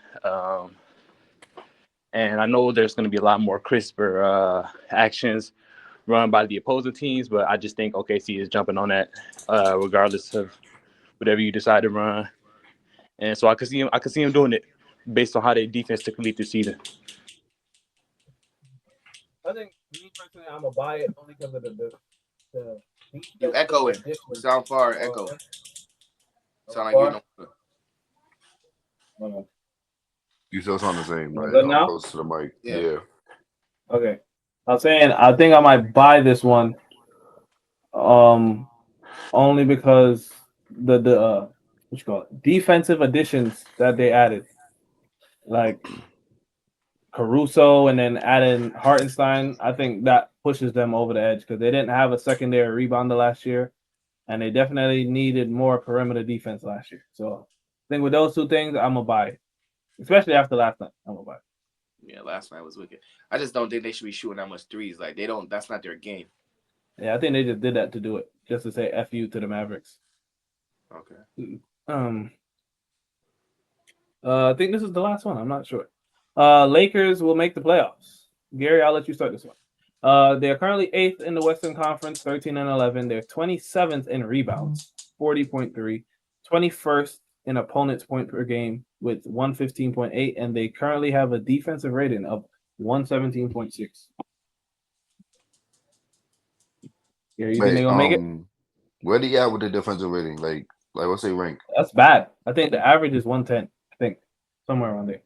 And I know there's going to be a lot more crisper actions run by the opposing teams, but I just think OKC is jumping on that regardless of whatever you decide to run. And so I could see him doing it based on how their defense took lead this season. I think me personally, I'm gonna buy it only because of the you echoing. You sound far echo. Sound like you know. You still sound the same, but now? Close to the mic. Yeah. Okay. I'm saying I think I might buy this one. Only because the what you call it, defensive additions that they added, like Caruso and then adding Hartenstein, I think that pushes them over the edge because they didn't have a secondary rebounder last year, and they definitely needed more perimeter defense last year. So I think with those two things, I'm gonna buy it, especially after last night. I'm gonna buy it. Yeah, last night was wicked. I just don't think they should be shooting that much threes. Like they don't. That's not their game. Yeah, I think they just did that to do it, just to say "f you" to the Mavericks. Okay. I think this is the last one. I'm not sure. Lakers will make the playoffs. Gary, I'll let you start this one. They're currently 8th in the Western Conference, 13-11. They're 27th in rebounds, 40.3. 21st in opponents' point per game with 115.8, and they currently have a defensive rating of 117.6. Yeah, you think they're Like, gonna make it? where they at with the defensive rating? Like what's their rank? That's bad. I think the average is 110. I think somewhere around there,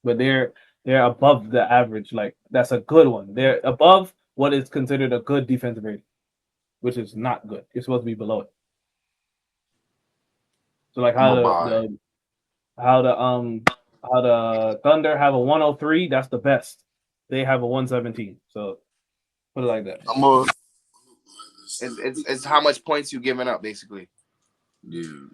but they're above the average. Like that's a good one. They're above what is considered a good defensive rating, which is not good. You're supposed to be below it. So like I'm how a the, buy. the how the how the Thunder have a 103, that's the best. They have a 117. So put it like that. I'm a It's how much points you giving up, basically. yeah. I'm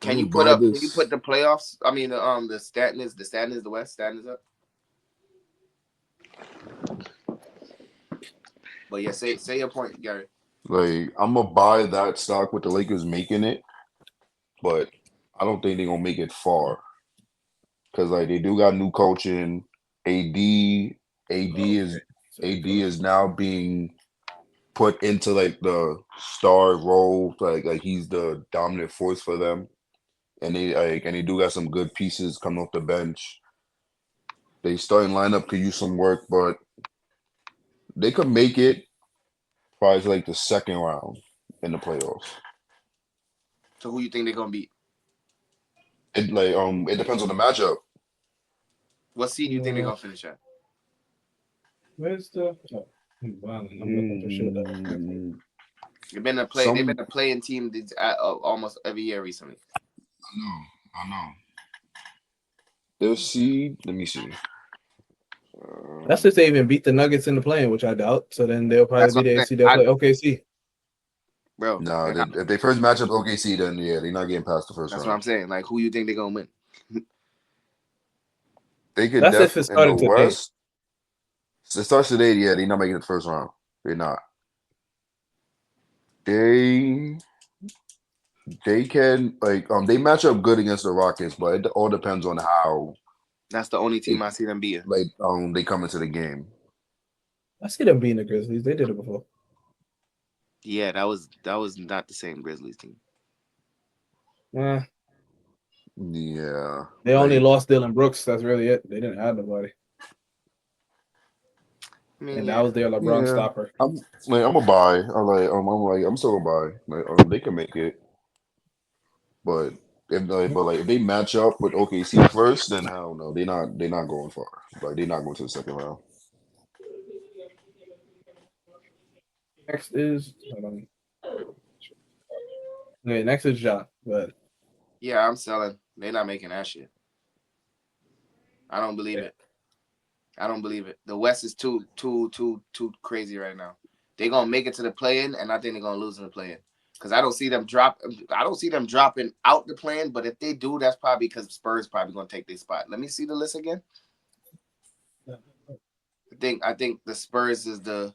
Can you gonna put buy up? Can you this. put the playoffs? I mean, the standings, the West standings up. But yeah, say your point, Gary. Like I'm gonna buy that stock with the Lakers making it, but I don't think they're gonna make it far because like they do got new coaching. AD, AD is AD is now being put into like the star role, like he's the dominant force for them, and they do got some good pieces coming off the bench. They starting lineup could use some work, but they could make it probably to like the second round in the playoffs. So who you think they're gonna beat? It depends on the matchup. What seed do you think they're gonna finish at? Where's the? Oh, wow, I'm looking for shit up. They've been a play. They've Some been a playing team almost every year recently. I know. Their seed, let me see. That's if they even beat the Nuggets in the play-in, which I doubt. So then they'll probably That's be what the I'm saying. AC. They'll play OKC. Bro, No, they're not. if they first matchup OKC, then yeah, they're not getting past the first That's what round. I'm saying. Like, who you think they're gonna win? They could That's if it in the started today. West. It starts today. Yeah, they're not making it the first round. They're not. They they can they match up good against the Rockets, but it all depends on how That's the only they team I see them beating. they come into the game. I see them beating the Grizzlies. They did it before. Yeah, that was not the same Grizzlies team. Yeah, Yeah, they only lost Dylan Brooks. That's really it. They didn't add nobody, I mean, and that yeah. was their LeBron yeah. stopper. I'm a buy. I'm still a buy. They can make it, but if they match up with OKC first, then hell no, they're not going far. Like they're not going to the second round. Next is hold on. Okay, next is Ja. But Yeah, I'm selling. They're not making that shit. I don't believe yeah. it. I don't believe it. The West is too crazy right now. They're gonna make it to the play-in, and I think they're gonna lose in the play-in. Because I don't see them drop. I don't see them dropping out the play-in. But if they do, that's probably because Spurs probably gonna take their spot. Let me see the list again. I think the Spurs is the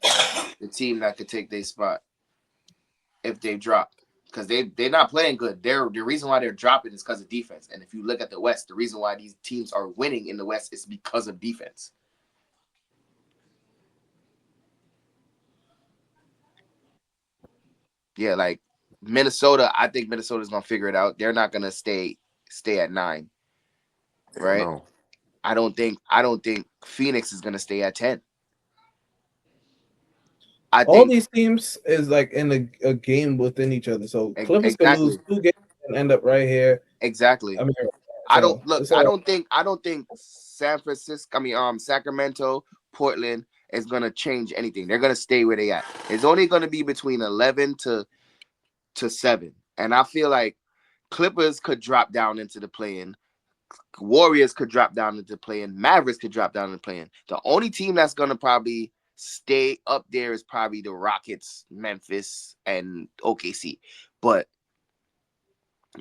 team that could take their spot if they drop. Because they're not playing good. The reason why they're dropping is because of defense. And if you look at the West, the reason why these teams are winning in the West is because of defense. Yeah, like Minnesota, I think Minnesota's gonna figure it out. They're not gonna stay at 9, Yeah, right? no. I don't think Phoenix is gonna stay at 10. I All think these teams is like in a game within each other. So Clippers could lose exactly, 2 games and end up right here. exactly. I mean, I don't so look. it's I all don't think. I don't think San Francisco. I mean, Sacramento, Portland is gonna change anything. They're gonna stay where they at. It's only gonna be between 11 to 7, and I feel like Clippers could drop down into the play-in. Warriors could drop down into play-in. Mavericks could drop down into play-in. The only team that's gonna probably stay up there is probably the Rockets, Memphis, and OKC. But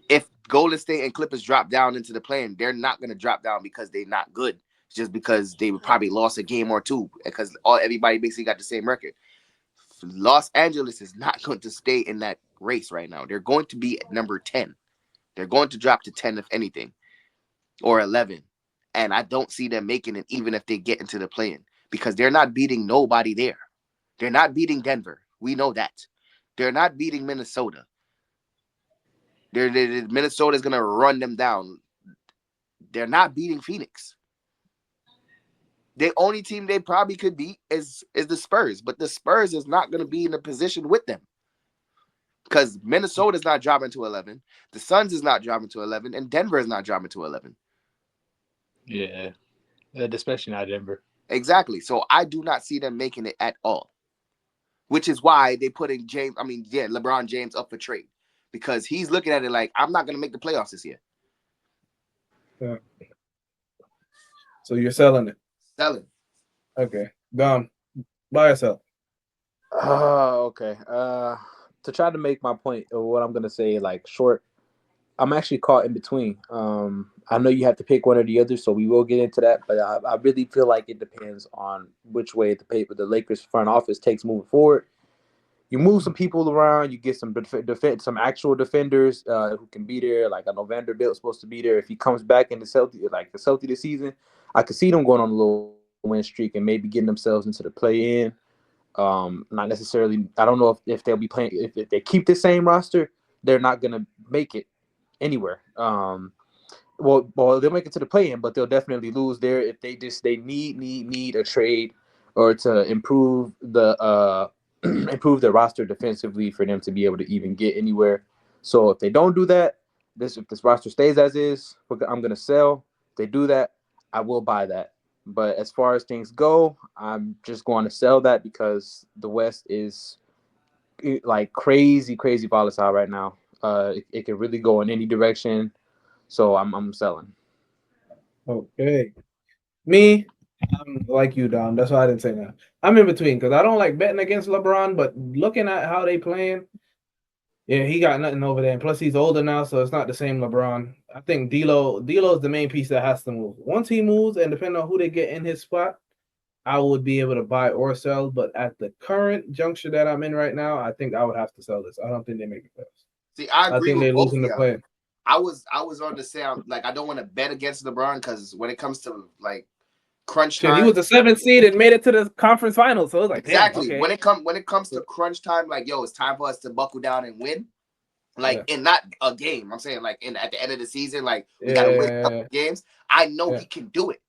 if Golden State and Clippers drop down into the play-in, they're not gonna drop down because they're not good. It's just because they would probably lost a game or two because everybody basically got the same record. Los Angeles is not going to stay in that race right now. They're going to be at number 10. They're going to drop to 10 if anything, or 11. And I don't see them making it even if they get into the play-in. because they're not beating nobody there. They're not beating Denver. We know that. They're not beating Minnesota. Minnesota's gonna run them down. They're not beating Phoenix. The only team they probably could beat is the Spurs, but the Spurs is not gonna be in a position with them because Minnesota's not dropping to 11, the Suns is not dropping to 11, and Denver is not dropping to 11. Yeah, especially not Denver. Exactly. So I do not see them making it at all, which is why they putting LeBron James up for trade because he's looking at it like I'm not gonna make the playoffs this year. Yeah. So you're selling it. Selling. Okay. Dom, buy or sell? Okay. To try to make my point of what I'm gonna say, like short, I'm actually caught in between. I know you have to pick one or the other, so we will get into that. But I really feel like it depends on which way the Lakers front office takes moving forward. You move some people around, you get some some actual defenders who can be there. Like I know Vanderbilt's supposed to be there. If he comes back in the Celtics this season, I could see them going on a little win streak and maybe getting themselves into the play-in. Not necessarily. I don't know if they'll be playing. If they keep the same roster, they're not gonna make it anywhere. Well, they'll make it to the play-in, but they'll definitely lose there if they need a trade or to improve the improve their roster defensively for them to be able to even get anywhere. So if they don't do that, if this roster stays as is, I'm gonna sell. If they do that, I will buy that. But as far as things go, I'm just going to sell that because the West is like crazy volatile right now. It can really go in any direction. So I'm selling. Okay. Me, I'm like you, Dom. That's why I didn't say that. I'm in between because I don't like betting against LeBron, but looking at how they playing, yeah, he got nothing over there. And plus, he's older now, so it's not the same LeBron. I think D'Lo is the main piece that has to move. Once he moves, and depending on who they get in his spot, I would be able to buy or sell. But at the current juncture that I'm in right now, I think I would have to sell this. I don't think they make it playoffs. See, I agree think with they're both losing of the y'all. play. I was on the same like I don't want to bet against LeBron because when it comes to like crunch time, he was the 7th seed and made it to the conference finals. So it was like exactly. Damn, okay. When it comes to crunch time, like it's time for us to buckle down and win. Like in not a game, I'm saying like at the end of the season, like we gotta win a couple games. I know he can do it,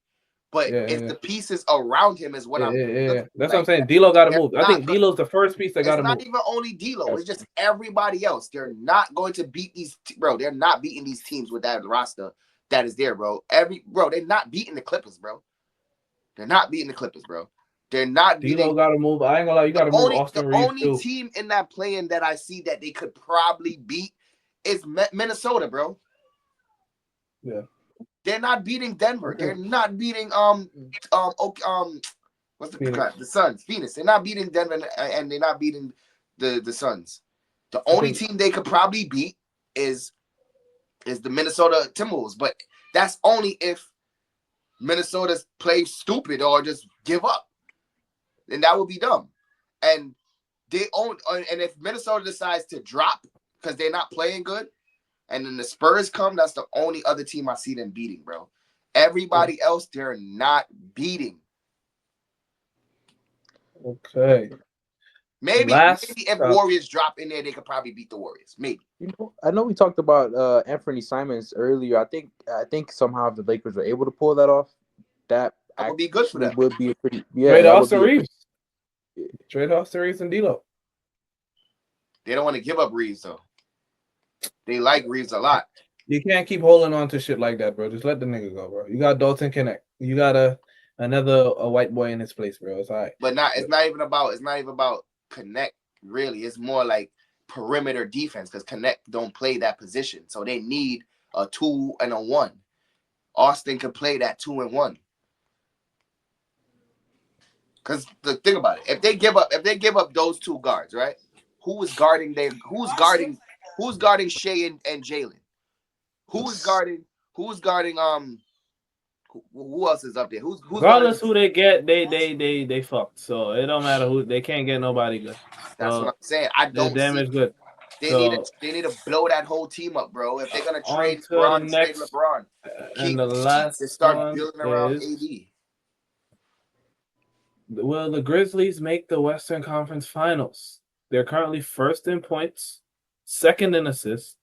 but it's the pieces around him is what I'm. That's like, what I'm saying. D'Lo got to move. I think D'Lo's the first piece that got to move. It's not even only D'Lo. It's just everybody else. They're not going to beat these, bro. They're not beating these teams with that roster that is there, bro. They're not beating the Clippers, bro. They're not beating the Clippers, bro. They're not beating. D'Lo got to move. I ain't gonna lie. You got to move Austin Reeves too. The only team in that play-in that I see that they could probably beat is Minnesota, bro. Yeah. They're not beating Denver. Okay. They're not beating what's the Suns, Phoenix. They're not beating Denver and they're not beating the Suns. The only team they could probably beat is the Minnesota Timberwolves, but that's only if Minnesota plays stupid or just give up. Then that would be dumb. And if Minnesota decides to drop because they're not playing good, and then the Spurs come, that's the only other team I see them beating, bro. Everybody else, they're not beating. Okay. Maybe if Warriors drop in there, they could probably beat the Warriors. Maybe. I know we talked about Anthony Simons earlier. I think somehow if the Lakers were able to pull that off, that would be good for them. Would be a pretty Trade Austin Reeves. Trade Austin Reeves and D'Lo. They don't want to give up Reeves though. They like Reeves a lot. You can't keep holding on to shit like that, bro. Just let the nigga go, bro. You got Dalton Connect. You got a white boy in his place, bro. It's all right. But it's not even about Connect, really. It's more like perimeter defense because Connect don't play that position. So they need a 2 and a 1. Austin can play that 2 and 1. Because think about it. If they give up those two guards, right? Who's guarding Shea and Jalen? Who's guarding who else is up there? Who's regardless who they get, they fucked. So it don't matter who they can't get nobody good. That's what I'm saying. I don't damage good. They need to blow that whole team up, bro. If they're gonna trade LeBron, and the last they start building around AD. Will the Grizzlies make the Western Conference Finals? They're currently first in points, second in assists,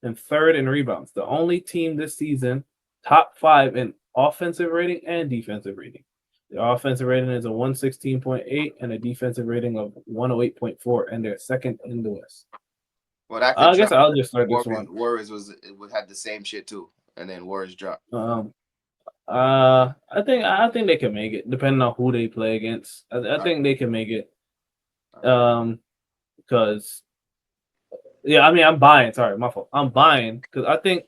and third in rebounds. The only team this season top 5 in offensive rating and defensive rating. The offensive rating is a 116.8 and a defensive rating of 108.4, and they're second in the West. Well, that could I guess drop. I'll just start this one. Warriors had the same shit too, and then Warriors dropped. I think they can make it, depending on who they play against. I think they can make it. Because I mean, I'm buying. Sorry, my fault. I'm buying because I think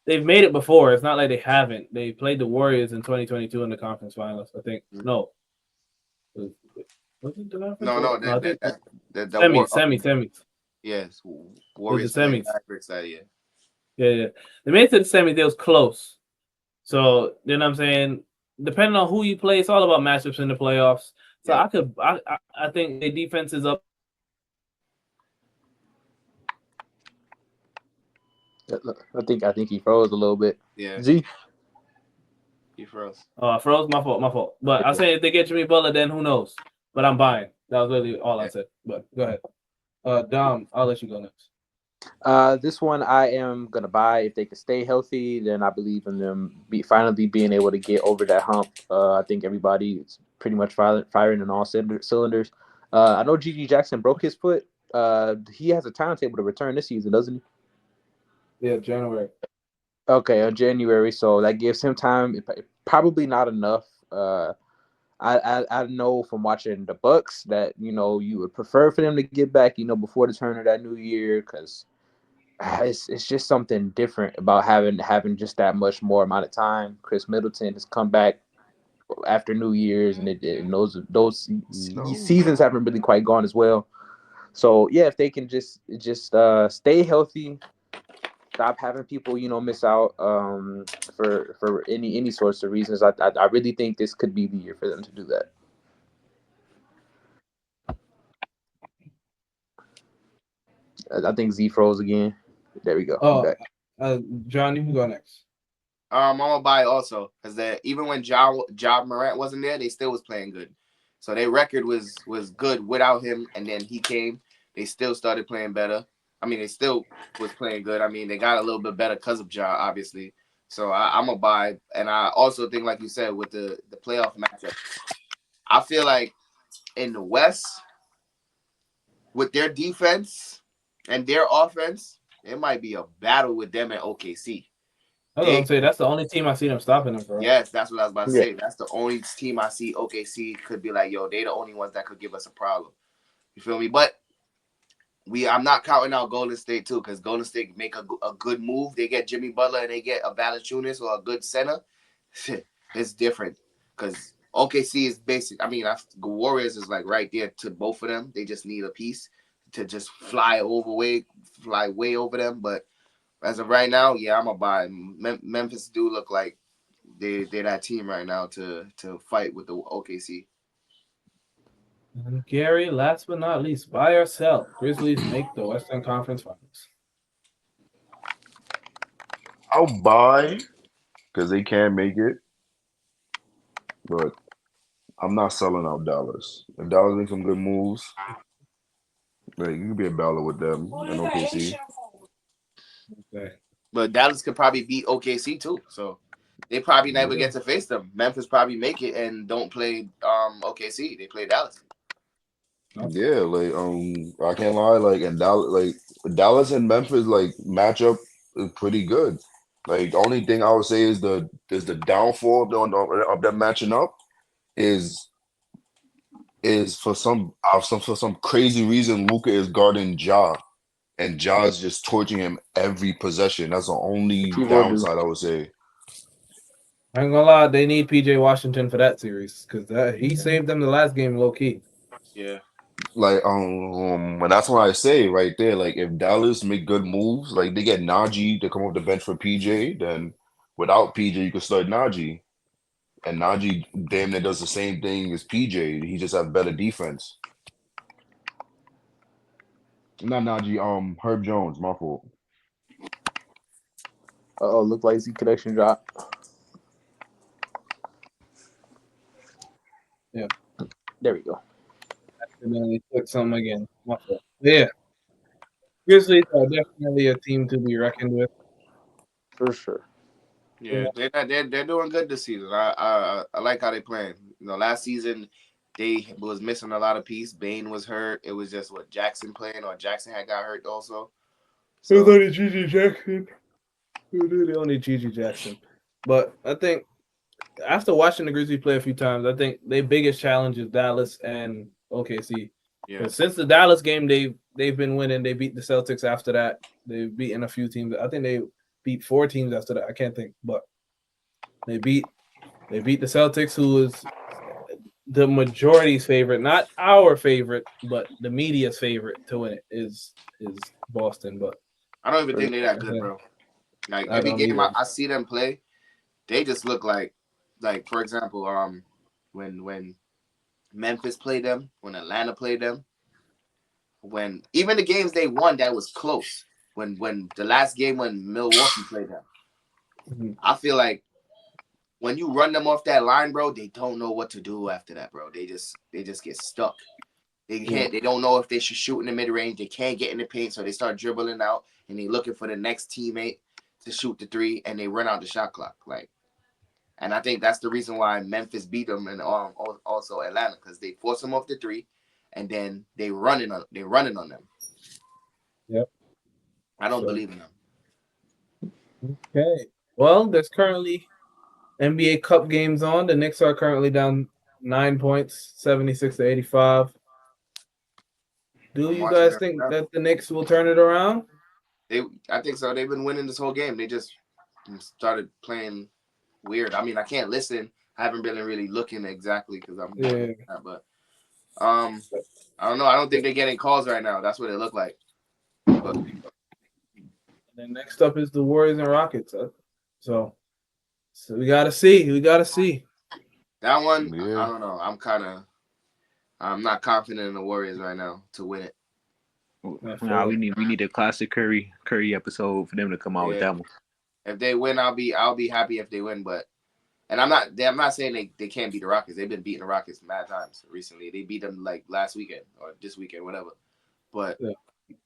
they've made it before. It's not like they haven't. They played the Warriors in 2022 in the conference finals. I think no. Was it the conference? No, I think the semis. Yes, It Warriors was the played semis. Mavericks that year. Yeah. They made it to the semis. They was close. So then I'm saying, depending on who you play, it's all about matchups in the playoffs. So I think their defense is up. I think he froze a little bit. Yeah. Z. He froze. I froze. My fault. But I say if they get Jimmy Butler, then who knows? But I'm buying. That was really all I said. But go ahead. Dom, I'll let you go next. This one I am gonna buy. If they can stay healthy, then I believe in them finally being able to get over that hump. I think everybody is pretty much firing in all cylinders. I know Gigi Jackson broke his foot. He has a timetable to return this season, doesn't he? Yeah, January. Okay, January. So that gives him time. Probably not enough. I know from watching the Bucks that you would prefer for them to get back before the turn of that new year because it's just something different about having just that much more amount of time. Chris Middleton has come back after New Year's, and those seasons haven't really quite gone as well. So yeah, if they can just stay healthy, stop having people miss out for any sorts of reasons, I really think this could be the year for them to do that. I think Z froze again. There we go. Oh, John, you can go next. I'm gonna buy also because even when Ja Morant wasn't there, they still was playing good. So their record was good without him, and then he came. They still started playing better. I mean, they still was playing good. I mean, they got a little bit better because of Ja, obviously. So I'm a buy, and I also think, like you said, with the playoff matchup, I feel like in the West, with their defense and their offense, it might be a battle with them at OKC. I was gonna say that's the only team I see them stopping them, bro. Yes, that's what I was about to say. That's the only team I see OKC could be like, yo, they the only ones that could give us a problem. You feel me? But I'm not counting out Golden State too, because Golden State make a good move. They get Jimmy Butler and they get a Valanciunas or a good center. It's different because OKC is basic. I mean, the Warriors is like right there to both of them. They just need a piece to just fly way over them. But as of right now, yeah, I'm gonna buy. Memphis do look like they're that team right now to fight with the OKC. And Gary, last but not least, buy or sell. Grizzlies make the Western Conference Finals. I'll buy because they can make it, but I'm not selling out Dallas. If Dallas makes some good moves, like you can be a battler with them in OKC. Okay. But Dallas could probably beat OKC too, so they probably never get to face them. Memphis probably make it and don't play OKC. They play Dallas. Yeah, like I can't lie, like and Dallas and Memphis like matchup is pretty good. Like the only thing I would say is the downfall of them matching up is for some crazy reason Luka is guarding Ja and Ja's just torching him every possession. That's the only downside I would say. I ain't gonna lie, they need PJ Washington for that series because he saved them the last game low key. Yeah. Like and that's what I say right there. Like if Dallas make good moves, like they get Najee to come off the bench for PJ, then without PJ you could start Najee. And Najee damn near does the same thing as PJ. He just has better defense. Not Najee, Herb Jones, my fault. Look like Z connection drop. Yeah. There we go. Accidentally clicked something again. My fault. Yeah, Grizzlies are definitely a team to be reckoned with. For sure. Yeah, they're doing good this season. I like how they playing. Last season they was missing a lot of pieces. Bane was hurt. It was just what Jackson playing, or Jackson had got hurt also. It was So only Gigi Jackson. It was really only Gigi Jackson. But I think after watching the Grizzlies play a few times, I think their biggest challenge is Dallas and OKC. yeah, Because since the Dallas game, they've been winning. They beat the Celtics after that. They've beaten a few teams. I think they beat 4 teams after that. I can't think, but they beat the Celtics, who is the majority's favorite, not our favorite, but the media's favorite to win it is Boston. But I don't even think they're that good, bro. Like I every don't game either. I see them play, they just look like for example, when Memphis played them, when Atlanta played them, when even the games they won that was close. When the last game when Milwaukee played them, I feel like when you run them off that line, bro, they don't know what to do after that, bro. They just get stuck. They can't. They don't know if they should shoot in the mid range. They can't get in the paint, so they start dribbling out and they looking for the next teammate to shoot the three, and they run out the shot clock. And I think that's the reason why Memphis beat them, and also Atlanta, because they force them off the three, and then they running on them. Yep. I don't believe in them. Okay. Well, there's currently NBA Cup games on. The Knicks are currently down 9 points, 76-85. Do I'm you watching guys them think now. that the Knicks will turn it around? I think so. They've been winning this whole game. They just started playing weird. I mean, I can't listen. I haven't been really looking exactly because I'm doing that, but I don't know. I don't think they're getting calls right now. That's what it looked like. But And then next up is the Warriors and Rockets. So we gotta see. We gotta see. that one, Yeah. I don't know. I'm not confident in the Warriors right now to win it. Nah, we need a classic Curry episode for them to come out with Yeah. that one. If they win, I'll be happy if they win. But I'm not saying they can't beat the Rockets. They've been beating the Rockets mad times recently. They beat them like last weekend or this weekend, whatever. But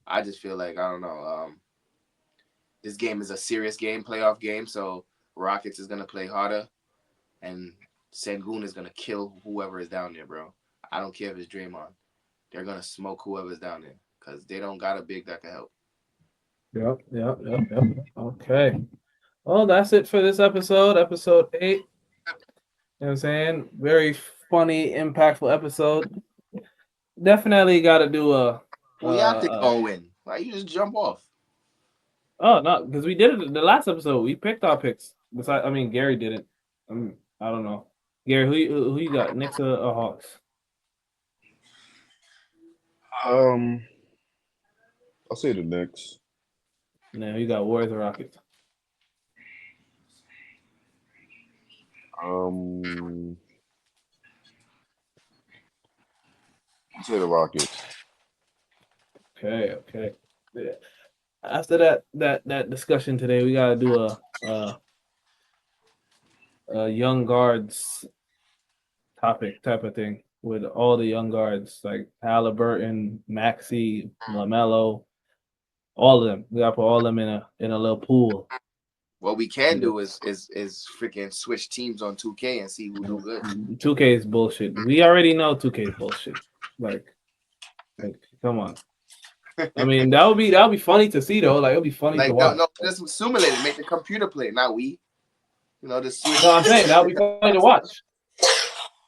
I just feel like I don't know. This game is a serious game, playoff game. So Rockets is gonna play harder, and Sengun is gonna kill whoever is down there, bro. I don't care if it's Draymond. They're gonna smoke whoever's down there because they don't got a big that can help. Yep. Okay. Well, that's it for this episode 8. You know what I'm saying? Very funny, impactful episode. Definitely got to do a. Who y'all think gonna win? Why you just jump off? Oh no, because we did it in the last episode. We picked our picks. Besides, I mean, Gary didn't. I don't know. Gary, who you got? Knicks or Hawks? I'll say the Knicks. No, you got Warriors or Rockets. I'll say the Rockets. Okay. Yeah. After that discussion today, we gotta do a young guards topic type of thing with all the young guards like Halliburton, Maxey, LaMelo, all of them. We gotta put all of them in a little pool. What we can do is freaking switch teams on 2K and see who do good. 2K is bullshit. We already know 2K is bullshit. Like come on. I mean, that would be funny to see though. Like it'll be funny to watch. No, just simulate it. Make the computer play, not we. Just switch. No, I'm saying that would be funny to watch.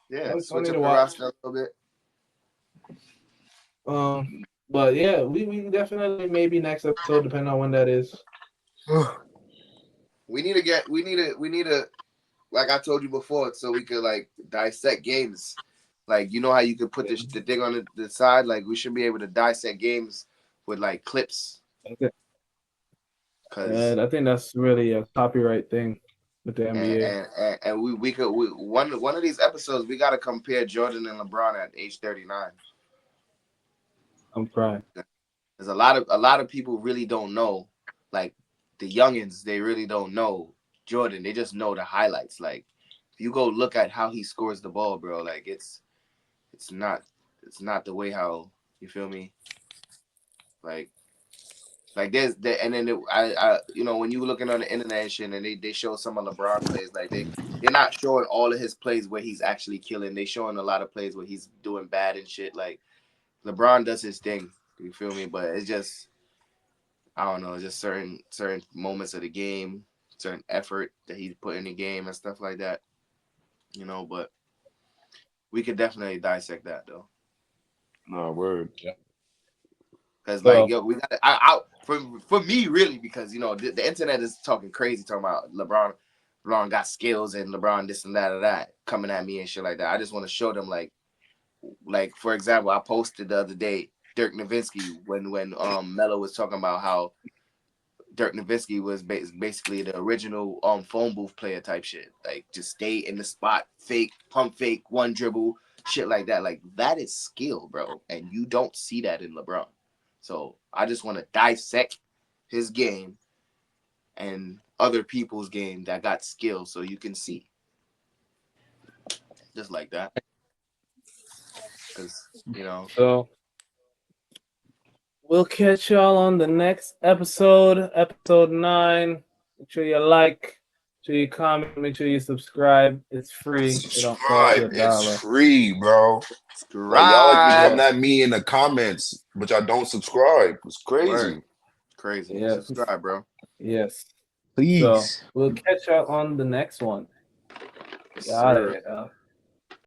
Yeah, switch up the roster a little bit. But yeah, we definitely maybe next episode, depending on when that is. We need to like I told you before, so we could like dissect games. Like you know how you could put the thing on the side. Like we should be able to dissect games with like clips. Cause I think that's really a copyright thing with the NBA. And we could one of these episodes we got to compare Jordan and LeBron at age 39. I'm crying. There's a lot of people really don't know, like the youngins, they really don't know Jordan. They just know the highlights. Like if you go look at how he scores the ball, bro, like it's it's not the way how you feel me. Like there's there, and then I when you looking on the internet and shit, and they show some of LeBron plays, like they're not showing all of his plays where he's actually killing. They showing a lot of plays where he's doing bad and shit. Like LeBron does his thing, you feel me? But it's just I don't know, just certain moments of the game, certain effort that he's put in the game and stuff like that, But we could definitely dissect that though. No word. Yeah. Cause like we got for me really because the internet is talking crazy talking about LeBron got skills and LeBron this and that coming at me and shit like that. I just want to show them like for example, I posted the other day Dirk Nowitzki when Melo was talking about how Dirk Nowitzki was basically the original phone booth player type shit. Like just stay in the spot, fake, pump fake, one dribble, shit like that. Like that is skill, bro. And you don't see that in LeBron. So I just want to dissect his game and other people's game that got skill so you can see. Just like that. Because, So we'll catch y'all on the next episode 9. Make sure you like, make sure you comment, make sure you subscribe. It's free. It don't cost you Subscribe. It's $1. free, bro. Like y'all like be coming at me in the comments, but y'all don't subscribe. It's crazy. Word. Crazy. Yes. Subscribe, bro. Yes. Please. So we'll catch y'all on the next one. Yes, Got sir. it.